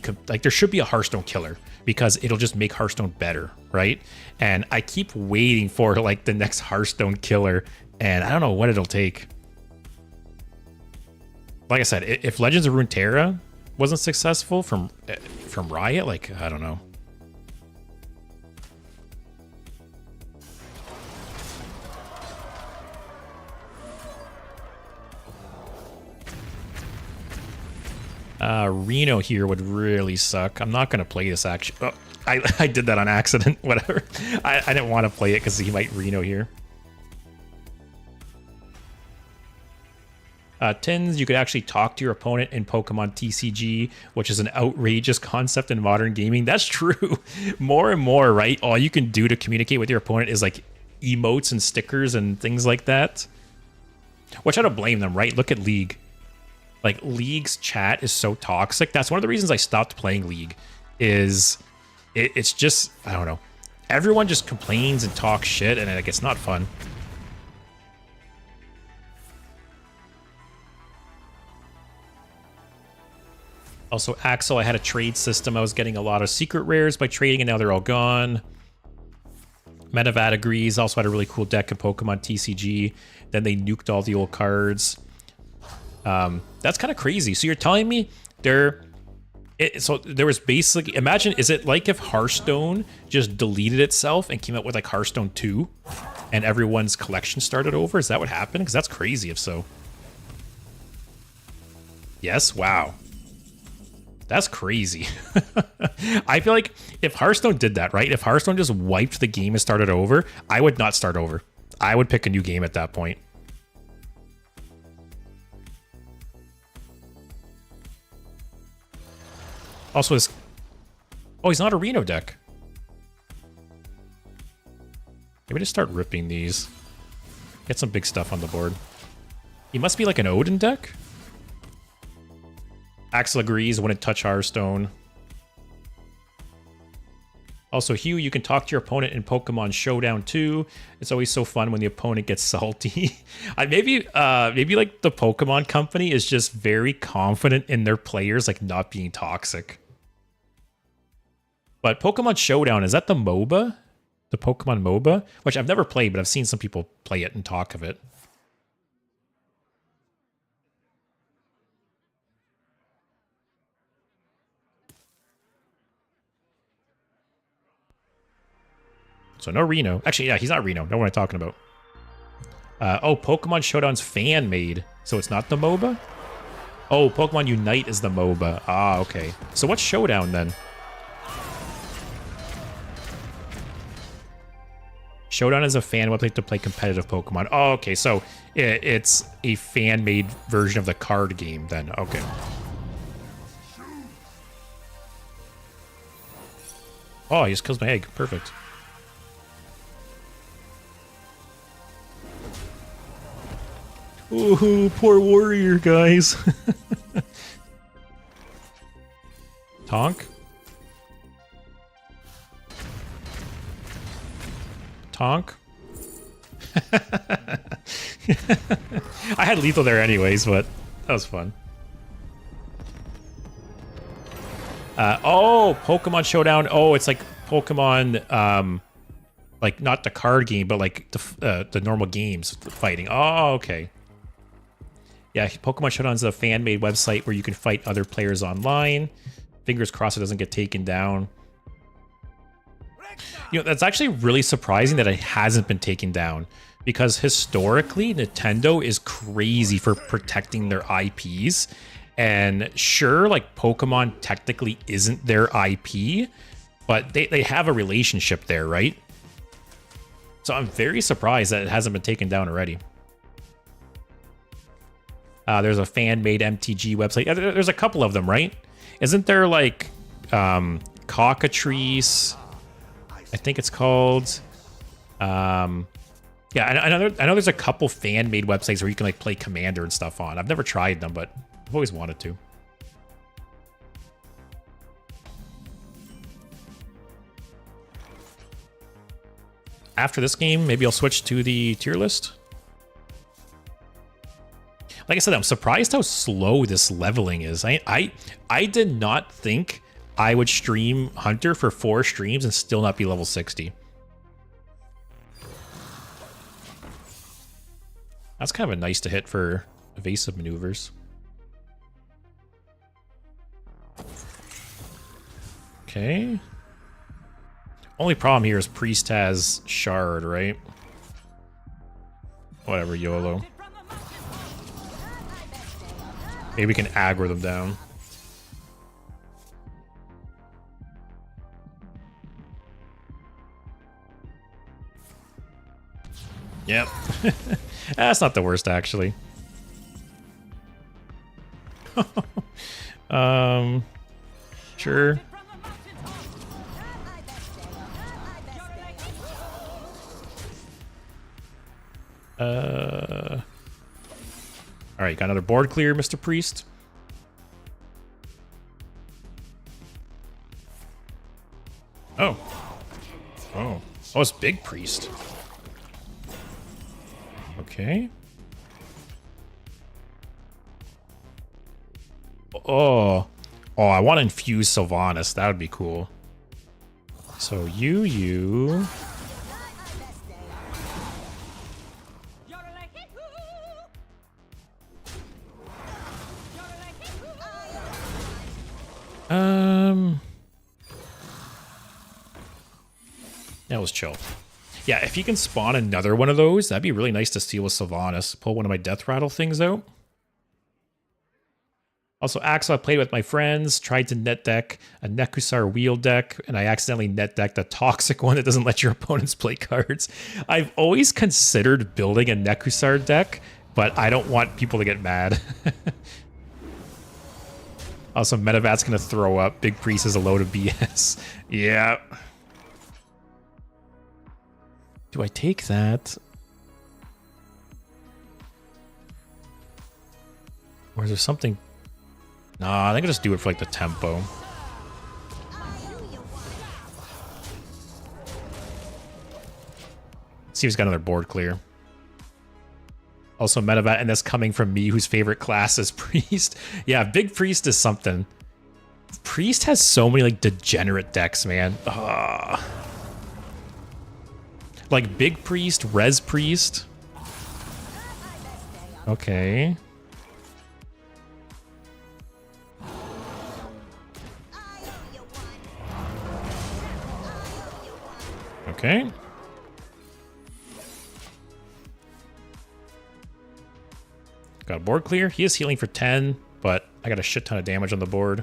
a Hearthstone killer, because it'll just make Hearthstone better, right? And I keep waiting for like the next Hearthstone killer, and I don't know what it'll take. Like I said, if Legends of Runeterra wasn't successful from Riot, like I don't know. Reno here would really suck. I'm not going to play this actually. Oh, I did that on accident. Whatever. I didn't want to play it because he might Reno here. Tins, you could actually talk to your opponent in Pokemon TCG, which is an outrageous concept in modern gaming. That's true. More and more, right? All you can do to communicate with your opponent is like emotes and stickers and things like that. Which I don't blame them, right? Look at League. Like, League's chat is so toxic. That's one of the reasons I stopped playing League, is it's just, I don't know. Everyone just complains and talks shit, and like, it's not fun. Also, Axel, I had a trade system. I was getting a lot of secret rares by trading, and now they're all gone. Metavad agrees. Also had a really cool deck of Pokemon TCG. Then they nuked all the old cards. That's kind of crazy. So you're telling me so there was basically, imagine, is it like if Hearthstone just deleted itself and came out with like Hearthstone 2 and everyone's collection started over? Is that what happened? Because that's crazy if so. Yes? Wow. That's crazy. I feel like if Hearthstone did that, right? If Hearthstone just wiped the game and started over, I would not start over. I would pick a new game at that point. Also, he's not a Reno deck. Maybe just start ripping these. Get some big stuff on the board. He must be like an Odin deck. Axel agrees, wouldn't touch Hearthstone. Also, Hugh, you can talk to your opponent in Pokemon Showdown too. It's always so fun when the opponent gets salty. Maybe like the Pokemon company is just very confident in their players, like not being toxic. But Pokemon Showdown, is that the MOBA? The Pokemon MOBA? Which I've never played, but I've seen some people play it and talk of it. So no Reno. Actually, yeah, he's not Reno. Know what I'm talking about. Oh, Pokemon Showdown's fan-made. So it's not the MOBA? Oh, Pokemon Unite is the MOBA. Ah, okay. So what's Showdown then? Showdown is a fan website to play competitive Pokemon. Oh, okay. So it's a fan-made version of the card game then. Okay. Oh, he just kills my egg. Perfect. Oh, poor warrior, guys. Tonk? Tonk? I had lethal there anyways, but that was fun. Oh, Pokemon Showdown. Oh, it's like Pokemon, like not the card game, but like the normal games fighting. Oh, okay. Yeah, Pokemon Showdown is a fan-made website where you can fight other players online. Fingers crossed it doesn't get taken down. You know, that's actually really surprising that it hasn't been taken down, because historically Nintendo is crazy for protecting their IPs. And sure, like Pokemon technically isn't their IP, but they have a relationship there, right? So I'm very surprised that it hasn't been taken down already. There's a fan-made MTG website. There's a couple of them, right? Isn't there like Cockatrice? I think it's called. Yeah, I know there's a couple fan-made websites where you can like play Commander and stuff on. I've never tried them, but I've always wanted to. After this game, maybe I'll switch to the tier list. Like I said, I'm surprised how slow this leveling is. I did not think I would stream Hunter for 4 streams and still not be level 60. That's kind of a nice to hit for evasive maneuvers. Okay. Only problem here is Priest has Shard, right? Whatever, YOLO. Maybe we can aggro them down. Yep. That's not the worst, actually. Sure. All right, got another board clear, Mr. Priest. Oh. Oh. Oh, it's Big Priest. Okay. Oh. Oh, I want to infuse Sylvanas. That would be cool. So you. That was chill. Yeah, if you can spawn another one of those, that'd be really nice to steal with Sylvanas. Pull one of my Death Rattle things out. Also, Axel, I played with my friends, tried to net deck a Nekusar wheel deck, and I accidentally net decked a toxic one that doesn't let your opponents play cards. I've always considered building a Nekusar deck, but I don't want people to get mad. Also, Metavat's gonna throw up. Big Priest is a load of BS. Yeah. Do I take that? Or is there something? Nah, I think I'll just do it for like the tempo. See if he's got another board clear. Also, Metavat, and that's coming from me, whose favorite class is Priest. Yeah, Big Priest is something. Priest has so many like degenerate decks, man. Ugh. Like Big Priest, Res Priest. Okay. Okay. Got a board clear. He is healing for 10, but I got a shit ton of damage on the board.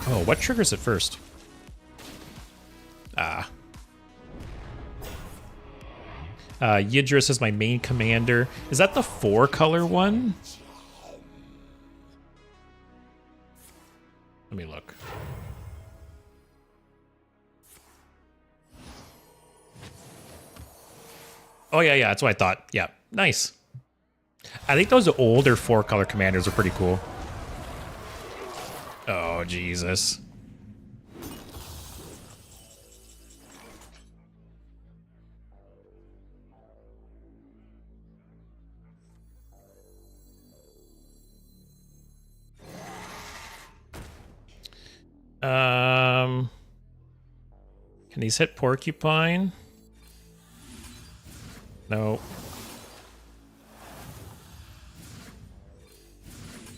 Oh, what triggers it first? Ah. Yidris is my main commander. Is that the 4-color one? Let me look. Oh, yeah, that's what I thought. Yeah, nice. I think those older 4-color commanders are pretty cool. Oh, Jesus. Can these hit Porcupine? No.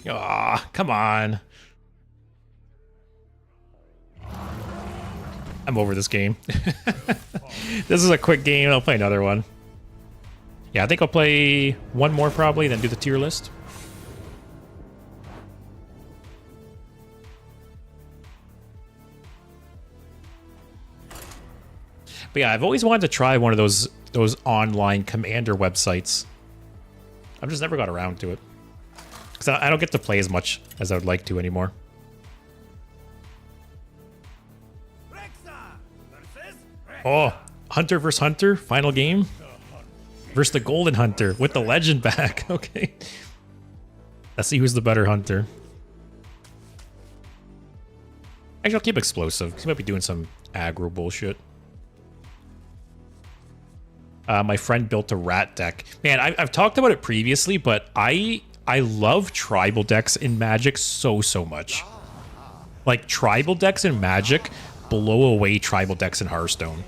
Aw, come on. I'm over this game. This is a quick game. I'll play another one. Yeah, I think I'll play one more probably, then do the tier list. But yeah, I've always wanted to try one of those online commander websites. I've just never got around to it. Because I don't get to play as much as I would like to anymore. Oh, Hunter versus Hunter, final game. Versus the Golden Hunter with the legend back. Okay. Let's see who's the better hunter. Actually, I'll keep explosive. He might be doing some aggro bullshit. My friend built a rat deck. Man, I've talked about it previously, but I love tribal decks in Magic so much. Like, tribal decks in Magic blow away tribal decks in Hearthstone.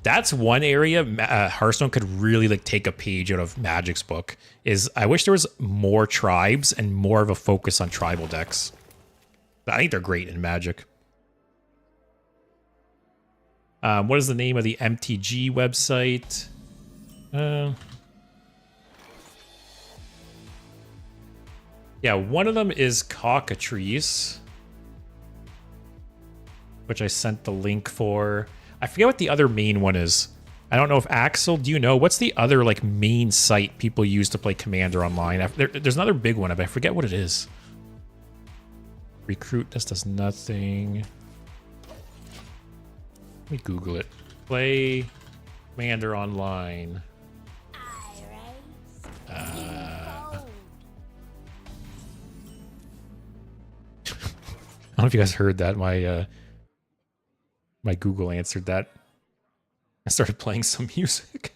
That's one area Hearthstone could really like take a page out of Magic's book. Is I wish there was more tribes and more of a focus on tribal decks. I think they're great in Magic. What is the name of the MTG website? Yeah, one of them is Cockatrice, which I sent the link for. I forget what the other main one is. I don't know if Axel, do you know? What's the other like main site people use to play Commander online? There's another big one, but I forget what it is. Recruit, this does nothing. Let me Google it. Play Commander online. I don't know if you guys heard that. My Google answered that. I started playing some music.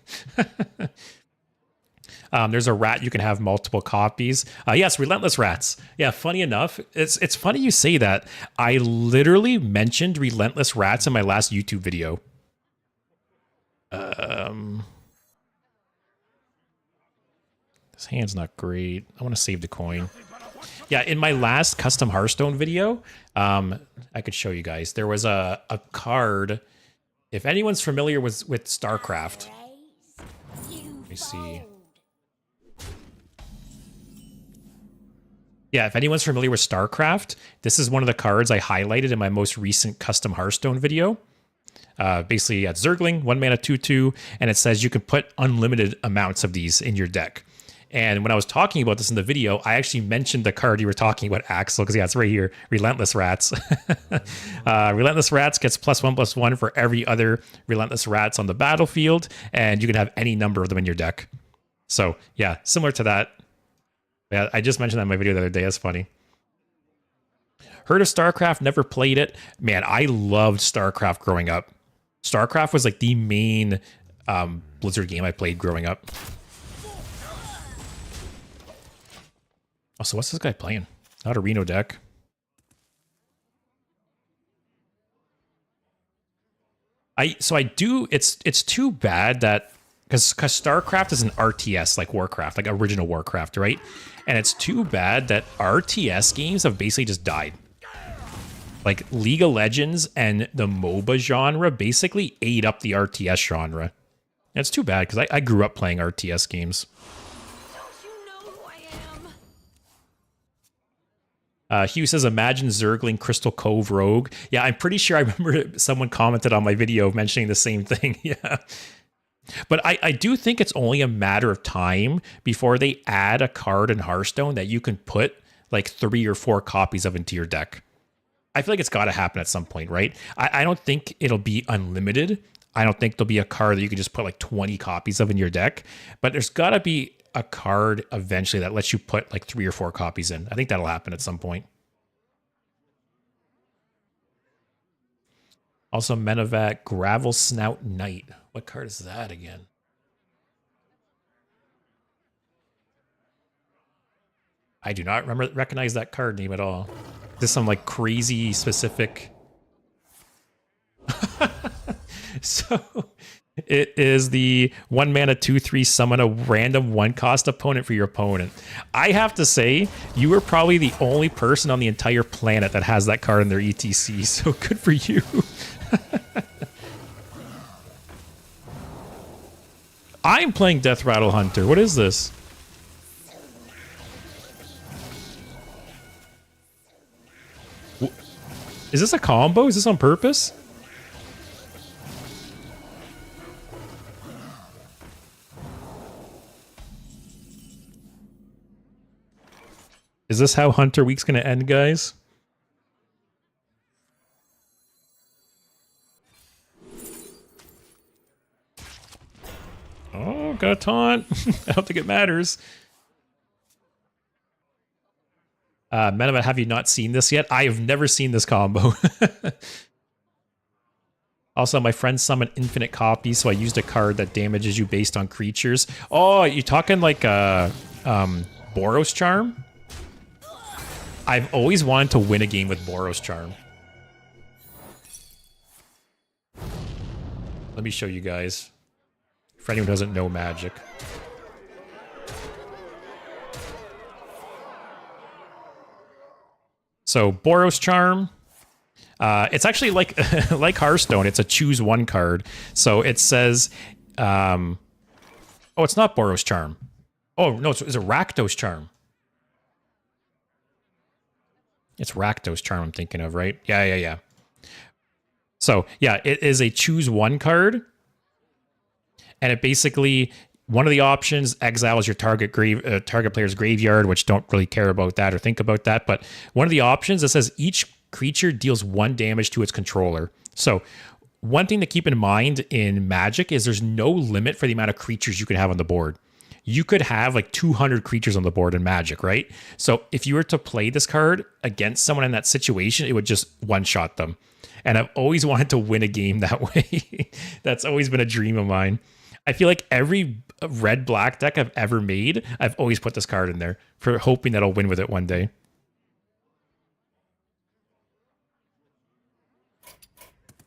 There's a rat you can have multiple copies. Yes, Relentless Rats. Yeah, funny enough, it's funny you say that. I literally mentioned Relentless Rats in my last YouTube video. This hand's not great. I want to save the coin. Yeah, in my last custom Hearthstone video, I could show you guys. There was a card. If anyone's familiar with StarCraft, let me see. Yeah, if anyone's familiar with StarCraft, this is one of the cards I highlighted in my most recent custom Hearthstone video. Basically, at Zergling, 1 mana 2/2, and it says you can put unlimited amounts of these in your deck. And when I was talking about this in the video, I actually mentioned the card you were talking about, Axel, because yeah, it's right here, Relentless Rats. Relentless Rats gets +1/+1 for every other Relentless Rats on the battlefield, and you can have any number of them in your deck. So yeah, similar to that. Yeah, I just mentioned that in my video the other day. That's funny. Heard of StarCraft, never played it. Man, I loved StarCraft growing up. StarCraft was like the main Blizzard game I played growing up. Oh, so what's this guy playing? Not a Reno deck. It's too bad that because StarCraft is an RTS like Warcraft, like original Warcraft, right? And it's too bad that RTS games have basically just died. Like League of Legends and the MOBA genre basically ate up the RTS genre. And it's too bad because I grew up playing RTS games. Hugh says, imagine Zergling Crystal Cove Rogue. Yeah, I'm pretty sure I remember someone commented on my video mentioning the same thing. Yeah. But I do think it's only a matter of time before they add a card in Hearthstone that you can put like 3 or 4 copies of into your deck. I feel like it's got to happen at some point, right? I don't think it'll be unlimited. I don't think there'll be a card that you can just put like 20 copies of in your deck. But there's got to be a card eventually that lets you put like 3 or 4 copies in. I think that'll happen at some point. Also, Menovac Gravel Snout Knight. What card is that again? I do not recognize that card name at all. Is this some like crazy specific? So it is the 1 mana 2/3 summon a random 1-cost opponent for your opponent. I have to say, you are probably the only person on the entire planet that has that card in their ETC. So good for you. I'm playing Death Rattle Hunter. What is this? Is this a combo? Is this on purpose? Is this how Hunter Week's going to end, guys? Oh, got a taunt. I don't think it matters. Metaman, have you not seen this yet? I have never seen this combo. Also, my friend summoned infinite copies, so I used a card that damages you based on creatures. Oh, you talking like Boros Charm? I've always wanted to win a game with Boros Charm. Let me show you guys. For anyone who doesn't know Magic. So, Boros Charm. It's actually like like Hearthstone. It's a choose one card. So it says, oh, it's not Boros Charm. Oh, no, it's a Rakdos Charm. It's Rakdos Charm I'm thinking of, right? Yeah. So, yeah, it is a choose one card. And it basically, one of the options exiles your target player's graveyard, which don't really care about that or think about that. But one of the options, it says each creature deals 1 damage to its controller. So one thing to keep in mind in Magic is there's no limit for the amount of creatures you can have on the board. You could have like 200 creatures on the board in Magic, right? So if you were to play this card against someone in that situation, it would just one-shot them. And I've always wanted to win a game that way. That's always been a dream of mine. I feel like every red-black deck I've ever made, I've always put this card in there for hoping that I'll win with it one day.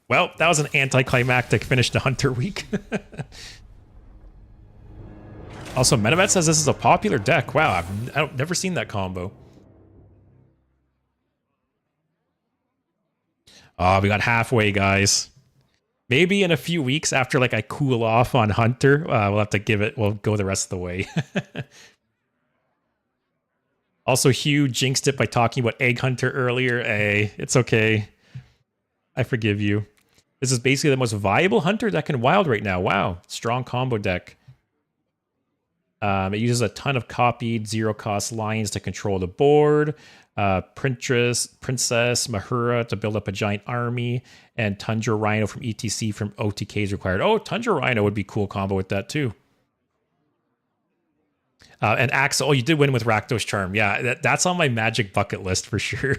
Well, that was an anticlimactic finish to Hunter Week. Also, Metavet says this is a popular deck. Wow, I've never seen that combo. Oh, we got halfway, guys. Maybe in a few weeks after like I cool off on Hunter, we'll have to we'll go the rest of the way. Also, Hugh jinxed it by talking about Egg Hunter earlier. Hey, it's okay. I forgive you. This is basically the most viable Hunter deck in Wild right now. Wow, strong combo deck. It uses a ton of copied 0-cost lions to control the board. Princess Mahura to build up a giant army, and Tundra Rhino from ETC from OTK is required. Oh, Tundra Rhino would be cool combo with that too. And Axel, oh, you did win with Rakdos Charm. Yeah, that's on my Magic bucket list for sure.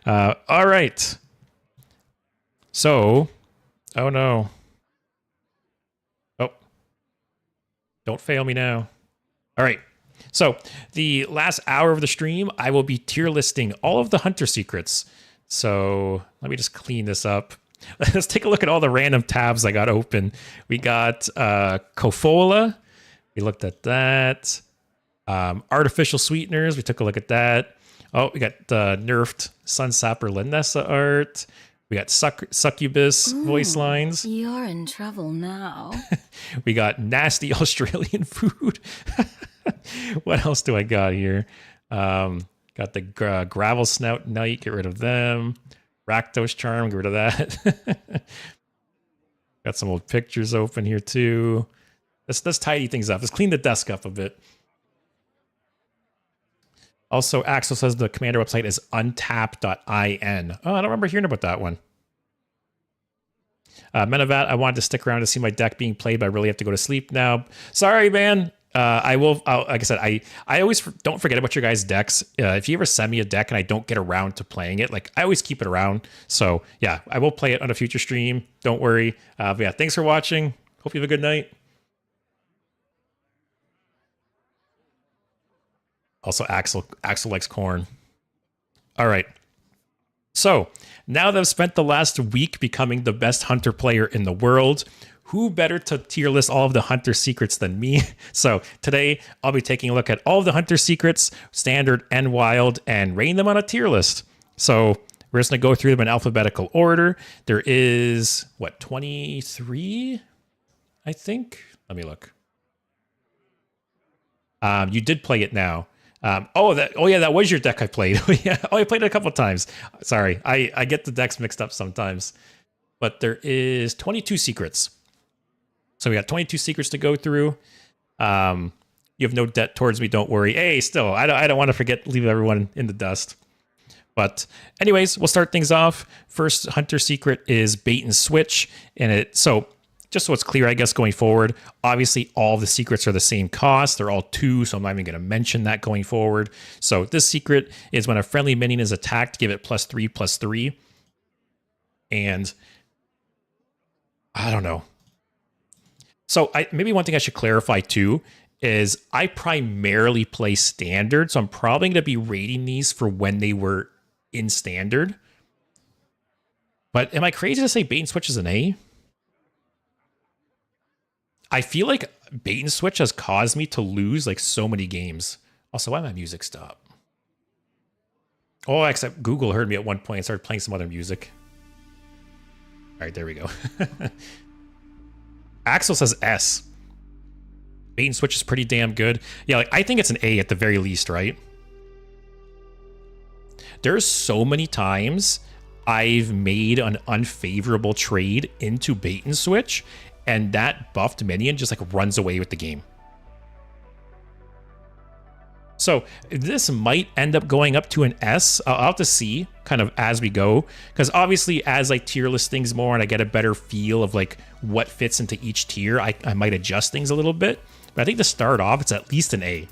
All right. So, oh no. Oh, don't fail me now. All right. So the last hour of the stream, I will be tier listing all of the Hunter secrets. So let me just clean this up. Let's take a look at all the random tabs I got open. We got Kofola. We looked at that. Artificial sweeteners. We took a look at that. Oh, we got nerfed Sunsapper Linessa art. We got Succubus voice lines. You're in trouble now. We got nasty Australian food. What else do I got here? Got the Gravel Snout Knight. Get rid of them. Rakdos Charm. Get rid of that. Got some old pictures open here too. Let's tidy things up. Let's clean the desk up a bit. Also, Axel says the Commander website is untap.in. Oh, I don't remember hearing about that one. Menavat, I wanted to stick around to see my deck being played, but I really have to go to sleep now. Sorry, man. I will, like I said, I always don't forget about your guys' decks. If you ever send me a deck and I don't get around to playing it, like I always keep it around. So yeah, I will play it on a future stream. Don't worry. But yeah, thanks for watching. Hope you have a good night. Also, Axel likes corn. All right. So now that I've spent the last week becoming the best Hunter player in the world, who better to tier list all of the Hunter secrets than me? So today I'll be taking a look at all of the Hunter secrets, standard and wild, and rating them on a tier list. So we're just going to go through them in alphabetical order. There is, 23? I think. Let me look. You did play it now. That was your deck I played. I played it a couple of times. Sorry, I get the decks mixed up sometimes. But there is 22 secrets. So we got 22 secrets to go through. You have no debt towards me. Don't worry. Hey, still, I don't want to leave everyone in the dust. But anyways, we'll start things off. First Hunter secret is bait and switch. So just so it's clear, I guess, going forward, obviously all the secrets are the same cost. They're all 2, so I'm not even going to mention that going forward. So this secret is when a friendly minion is attacked, give it +3/+3. And I don't know. So maybe one thing I should clarify too is I primarily play standard, so I'm probably going to be rating these for when they were in standard. But am I crazy to say bait and switch is an A? I feel like bait and switch has caused me to lose like so many games. Also, why did my music stop? Oh, except Google heard me at one point and started playing some other music. All right, there we go. Axel says S. Bait and switch is pretty damn good. Yeah, like I think it's an A at the very least, right? There's so many times I've made an unfavorable trade into bait and switch, and that buffed minion just like runs away with the game. So this might end up going up to an S. I'll have to see kind of as we go, because obviously as I tier list things more and I get a better feel of like what fits into each tier, I might adjust things a little bit. But I think to start off, it's at least an A,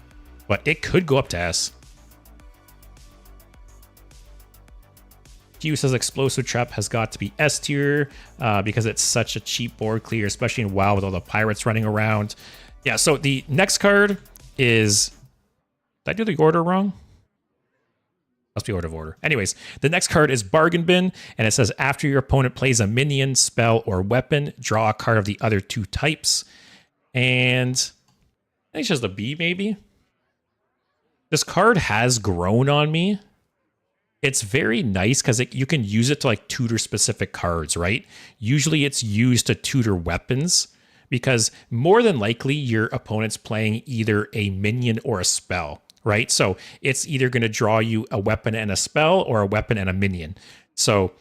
but it could go up to S. Q says explosive trap has got to be S tier because it's such a cheap board clear, especially in WoW with all the pirates running around. Yeah, so the next card is... Did I do the order wrong? Must be order of order. Anyways, the next card is Bargain Bin, and it says after your opponent plays a minion, spell, or weapon, draw a card of the other 2 types. And I think it's just a B, maybe. This card has grown on me. It's very nice because you can use it to like tutor specific cards, right? Usually it's used to tutor weapons because more than likely your opponent's playing either a minion or a spell, right? So it's either going to draw you a weapon and a spell or a weapon and a minion. So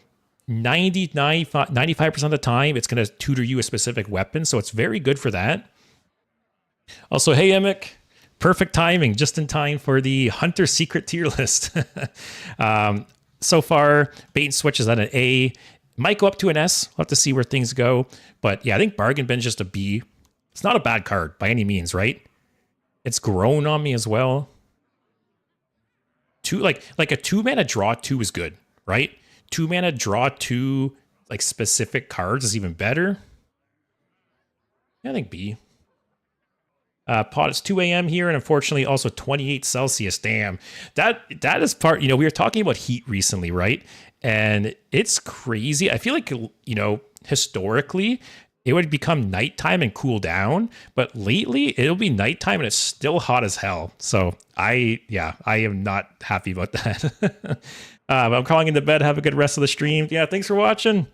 95% of the time, it's going to tutor you a specific weapon. So it's very good for that. Also, hey, Emic. Perfect timing, just in time for the Hunter Secret tier list. So far, bait and switch is at an A. Might go up to an S. We'll have to see where things go. But yeah, I think Bargain Bin's just a B. It's not a bad card by any means, right? It's grown on me as well. Like a 2-mana draw 2 is good, right? 2-mana draw 2 like specific cards is even better. Yeah, I think B. Pot, it's 2 a.m. here, and unfortunately also 28 Celsius. Damn, that is part, we were talking about heat recently, right? And it's crazy. I feel like, historically, it would become nighttime and cool down, but lately it'll be nighttime and it's still hot as hell. So I am not happy about that. I'm calling into bed. Have a good rest of the stream. Yeah, thanks for watching.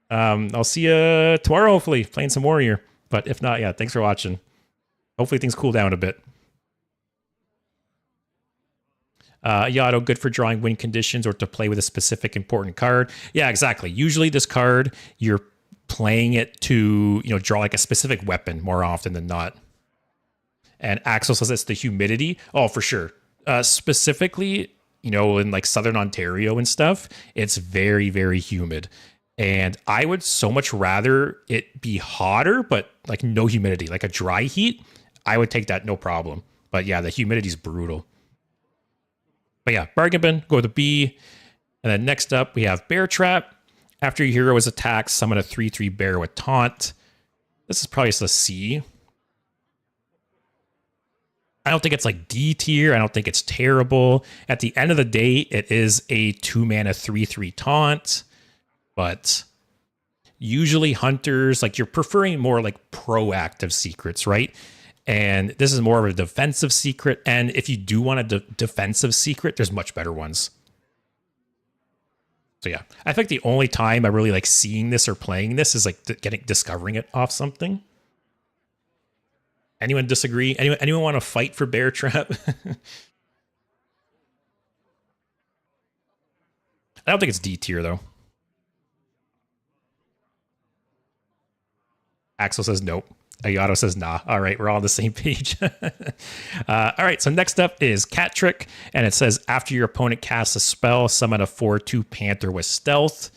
I'll see you tomorrow, hopefully, playing some Warrior. But if not, yeah, thanks for watching. Hopefully things cool down a bit. Yado, good for drawing win conditions or to play with a specific important card. Yeah, exactly. Usually this card, you're playing it to, draw like a specific weapon more often than not. And Axel says it's the humidity. Oh, for sure. Specifically, in like Southern Ontario and stuff, it's very, very humid. And I would so much rather it be hotter, but like no humidity, like a dry heat. I would take that, no problem. But yeah, the humidity is brutal. But yeah, Bargain Bin, go to B. And then next up, we have Bear Trap. After your hero is attacked, summon a 3/3 bear with taunt. This is probably just a C. I don't think it's like D tier. I don't think it's terrible. At the end of the day, it is a 2-mana 3/3 taunt. But usually hunters, like you're preferring more like proactive secrets, right? And this is more of a defensive secret. And if you do want a defensive secret, there's much better ones. So yeah, I think the only time I really like seeing this or playing this is like discovering it off something. Anyone disagree? Anyone want to fight for Bear Trap? I don't think it's D tier though. Axel says nope. Ayato says, nah. All right, we're all on the same page. All right, so next up is Cat Trick, and it says after your opponent casts a spell, summon a 4/2 Panther with Stealth.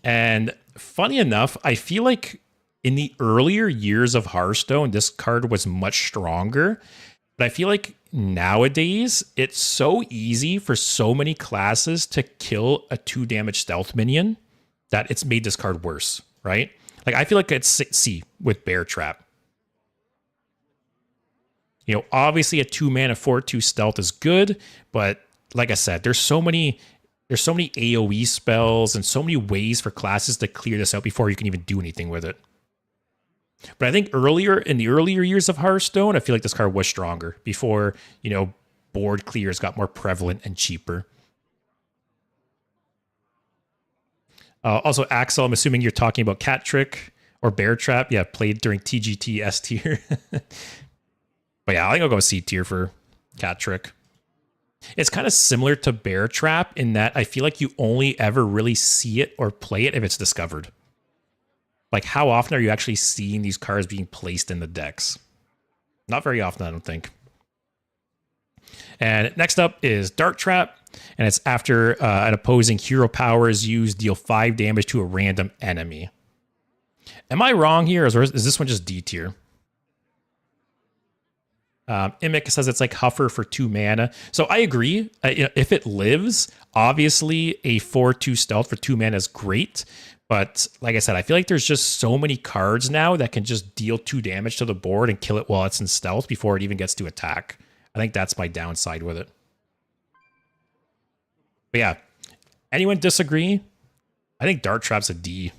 And funny enough, I feel like in the earlier years of Hearthstone, this card was much stronger. But I feel like nowadays, it's so easy for so many classes to kill a 2 damage stealth minion that it's made this card worse, right? Like, I feel like it's C with Bear Trap. You know, obviously a 2-mana 4/2 stealth is good, but like I said, there's so many AoE spells and so many ways for classes to clear this out before you can even do anything with it. But I think in the earlier years of Hearthstone, I feel like this card was stronger before, you know, board clears got more prevalent and cheaper. Also, Axel, I'm assuming you're talking about Cat Trick or Bear Trap. Yeah, played during TGT S tier. But yeah, I think I'll go C tier for Cat Trick. It's kind of similar to Bear Trap in that I feel like you only ever really see it or play it if it's discovered. Like, how often are you actually seeing these cards being placed in the decks? Not very often, I don't think. And next up is Dart Trap, and it's after an opposing hero power is used, deal 5 damage to a random enemy. Am I wrong here, or is this one just D tier? Imic says it's like Huffer for 2 mana. So I agree. You know, if it lives, obviously a 4/2 stealth for 2 mana is great. But like I said, I feel like there's just so many cards now that can just deal 2 damage to the board and kill it while it's in stealth before it even gets to attack. I think that's my downside with it. But yeah, anyone disagree? I think Dart Trap's a D.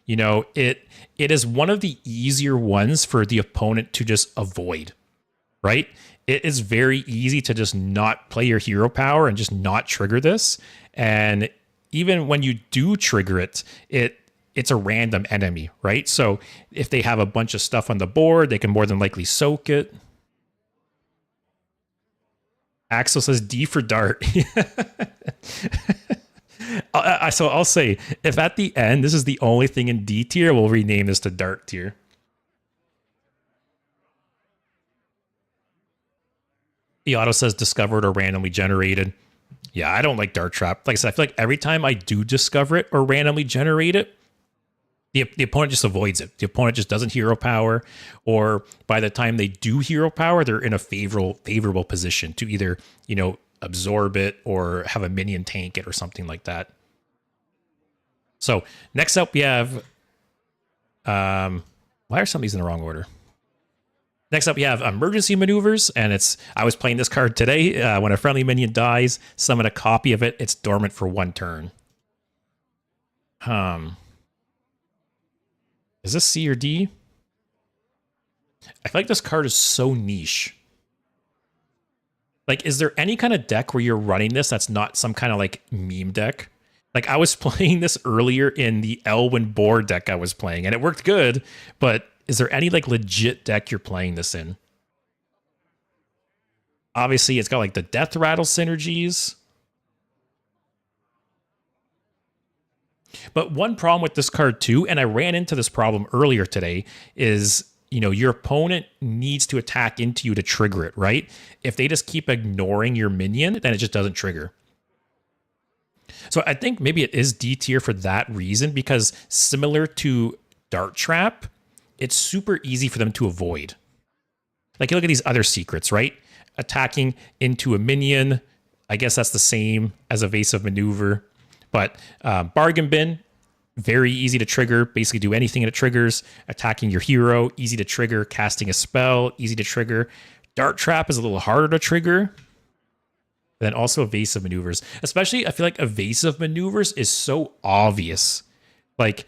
You know, it is one of the easier ones for the opponent to just avoid, right? It is very easy to just not play your hero power and just not trigger this. And even when you do trigger it, it's a random enemy, right? So if they have a bunch of stuff on the board, they can more than likely soak it. Axel says D for Dart. So I'll say, if at the end this is the only thing in D tier, we'll rename this to Dart tier. Iato says discovered or randomly generated. Yeah, I don't like Dart Trap. Like I said, I feel like every time I do discover it or randomly generate it, the opponent just avoids it. The opponent just doesn't hero power, or by the time they do hero power, they're in a favorable position to either, you know, absorb it or have a minion tank it or something like that. So next up we have, why are some of these in the wrong order? Next up we have emergency maneuvers, and I was playing this card today. When a friendly minion dies, summon a copy of it. It's dormant for 1 turn. Is this C or D? I feel like this card is so niche. Like, is there any kind of deck where you're running this that's not some kind of like meme deck? Like, I was playing this earlier in the Elwyn board deck I was playing, and it worked good, but is there any like legit deck you're playing this in? Obviously, it's got like the Death Rattle synergies. But one problem with this card too, and I ran into this problem earlier today, is, you know, your opponent needs to attack into you to trigger it, right? If they just keep ignoring your minion, then it just doesn't trigger. So I think maybe it is D tier for that reason, because similar to Dart Trap, it's super easy for them to avoid. Like, you look at these other secrets, right? Attacking into a minion, I guess that's the same as evasive maneuver. But Bargain Bin, very easy to trigger, basically do anything and it triggers. Attacking your hero, easy to trigger. Casting a spell, easy to trigger. Dart Trap is a little harder to trigger. And then also evasive maneuvers. Especially, I feel like evasive maneuvers is so obvious. Like,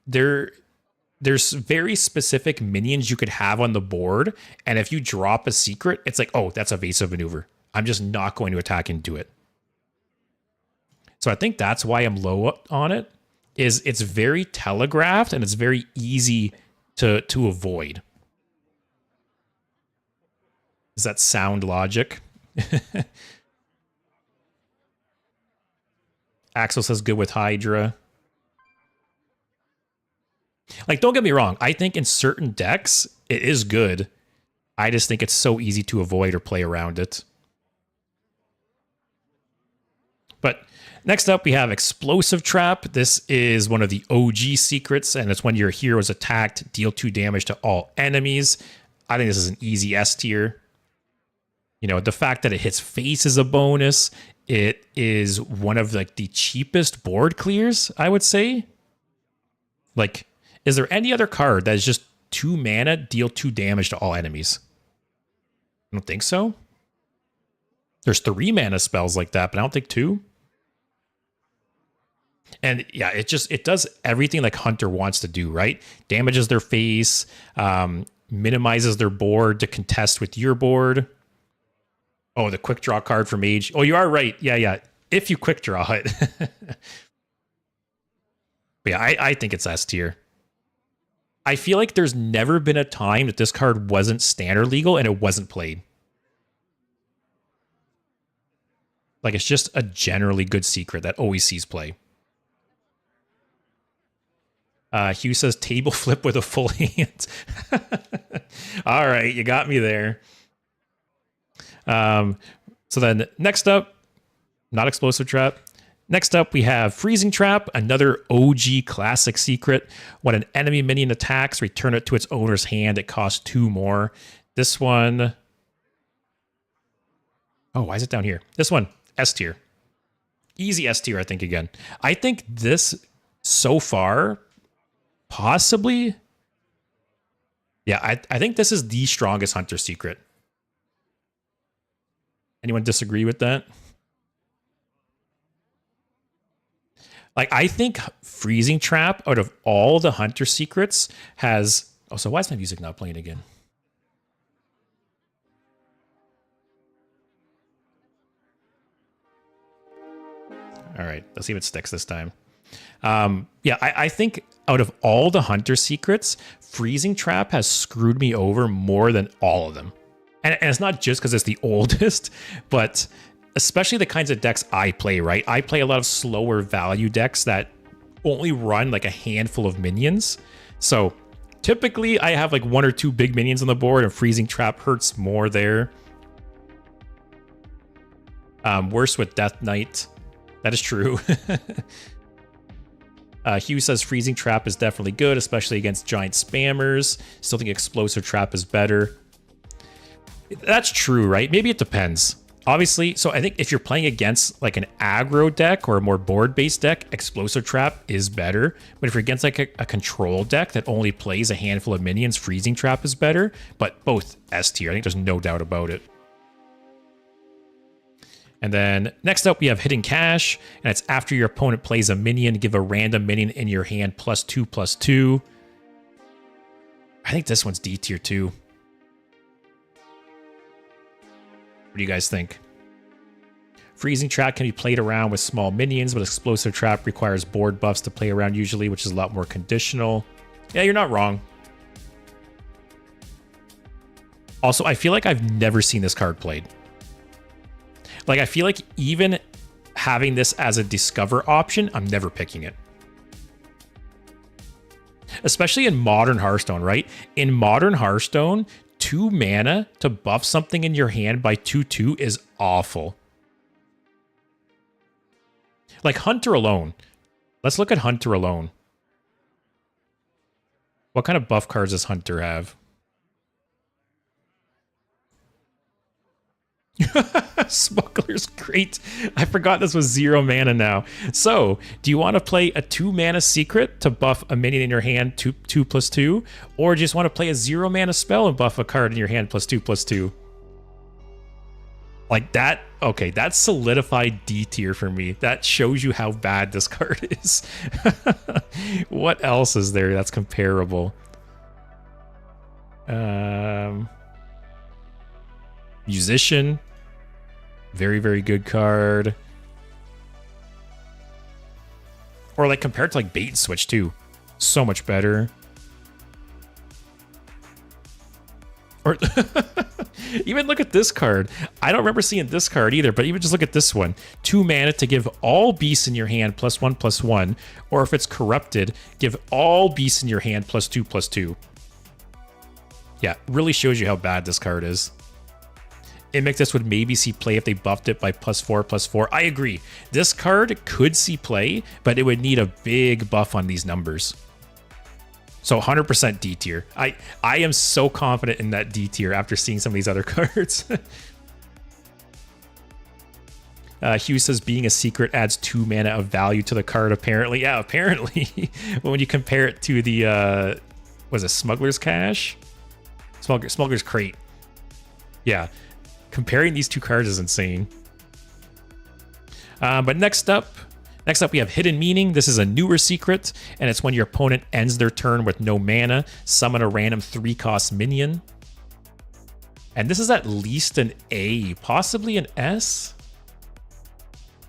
there's very specific minions you could have on the board, and if you drop a secret, it's like, oh, that's evasive maneuver. I'm just not going to attack into it. So I think that's why I'm low on it, is it's very telegraphed and it's very easy to avoid. Does that sound logic? Axel says good with Hydra. Like, don't get me wrong. I think in certain decks, it is good. I just think it's so easy to avoid or play around it. But next up, we have Explosive Trap. This is one of the OG secrets, and it's when your hero is attacked, deal 2 damage to all enemies. I think this is an easy S tier. You know, the fact that it hits face is a bonus. It is one of like the cheapest board clears, I would say. Like, is there any other card that is just 2 mana, deal 2 damage to all enemies? I don't think so. There's 3 mana spells like that, but I don't think 2. And yeah, it does everything like Hunter wants to do, right? Damages their face, minimizes their board to contest with your board. Oh, the quick draw card for Mage. Oh, you are right. Yeah. If you quick draw it. But yeah, I think it's S tier. I feel like there's never been a time that this card wasn't standard legal and it wasn't played. Like, it's just a generally good secret that always sees play. Hugh says table flip with a full hand. All right, you got me there. So then next up, not Explosive Trap. Next up, we have Freezing Trap, another OG classic secret. When an enemy minion attacks, return it to its owner's hand. It costs 2 more. This one... Oh, why is it down here? This one, S tier. Easy S tier, I think, again. I think this, so far, possibly... Yeah, I think this is the strongest Hunter secret. Anyone disagree with that? Like, I think Freezing Trap, out of all the Hunter secrets, has... Oh, so why is my music not playing again? All right, let's see if it sticks this time. Yeah, I think out of all the Hunter secrets, Freezing Trap has screwed me over more than all of them. And it's not just because it's the oldest, but... especially the kinds of decks I play, right? I play a lot of slower value decks that only run like a handful of minions. So typically I have like 1 or 2 big minions on the board, and Freezing Trap hurts more there. Worse with Death Knight. That is true. Hugh says Freezing Trap is definitely good, especially against giant spammers. Still think Explosive Trap is better. That's true, right? Maybe it depends. Obviously, so I think if you're playing against like an aggro deck or a more board-based deck, Explosive Trap is better. But if you're against like a control deck that only plays a handful of minions, Freezing Trap is better. But both S tier, I think there's no doubt about it. And then next up, we have Hidden Cash, and it's after your opponent plays a minion, give a random minion in your hand +2/+2. I think this one's D tier too. What do you guys think? Freezing Trap can be played around with small minions, but Explosive Trap requires board buffs to play around usually, which is a lot more conditional. Yeah, you're not wrong. Also, I feel like I've never seen this card played. Like, I feel like even having this as a discover option, I'm never picking it. Especially in modern Hearthstone, right? In modern Hearthstone, 2 mana to buff something in your hand by 2/2 is awful. Like Hunter alone. Let's look at Hunter alone. What kind of buff cards does Hunter have? Smuggler's great. I forgot this was 0 mana now. So, do you want to play a 2 mana secret to buff a minion in your hand 2/2, or do you just want to play a 0 mana spell and buff a card in your hand +2/+2? Like that, okay, that's solidified D tier for me. That shows you how bad this card is. What else is there that's comparable? Musician. Very, very good card. Or like compared to like Bait and Switch too. So much better. Or even look at this card. I don't remember seeing this card either, but even just look at this one. 2 mana to give all beasts in your hand +1/+1, or if it's corrupted, give all beasts in your hand +2/+2. Yeah, really shows you how bad this card is. Invictus would maybe see play if they buffed it by +4/+4. I agree. This card could see play, but it would need a big buff on these numbers. So 100% D tier. I am so confident in that D tier after seeing some of these other cards. Hugh says being a secret adds 2 mana of value to the card, apparently. Yeah, apparently. When you compare it to the, was it Smuggler's Cache? Smuggler's Crate. Yeah. Comparing these two cards is insane. But next up we have Hidden Meaning. This is a newer secret, and it's when your opponent ends their turn with no mana, summon a random 3-cost minion. And this is at least an A, possibly an S.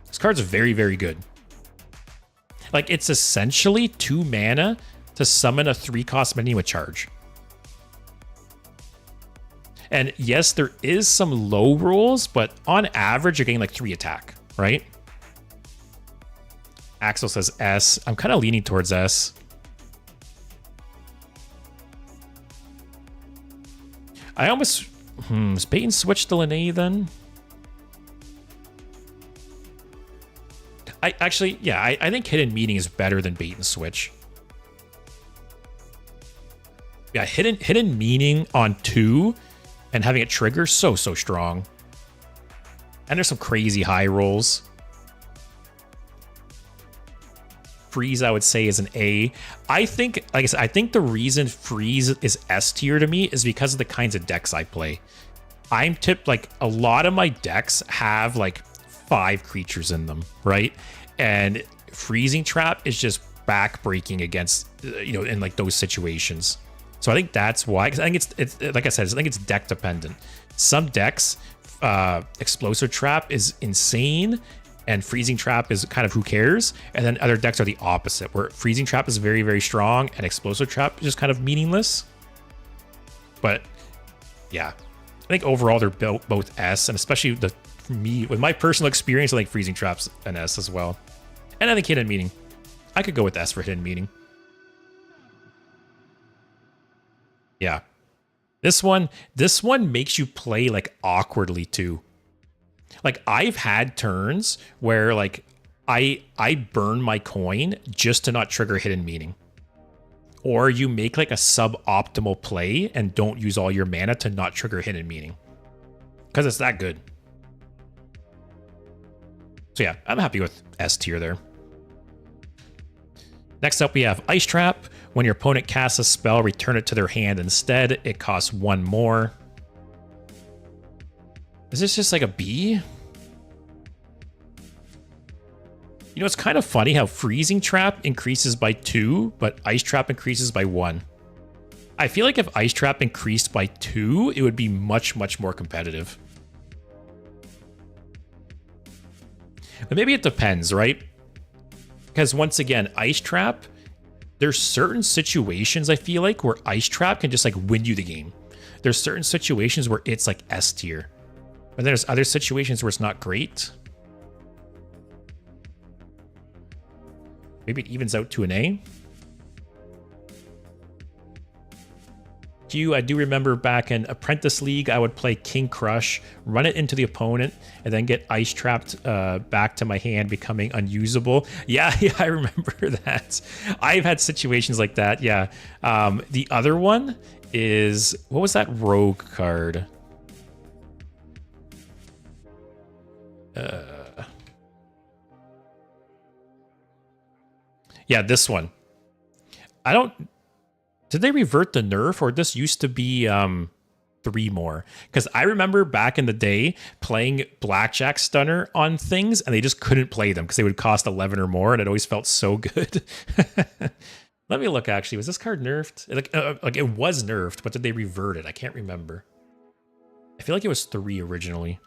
This card's very, very good. Like, it's essentially 2 mana to summon a 3-cost minion with charge. And yes, there is some low rolls, but on average, you're getting like 3 attack, right? Axel says S. I'm kind of leaning towards S. I almost... is bait and switch still an A then? I think Hidden Meaning is better than bait and switch. Yeah, hidden Meaning on 2 and having it trigger so strong. And there's some crazy high rolls. Freeze, I would say, is an A. I think, like I said, I think the reason Freeze is S tier to me is because of the kinds of decks I play. I'm tipped, like, a lot of my decks have like 5 creatures in them, right? And Freezing Trap is just backbreaking against, in like those situations. So I think that's why. Because I think it's like I said, I think it's deck dependent. Some decks, Explosive Trap is insane, and Freezing Trap is kind of who cares. And then other decks are the opposite, where Freezing Trap is very, very strong, and Explosive Trap is just kind of meaningless. But yeah, I think overall they're both S, and especially for me, with my personal experience, I think Freezing Trap's an S as well. And I think Hidden Meaning, I could go with S for Hidden Meaning. Yeah. This one makes you play like awkwardly too. Like, I've had turns where like I burn my coin just to not trigger Hidden Meaning. Or you make like a suboptimal play and don't use all your mana to not trigger Hidden Meaning. Because it's that good. So yeah, I'm happy with S tier there. Next up, we have Ice Trap. When your opponent casts a spell, return it to their hand instead. It costs 1 more. Is this just like a B? It's kind of funny how Freezing Trap increases by 2, but Ice Trap increases by 1. I feel like if Ice Trap increased by 2, it would be much, much more competitive. But maybe it depends, right? Because once again, Ice Trap, there's certain situations I feel like where Ice Trap can just like win you the game. There's certain situations where it's like S tier. But there's other situations where it's not great. Maybe it evens out to an A. I do remember back in Apprentice League, I would play King Crush, run it into the opponent, and then get Ice Trapped back to my hand, becoming unusable. Yeah, I remember that. I've had situations like that, yeah. The other one is, what was that rogue card? Yeah, this one. Did they revert the nerf, or this used to be 3 more? Because I remember back in the day playing Blackjack Stunner on things, and they just couldn't play them because they would cost 11 or more, and it always felt so good. Let me look, actually. Was this card nerfed? Like it was nerfed, but did they revert it? I can't remember. I feel like it was 3 originally.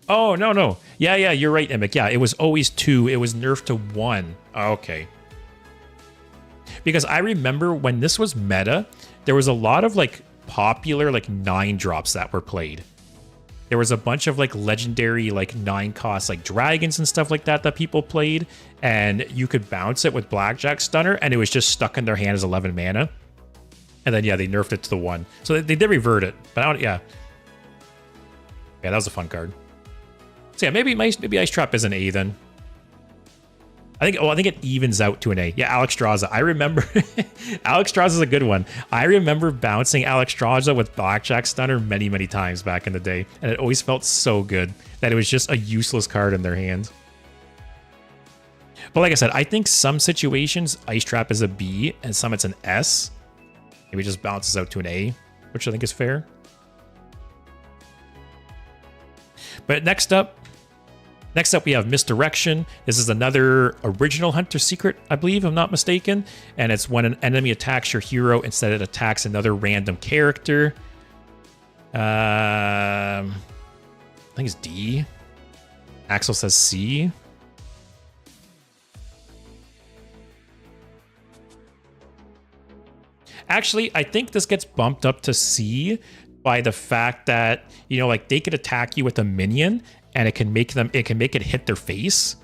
Oh, no, no. Yeah, you're right, Emic. Yeah, it was always 2. It was nerfed to 1. Okay. Because I remember when this was meta, there was a lot of like popular like 9 drops that were played. There was a bunch of like legendary like 9 cost like dragons and stuff like that people played, and you could bounce it with Blackjack Stunner and it was just stuck in their hand as 11 mana. And then yeah, they nerfed it to the 1. So they did revert it, but I don't, yeah, that was a fun card. So yeah, maybe Ice Trap is an A then. I think it evens out to an A. Yeah, Alexstrasza. I remember Alexstrasza is a good one. I remember bouncing Alexstrasza with Blackjack Stunner many, many times back in the day, and it always felt so good that it was just a useless card in their hand. But like I said, I think some situations Ice Trap is a B, and some it's an S. Maybe it just bounces out to an A, which I think is fair. But next up we have Misdirection. This is another original Hunter secret, I believe, if I'm not mistaken. And it's when an enemy attacks your hero, instead it attacks another random character. I think it's D. Axel says C. Actually, I think this gets bumped up to C by the fact that, you know, like they could attack you with a minion and it can make it hit their face.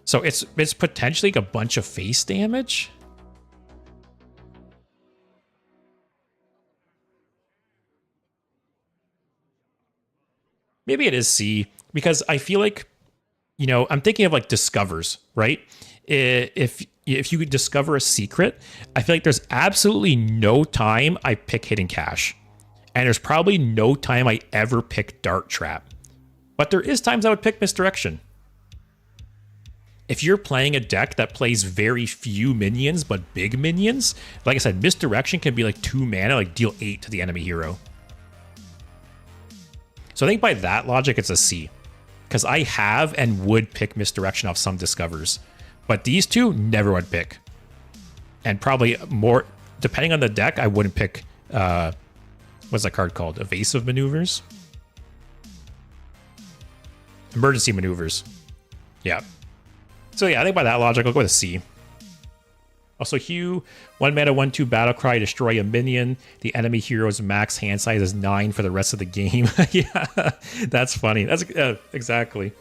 So it's potentially like a bunch of face damage. Maybe it is C, because I feel like, you know, I'm thinking of like discovers, right? If you could discover a secret, I feel like there's absolutely no time I pick Hidden Cache. And there's probably no time I ever pick Dart Trap. But there is times I would pick Misdirection. If you're playing a deck that plays very few minions, but big minions, like I said, Misdirection can be like 2 mana, like deal 8 to the enemy hero. So I think by that logic, it's a C. Because I have and would pick Misdirection off some discovers. But these two, never would pick. And probably more, depending on the deck, I wouldn't pick, what's that card called? Evasive Maneuvers? Emergency Maneuvers. Yeah. So yeah, I think by that logic, I'll go with a C. Also, Hugh, 1 mana, 1/2 battle cry, destroy a minion. The enemy hero's max hand size is 9 for the rest of the game. Yeah, that's funny. That's exactly.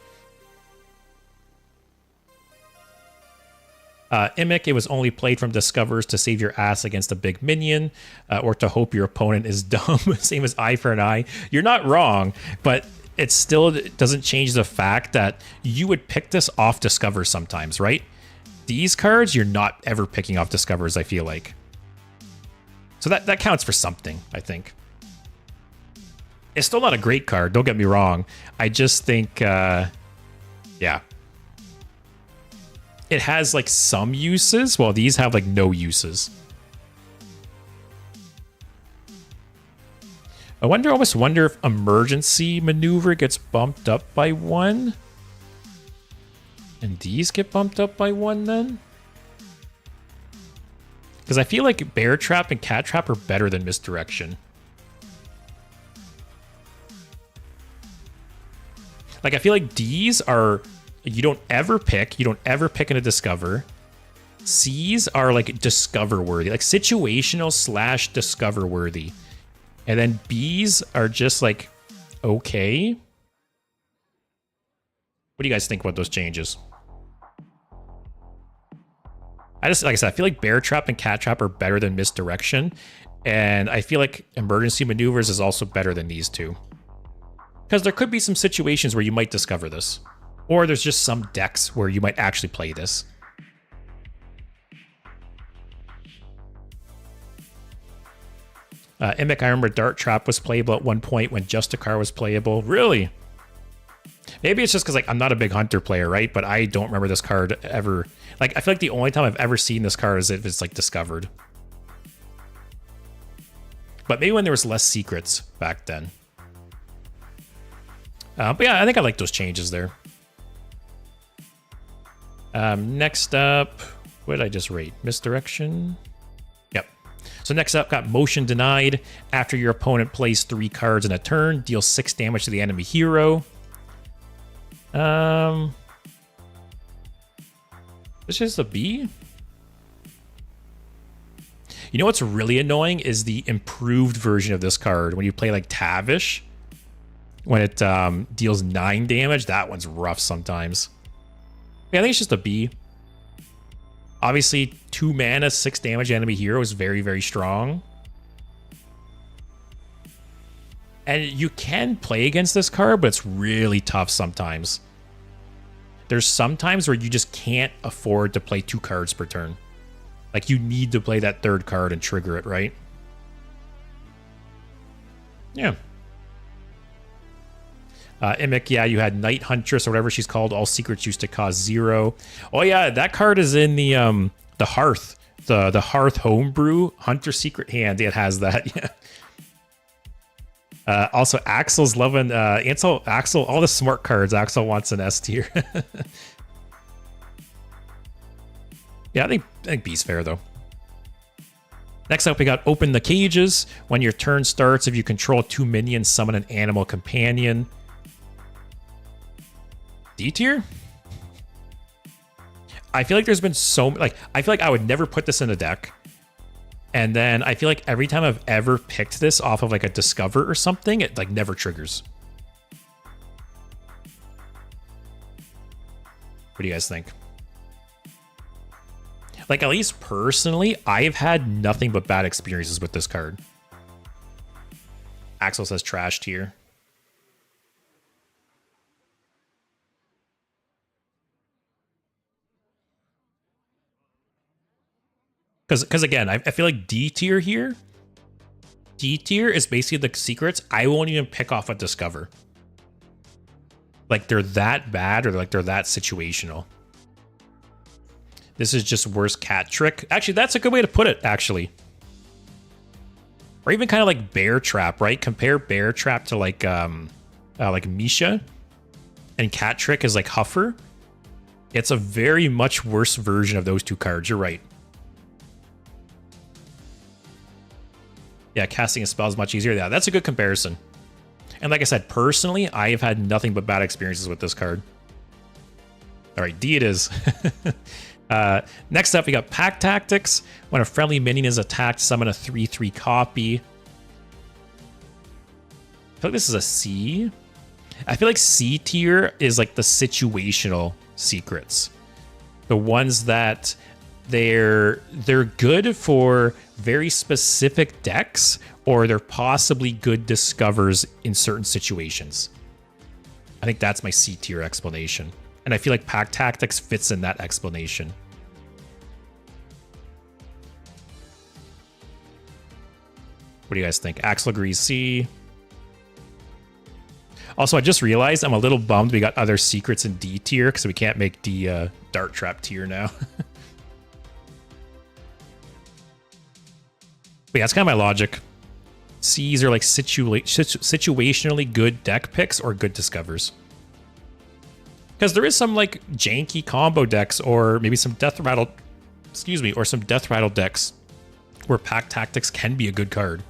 Imic, it was only played from discovers to save your ass against a big minion, or to hope your opponent is dumb. Same as Eye for an Eye. You're not wrong, but it still doesn't change the fact that you would pick this off discovers sometimes, right? These cards, you're not ever picking off discovers, I feel like. So that counts for something, I think. It's still not a great card, don't get me wrong. I just think, yeah. It has like some uses, while these have like no uses. I almost wonder if Emergency Maneuver gets bumped up by 1. And these get bumped up by 1 then? Because I feel like Bear Trap and Cat Trap are better than Misdirection. Like, I feel like D's are, you don't ever pick in a discover. C's are like discover worthy, like situational / discover worthy. And then B's are just like, okay. What do you guys think about those changes? Like I said, I feel like Bear Trap and Cat Trap are better than Misdirection. And I feel like Emergency Maneuvers is also better than these two. Because there could be some situations where you might discover this. Or there's just some decks where you might actually play this. Imic, I remember Dart Trap was playable at one point when Justicar was playable. Really? Maybe it's just because like I'm not a big Hunter player, right? But I don't remember this card ever. Like I feel like the only time I've ever seen this card is if it's like discovered. But maybe when there was less secrets back then. But yeah, I think I like those changes there. Next up, what did I just rate? Misdirection? Yep. So next up, got Motion Denied. After your opponent plays 3 cards in a turn, deal 6 damage to the enemy hero. This is a B. You know what's really annoying is the improved version of this card. When you play like Tavish, when it deals 9 damage, that one's rough sometimes. Yeah, I think it's just a B. Obviously, 2 mana, 6 damage enemy hero is very, very strong. And you can play against this card, but it's really tough sometimes. There's some times where you just can't afford to play 2 cards per turn. Like, you need to play that 3rd card and trigger it, right? Yeah. Immic, yeah, you had Night Huntress or whatever she's called. All secrets used to cost 0. Oh yeah, that card is in the Hearth, the Hearth homebrew Hunter Secret hand. It has that. Yeah. Also, Axel's loving Axel. All the smart cards. Axel wants an S tier. Yeah, I think B's fair though. Next up, we got Open the Cages. When your turn starts, if you control 2 minions, summon an animal companion. D tier? I feel like there's been so like I feel like I would never put this in a deck. And then I feel like every time I've ever picked this off of like a Discover or something, it like never triggers. What do you guys think? Like, at least personally, I've had nothing but bad experiences with this card. Axel says trash tier. Because again, I feel like D tier here. D tier is basically the secrets I won't even pick off at Discover. Like, they're that bad or like they're that situational. This is just worse cat trick. Actually, that's a good way to put it, actually. Or even kind of like Bear Trap, right? Compare Bear Trap to like Misha. And Cat Trick is like Huffer. It's a very much worse version of those 2 cards. You're right. Yeah, casting a spell is much easier. Yeah, that's a good comparison. And like I said, personally, I have had nothing but bad experiences with this card. All right, D it is. Next up, we got Pack Tactics. When a friendly minion is attacked, summon a 3/3 copy. I feel like this is a C. I feel like C tier is like the situational secrets. The ones that they're good for very specific decks, or they're possibly good discovers in certain situations. I think that's my C tier explanation. And I feel like Pack Tactics fits in that explanation. What do you guys think? Axel agrees C. Also, I just realized I'm a little bummed we got other secrets in D tier because we can't make D Dart Trap tier now. But yeah, that's kind of my logic. C's are like situationally good deck picks or good discovers. Because there is some like janky combo decks or maybe some Death Rattle, or some Death Rattle decks where Pack Tactics can be a good card.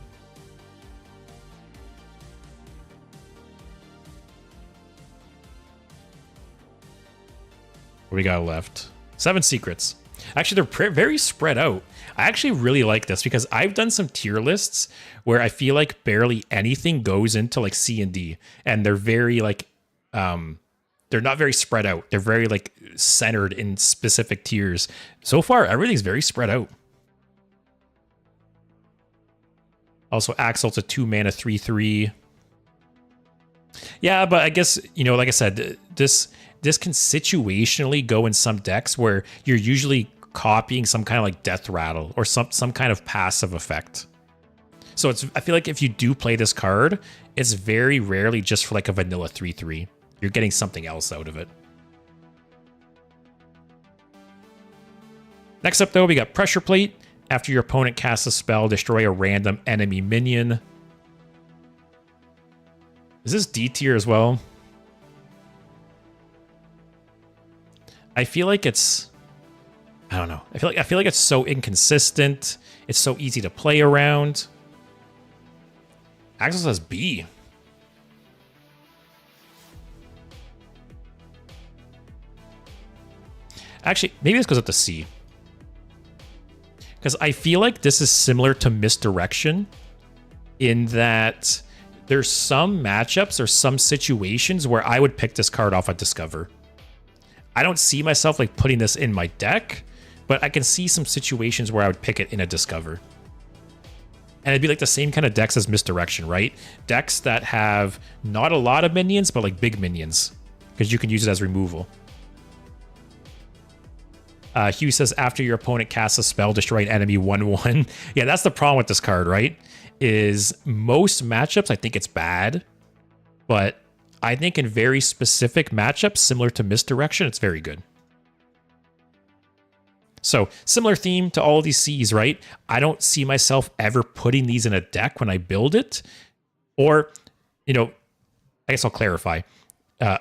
What do we got left? 7 secrets. Actually, they're very spread out. I actually really like this because I've done some tier lists where I feel like barely anything goes into like C and D, and they're very like they're not very spread out. They're very like centered in specific tiers. So far, everything's very spread out. Also, Axel's a 2 mana 3/3. Yeah, but I guess, you know, like I said, this can situationally go in some decks where you're usually copying some kind of like Death Rattle or some kind of passive effect. So I feel like if you do play this card, it's very rarely just for like a vanilla 3/3. You're getting something else out of it. Next up though, we got Pressure Plate. After your opponent casts a spell, destroy a random enemy minion. Is this D tier as well? I feel like it's, I don't know. I feel like it's so inconsistent. It's so easy to play around. Axel says B. Actually, maybe this goes up to C. Because I feel like this is similar to Misdirection in that there's some matchups or some situations where I would pick this card off at Discover. I don't see myself like putting this in my deck, but I can see some situations where I would pick it in a Discover. And it'd be like the same kind of decks as Misdirection, right? Decks that have not a lot of minions, but like big minions, because you can use it as removal. Hugh says, after your opponent casts a spell, destroy an enemy 1/1. Yeah, that's the problem with this card, right? Is most matchups, I think it's bad. But I think in very specific matchups, similar to Misdirection, it's very good. So, similar theme to all of these Cs, right? I don't see myself ever putting these in a deck when I build it. Or, I guess I'll clarify.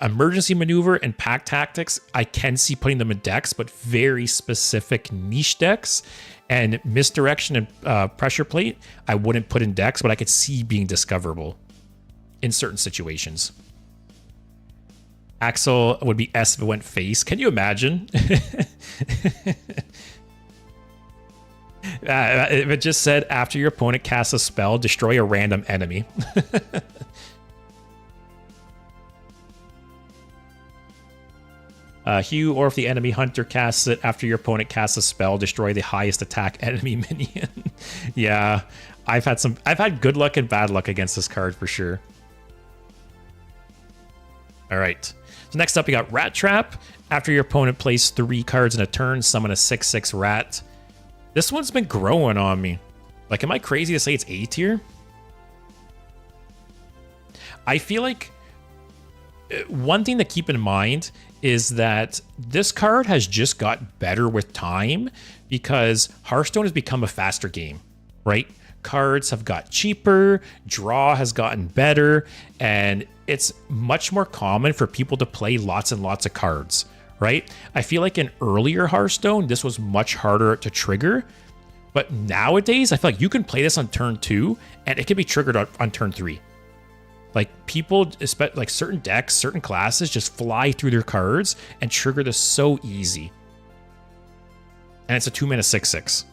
Emergency Maneuver and Pack Tactics, I can see putting them in decks, but very specific niche decks. And Misdirection and Pressure Plate, I wouldn't put in decks, but I could see being discoverable in certain situations. Axel would be S if it went face. Can you imagine? If it just said, after your opponent casts a spell, destroy a random enemy. Hugh, or if the enemy hunter casts it after your opponent casts a spell, destroy the highest attack enemy minion. Yeah, I've had good luck and bad luck against this card for sure. All right. So next up, we got Rat Trap. After your opponent plays 3 cards in a turn, summon a 6/6 rat. This one's been growing on me. Like, am I crazy to say it's A tier? I feel like one thing to keep in mind is that this card has just got better with time because Hearthstone has become a faster game, right? Cards have got cheaper, draw has gotten better, and it's much more common for people to play lots and lots of cards, right? I feel like in earlier Hearthstone, this was much harder to trigger, but nowadays, I feel like you can play this on turn 2, and it can be triggered on turn 3. Like, people, like certain decks, certain classes, just fly through their cards and trigger this so easy. And it's a 2-mana 6/6.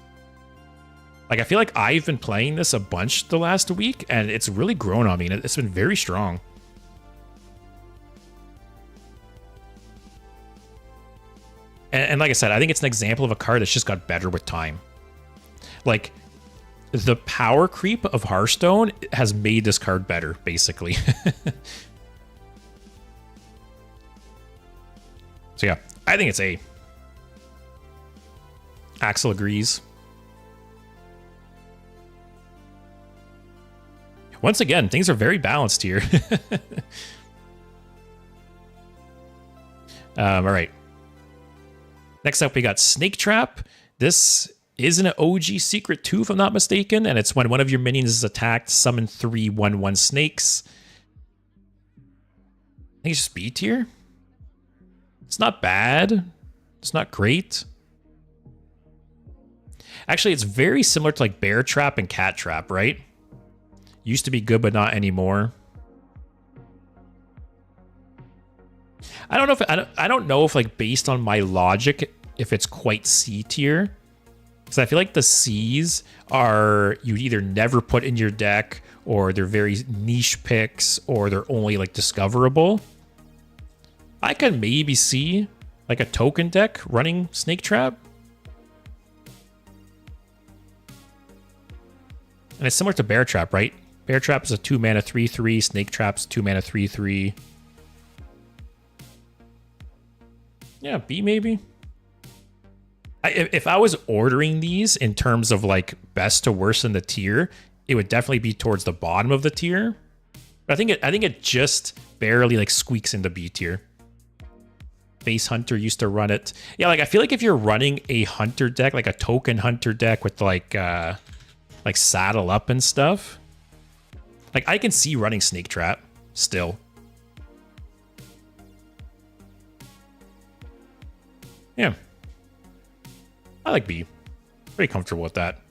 Like, I feel like I've been playing this a bunch the last week, and it's really grown on me, and it's been very strong. And like I said, I think it's an example of a card that's just got better with time. Like, the power creep of Hearthstone has made this card better, basically. So yeah, I think it's A. Axel agrees. Once again, things are very balanced here. All right. Next up, we got Snake Trap. This is an OG secret too, if I'm not mistaken, and it's when one of your minions is attacked, summon 3 1/1 snakes. I think it's just B tier. It's not bad. It's not great. Actually, it's very similar to like Bear Trap and Cat Trap, right? Used to be good, but not anymore. I don't know if like based on my logic, if it's quite C tier. Because I feel like the C's are you either never put in your deck, or they're very niche picks, or they're only like discoverable. I can maybe see like a token deck running Snake Trap. And it's similar to Bear Trap, right? Bear Trap is a 2-mana 3/3. Snake Trap's 2-mana 3/3. Yeah, B maybe. If I was ordering these in terms of like best to worst in the tier, it would definitely be towards the bottom of the tier. But I think it just barely like squeaks into B tier. Face Hunter used to run it. Yeah, like I feel like if you're running a hunter deck, like a token hunter deck with like saddle up and stuff, like I can see running Snake Trap still. Yeah. I like B. Very comfortable with that.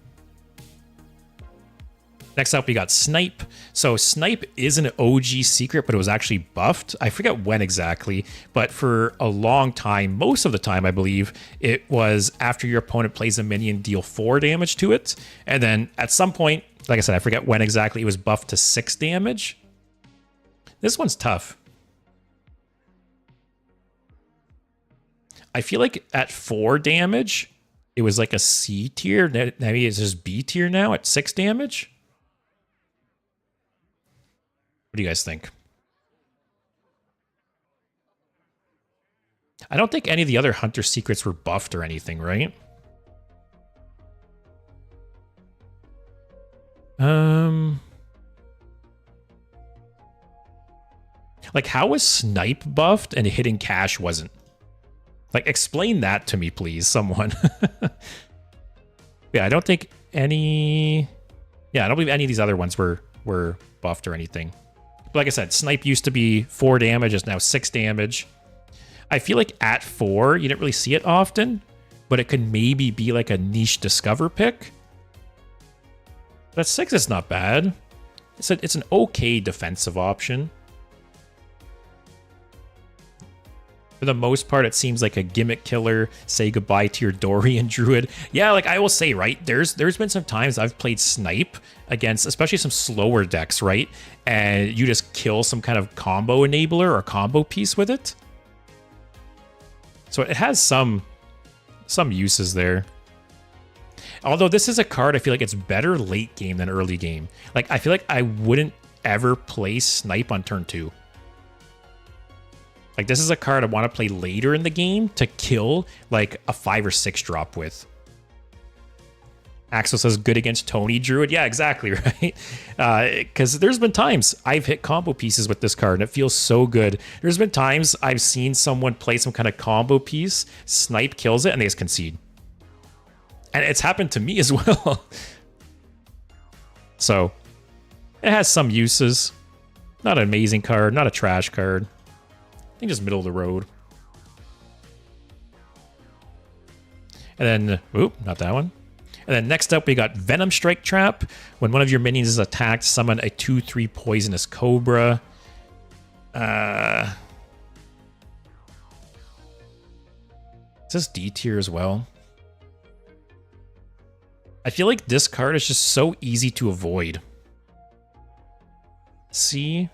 Next up, we got Snipe. So Snipe is an OG secret, but it was actually buffed. I forget when exactly, but for a long time, most of the time, I believe, it was after your opponent plays a minion, deal 4 damage to it. And then at some point, like I said, I forget when exactly, it was buffed to 6 damage. This one's tough. I feel like at 4 damage, it was like a C tier. Maybe it's just B tier now at 6 damage. What do you guys think? I don't think any of the other Hunter secrets were buffed or anything, right? Like, how was Snipe buffed and hitting cash wasn't? Like, explain that to me, please, someone. Yeah, I don't think any... Yeah, I don't believe any of these other ones were buffed or anything. But like I said, Snipe used to be 4 damage, it's now 6 damage. I feel like at 4, you didn't really see it often, but it could maybe be like a niche Discover pick. But at 6, it's not bad. It's an okay defensive option. For the most part, it seems like a gimmick killer. Say goodbye to your Dorian Druid. Yeah, like I will say, right, there's been some times I've played Snipe against, especially some slower decks, right? And you just kill some kind of combo enabler or combo piece with it. So it has some uses there. Although this is a card, I feel like it's better late game than early game. Like, I feel like I wouldn't ever play Snipe on turn 2. Like, this is a card I want to play later in the game to kill, like, a 5 or 6 drop with. Axel says good against Tony Druid. Yeah, exactly, right? Because there's been times I've hit combo pieces with this card, and it feels so good. There's been times I've seen someone play some kind of combo piece, Snipe kills it, and they just concede. And it's happened to me as well. So, it has some uses. Not an amazing card, not a trash card. I think just middle of the road. And then, oop, not that one. And then next up, we got Venom Strike Trap. When one of your minions is attacked, summon a 2/3 poisonous cobra. Is this D tier as well? I feel like this card is just so easy to avoid. C.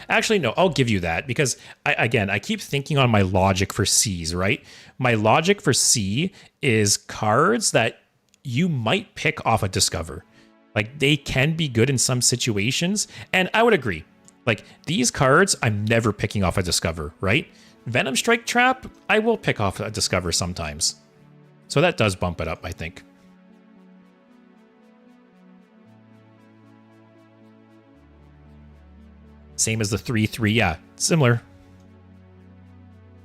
Actually, no, I'll give you that because, I keep thinking on my logic for C's, right? My logic for C is cards that you might pick off a Discover. Like, they can be good in some situations, and I would agree. Like, these cards, I'm never picking off a Discover, right? Venom Strike Trap, I will pick off a Discover sometimes. So that does bump it up, I think. Same as the 3/3, yeah, similar.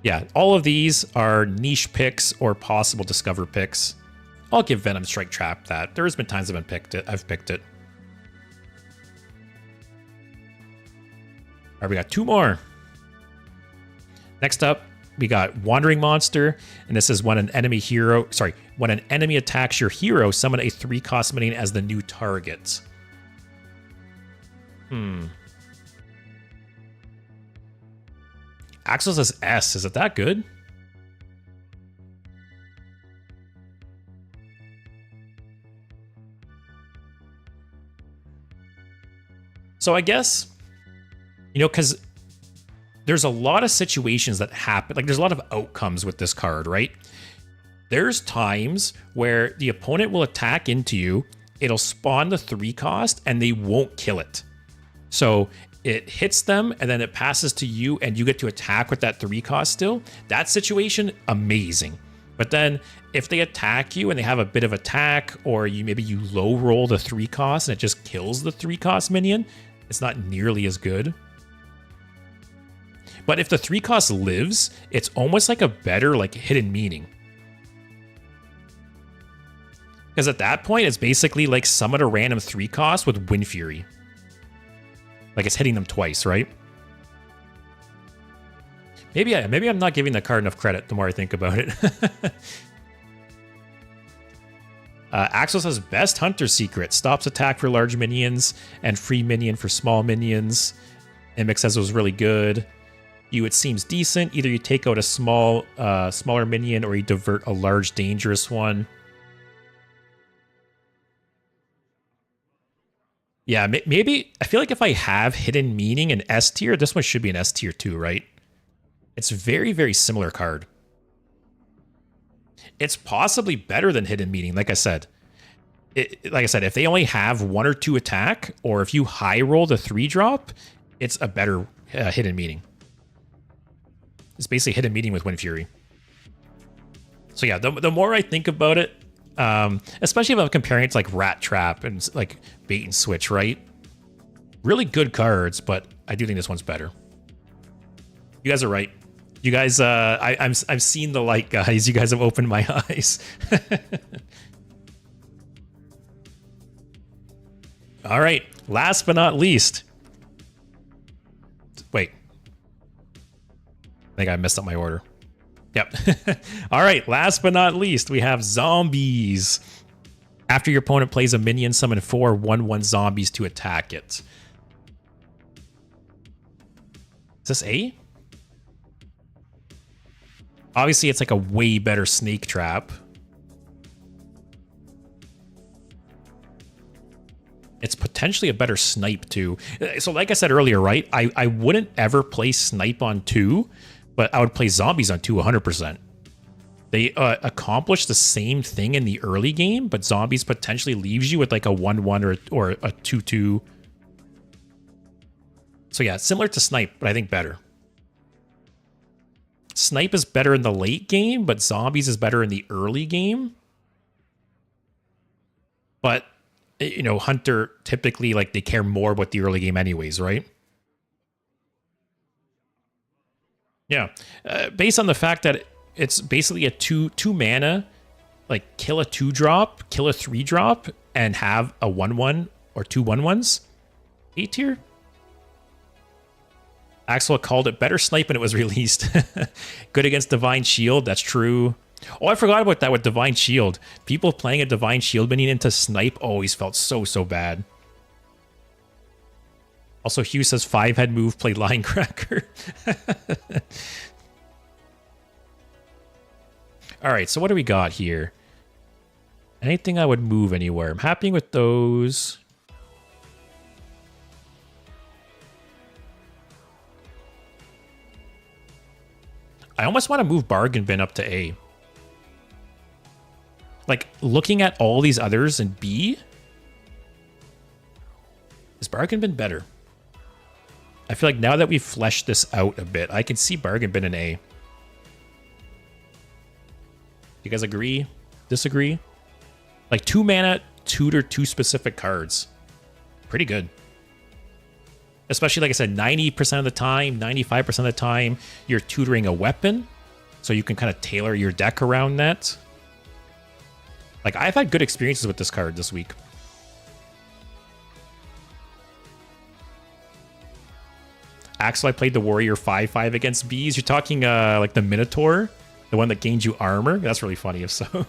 Yeah, all of these are niche picks or possible Discover picks. I'll give Venom Strike Trap that. There's been times I've picked it. All right, we got 2 more. Next up, we got Wandering Monster, and this is when an enemy attacks your hero, summon a 3-cost minion as the new target. Axel says S. Is it that good? So I guess, because there's a lot of situations that happen. Like, there's a lot of outcomes with this card, right? There's times where the opponent will attack into you, it'll spawn the 3-cost, and they won't kill it. So it hits them, and then it passes to you, and you get to attack with that 3-cost still. That situation, amazing. But then, if they attack you, and they have a bit of attack, or maybe you low roll the 3-cost, and it just kills the 3-cost minion, it's not nearly as good. But if the 3-cost lives, it's almost like a better, like, hidden meaning. Because at that point, it's basically like summon a random 3-cost with Wind Fury. Like, it's hitting them twice, right? Maybe I'm not giving the card enough credit the more I think about it. Axel says best hunter secret. Stops attack for large minions and free minion for small minions. Imix says it was really good. It seems decent. Either you take out a smaller minion or you divert a large dangerous one. Yeah, maybe I feel like if I have hidden meaning in S tier, this one should be an S tier too, right? It's very, very similar card. It's possibly better than hidden meaning, like I said. If they only have 1 or 2 attack, or if you high roll the 3-drop, it's a better hidden meaning. It's basically hidden meaning with Wind Fury. So yeah, the more I think about it, especially if I'm comparing it to like Rat Trap and like Bait and Switch, right? Really good cards, but I do think this one's better. You guys are right. You guys, I've seen the light, guys. You guys have opened my eyes. All right, last but not least. Wait. I think I messed up my order. Yep. All right, last but not least, we have zombies. After your opponent plays a minion, summon 4 1/1 zombies to attack it. Is this A? Obviously, it's like a way better snake trap. It's potentially a better snipe too. So like I said earlier, right? I wouldn't ever play snipe on 2, but I would play zombies on 2 100%. They accomplish the same thing in the early game, but zombies potentially leaves you with like a 1/1 or a 2/2. So yeah, similar to snipe, but I think better. Snipe is better in the late game, but zombies is better in the early game. But, you know, hunter typically, like, they care more about the early game anyways, right? Yeah. Based on the fact that it's basically a two mana, like, kill a 2-drop, kill a 3-drop, and have a 1/1 or 2 1/1s. A tier? Axel called it better snipe when it was released. Good against Divine Shield, that's true. Oh, I forgot about that with Divine Shield. People playing a Divine Shield minion into snipe always felt so bad. Also, Hugh says 5-head move, play Line Cracker. All right, so what do we got here? Anything I would move anywhere? I'm happy with those. I almost want to move Bargain Bin up to A. Like, looking at all these others in B, is Bargain Bin better? I feel like now that we've fleshed this out a bit, I can see Bargain Bin in A. You guys agree? Disagree? Like 2 mana, tutor 2 specific cards. Pretty good. Especially, like I said, 90% of the time, 95% of the time, you're tutoring a weapon. So you can kind of tailor your deck around that. Like, I've had good experiences with this card this week. Axel, I played the Warrior 5/5 against bees. You're talking like the Minotaur? The one that gains you armor? That's really funny if so.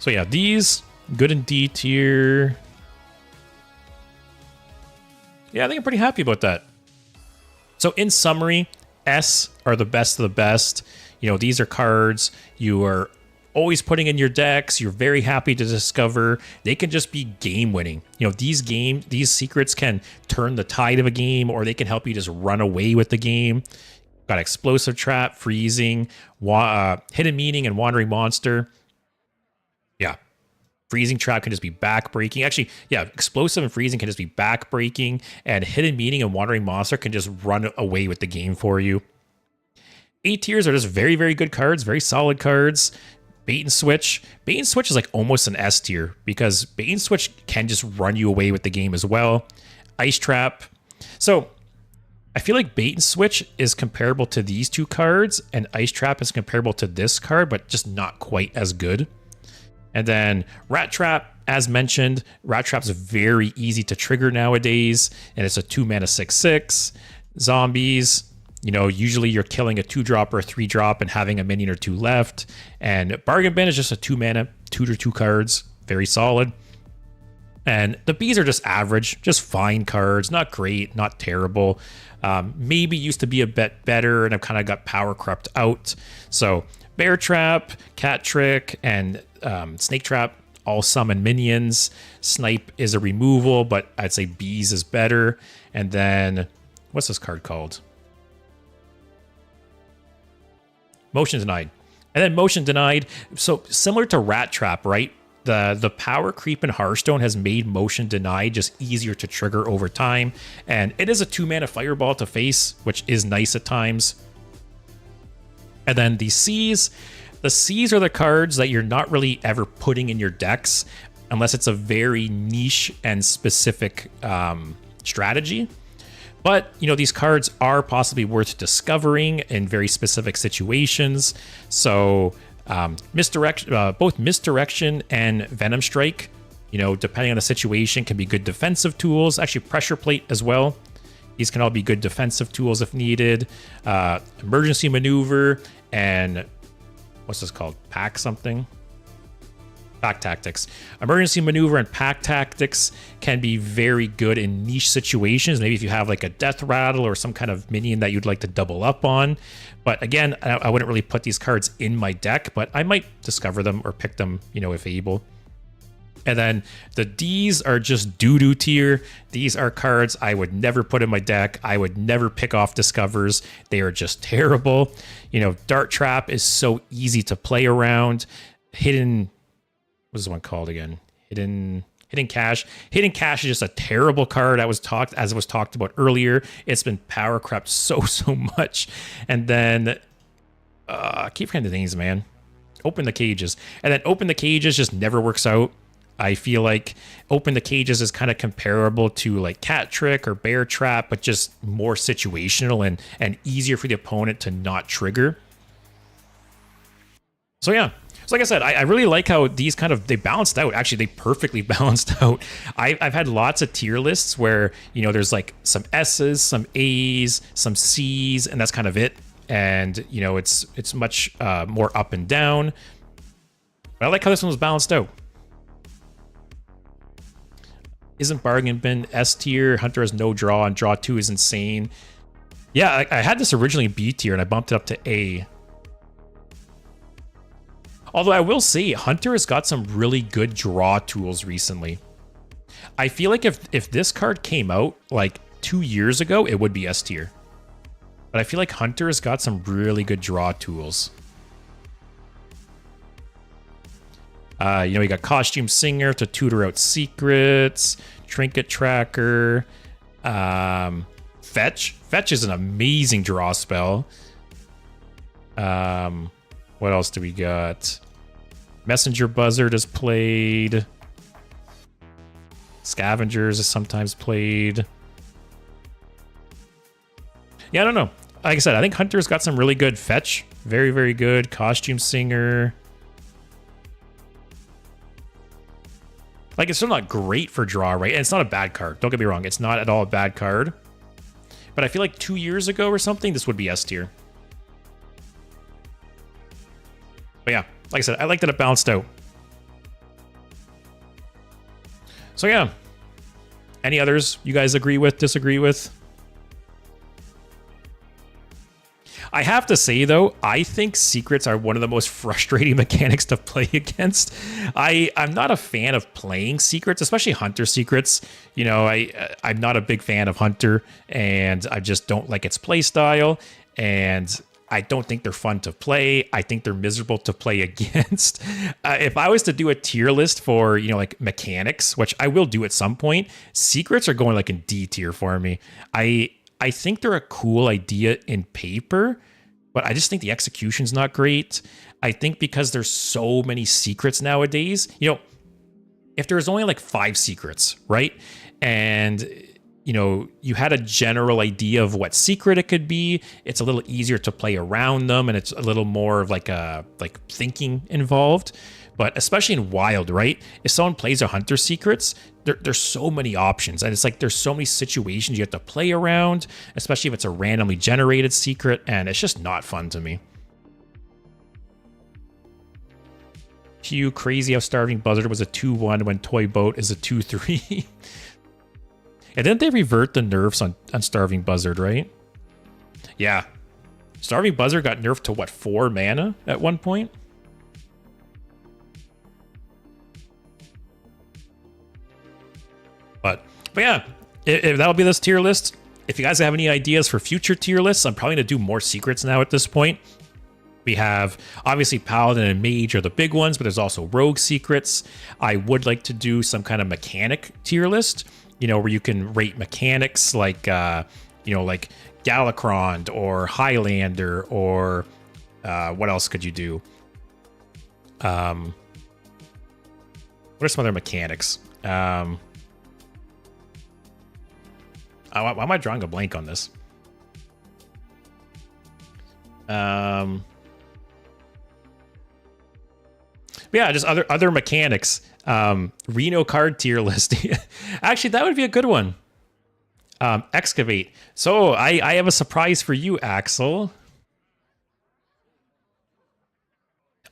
So yeah, these, good in D tier. Yeah, I think I'm pretty happy about that. So in summary, S are the best of the best. You know, these are cards you are always putting in your decks. You're very happy to discover. They can just be game winning. You know, these secrets can turn the tide of a game, or they can help you just run away with the game. Got Explosive Trap, Freezing, Hidden Meaning, and Wandering Monster. Yeah. Freezing Trap can just be back-breaking. Actually, yeah, Explosive and Freezing can just be back-breaking, and Hidden Meaning and Wandering Monster can just run away with the game for you. A tiers are just very, very good cards, very solid cards. Bait and Switch. Bait and Switch is like almost an S tier, because Bait and Switch can just run you away with the game as well. Ice Trap. So, I feel like Bait and Switch is comparable to these two cards, and Ice Trap is comparable to this card, but just not quite as good. And then Rat Trap, as mentioned, Rat Trap's very easy to trigger nowadays, and it's a 2 mana 6/6. Zombies, You know, usually you're killing a 2-drop or a 3-drop and having a minion or 2 left. And Bargain Bin is just a 2-mana, 2 cards, very solid. And the Bees are just average, just fine cards, not great, not terrible. Maybe used to be a bit better, and I've kind of got power crept out. So Bear Trap, Cat Trick, and Snake Trap all summon minions. Snipe is a removal, but I'd say Bees is better. And then, what's this card called? Motion Denied. And then Motion Denied, so similar to Rat Trap, right? The power creep in Hearthstone has made Motion Denied just easier to trigger over time. And it is a 2-mana fireball to face, which is nice at times. And then the Seas. The Seas are the cards that you're not really ever putting in your decks unless it's a very niche and specific strategy. But, you know, these cards are possibly worth discovering in very specific situations. So both Misdirection and Venom Strike, you know, depending on the situation, can be good defensive tools. Actually, Pressure Plate as well. These can all be good defensive tools if needed. Emergency Maneuver and what's this called? Pack something? Pack Tactics. Emergency Maneuver and Pack Tactics can be very good in niche situations. Maybe if you have like a Death Rattle or some kind of minion that you'd like to double up on. But again, I wouldn't really put these cards in my deck, but I might discover them or pick them, you know, if able. And then the Ds are just doo-doo tier. These are cards I would never put in my deck. I would never pick off Discovers. They are just terrible. You know, Dart Trap is so easy to play around. What's this one called again? Hidden Cache. Hidden Cache is just a terrible card. As it was talked about earlier. It's been power crept so much. And then I keep forgetting the names, man. Open the Cages. And then Open the Cages just never works out. I feel like Open the Cages is kind of comparable to like Cat Trick or Bear Trap, but just more situational and easier for the opponent to not trigger. So yeah. So like I said, I really like how these they balanced out. Actually, they perfectly balanced out. I've had lots of tier lists where, you know, there's like some S's, some A's, some C's, and that's kind of it. And, you know, it's much more up and down. But I like how this one was balanced out. Isn't Bargain Bin S tier? Hunter has no draw, and draw 2 is insane. Yeah, I had this originally B tier, and I bumped it up to A. Although I will say, Hunter has got some really good draw tools recently. I feel like if this card came out like 2 years ago, it would be S tier. But I feel like Hunter has got some really good draw tools. You know, you got Costume Singer to tutor out secrets, Trinket Tracker, Fetch. Fetch is an amazing draw spell. What else do we got? Messenger Buzzard is played. Scavengers is sometimes played. Yeah, I don't know. Like I said, I think Hunter's got some really good fetch. Very, very good. Costume Singer. Like, it's still not great for draw, right? And it's not a bad card. Don't get me wrong. It's not at all a bad card. But I feel like 2 years ago or something, this would be S tier. But yeah, like I said, I like that it balanced out. So yeah. Any others you guys agree with, disagree with? I have to say, though, I think secrets are one of the most frustrating mechanics to play against. I'm not a fan of playing secrets, especially Hunter secrets. You know, I'm not a big fan of Hunter, and I just don't like its play style. And I don't think they're fun to play. I think they're miserable to play against. If I was to do a tier list for, you know, like mechanics, which I will do at some point, secrets are going like in D tier for me. I think they're a cool idea in paper, but I just think the execution's not great. I think because there's so many secrets nowadays, you know, if there was only like 5 secrets, right? And, you know, you had a general idea of what secret it could be, it's a little easier to play around them, and it's a little more of like thinking involved. But especially in Wild, right? If someone plays a Hunter Secrets, there's so many options. And it's like there's so many situations you have to play around, especially if it's a randomly generated secret. And it's just not fun to me. Hugh, crazy how Starving Buzzard was a 2-1 when Toy Boat is a 2-3. And didn't they revert the nerfs on Starving Buzzard, right? Yeah. Starving Buzzard got nerfed to, what, 4 mana at one point? But yeah, if that'll be this tier list. If you guys have any ideas for future tier lists, I'm probably going to do more secrets now at this point. We have, obviously, Paladin and Mage are the big ones, but there's also Rogue secrets. I would like to do some kind of mechanic tier list, you know, where you can rate mechanics like, you know, like Galakrond or Highlander or what else could you do? What are some other mechanics? Why am I drawing a blank on this? Yeah, just other mechanics. Reno card tier list. Actually, that would be a good one. Excavate. So I have a surprise for you, Axel.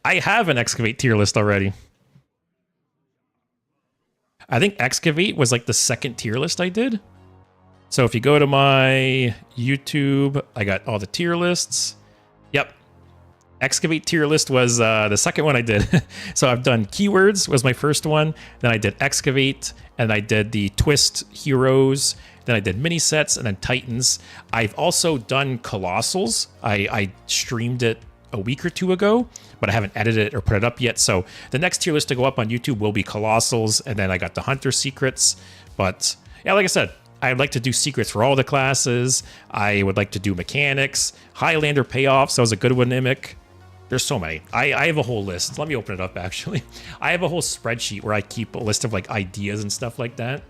I have an Excavate tier list already. I think Excavate was like the second tier list I did. So if you go to my YouTube, I got all the tier lists. Yep. Excavate tier list was the second one I did. So I've done Keywords was my first one. Then I did Excavate, and I did the Twist Heroes. Then I did mini sets, and then Titans. I've also done Colossals. I streamed it a week or two ago, but I haven't edited it or put it up yet. So the next tier list to go up on YouTube will be Colossals, and then I got the Hunter Secrets. But yeah, like I said, I'd like to do secrets for all the classes. I would like to do mechanics. Highlander payoffs. That was a good one, Mimic. There's so many. I have a whole list. Let me open it up, actually. I have a whole spreadsheet where I keep a list of like ideas and stuff like that.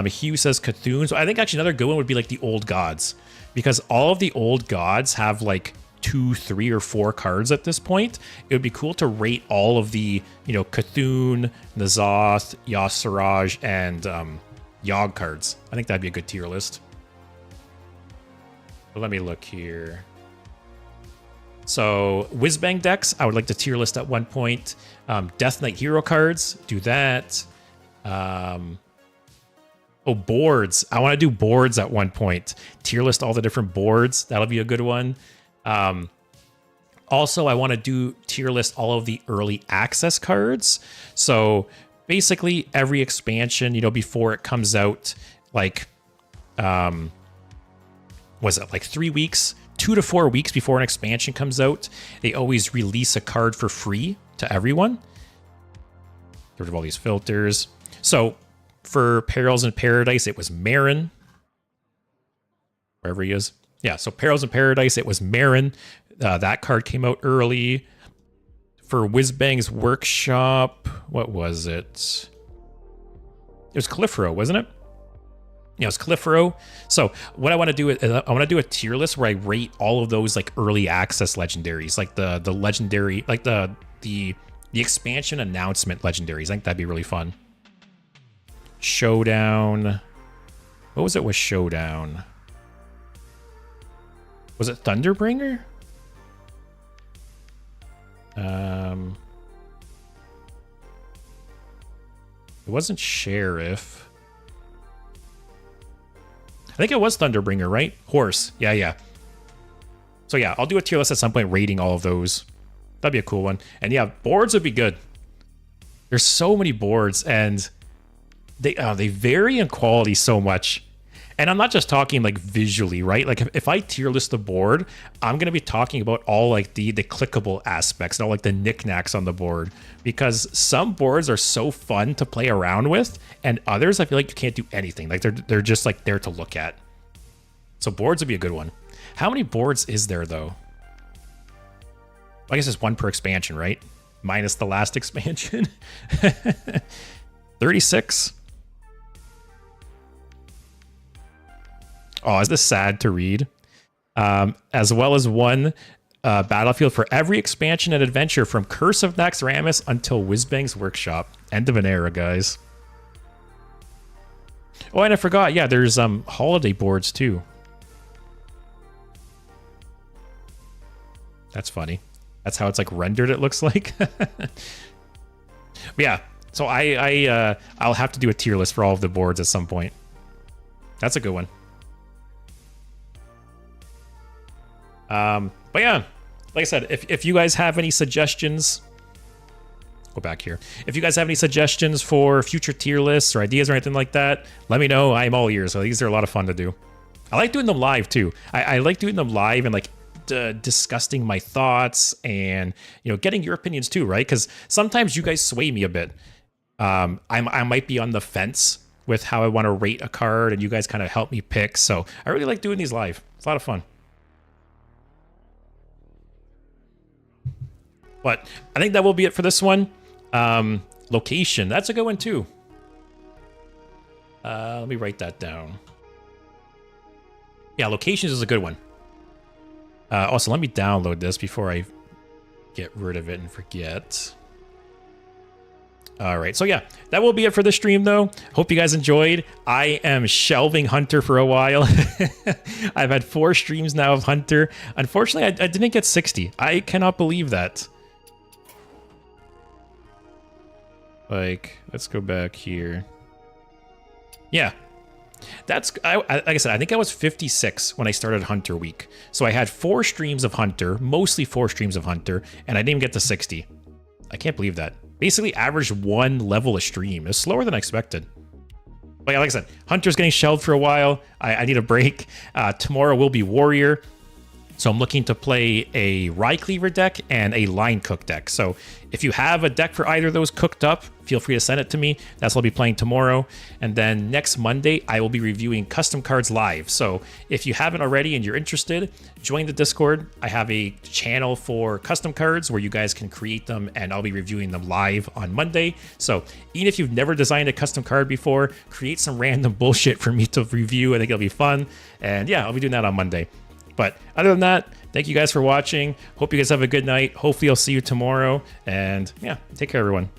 Hugh says Cthulhu. So I think actually another good one would be like the Old Gods, because all of the Old Gods have like 2, 3, or 4 cards at this point. It would be cool to rate all of the, you know, Cthulhu, Nazoth, Yasiraj, and Yogg cards. I think that'd be a good tier list. But let me look here. So Whizbang decks, I would like to tier list at one point. Death Knight hero cards, do that. Oh, boards. I want to do boards at one point. Tier list all the different boards. That'll be a good one. Also, I want to do tier list all of the early access cards. So basically every expansion, you know, before it comes out, like, was it like 3 weeks, 2 to 4 weeks before an expansion comes out, they always release a card for free to everyone. Get rid of all these filters. So for Perils in Paradise, it was Marin. Wherever he is. Yeah, so Perils in Paradise, it was Marin. That card came out early. For Whizbang's Workshop, what was it? It was Califero, wasn't it? Yeah, it was Califero. So what I want to do is I want to do a tier list where I rate all of those like early access legendaries, like the legendary, like the expansion announcement legendaries. I think that'd be really fun. Showdown. What was it with Showdown? Was it Thunderbringer? It wasn't Sheriff. I think it was Thunderbringer, right? Horse. Yeah. So yeah, I'll do a tier list at some point rating all of those. That'd be a cool one. And yeah, boards would be good. There's so many boards, and they vary in quality so much. And I'm not just talking like visually, right? Like if I tier list the board, I'm going to be talking about all like the clickable aspects and all like the knickknacks on the board, because some boards are so fun to play around with, and others I feel like you can't do anything. Like they're just like there to look at. So boards would be a good one. How many boards is there though? I guess it's 1 per expansion, right? Minus the last expansion. 36. Oh, is this sad to read? As well as one battlefield for every expansion and adventure from Curse of Naxxramas until Whizbang's Workshop. End of an era, guys. Oh, and I forgot. Yeah, there's holiday boards too. That's funny. That's how it's like rendered, it looks like. But yeah, so I'll have to do a tier list for all of the boards at some point. That's a good one. But yeah, like I said, if you guys have any suggestions, go back here. If you guys have any suggestions for future tier lists or ideas or anything like that, let me know. I'm all ears. So these are a lot of fun to do. I like doing them live too. I like doing them live and like discussing my thoughts and, you know, getting your opinions too, right? Because sometimes you guys sway me a bit. I might be on the fence with how I want to rate a card, and you guys kind of help me pick. So I really like doing these live. It's a lot of fun. But I think that will be it for this one. Location, that's a good one too. Let me write that down. Yeah, locations is a good one. Also, let me download this before I get rid of it and forget. All right, so yeah, that will be it for the stream, though. Hope you guys enjoyed. I am shelving Hunter for a while. I've had 4 streams now of Hunter. Unfortunately, I didn't get 60. I cannot believe that. Like, let's go back here. Yeah. Like I said, I think I was 56 when I started Hunter Week. So I had 4 streams of Hunter, mostly 4 streams of Hunter, and I didn't even get to 60. I can't believe that. Basically averaged 1 level a stream. It's slower than I expected. But yeah, like I said, Hunter's getting shelved for a while. I need a break. Tomorrow will be Warrior. So I'm looking to play a Rye Cleaver deck and a Line Cook deck. So if you have a deck for either of those cooked up, feel free to send it to me. That's what I'll be playing tomorrow. And then next Monday, I will be reviewing custom cards live. So if you haven't already and you're interested, join the Discord. I have a channel for custom cards where you guys can create them, and I'll be reviewing them live on Monday. So even if you've never designed a custom card before, create some random bullshit for me to review. I think it'll be fun. And yeah, I'll be doing that on Monday. But other than that, thank you guys for watching. Hope you guys have a good night. Hopefully I'll see you tomorrow. And yeah, take care, everyone.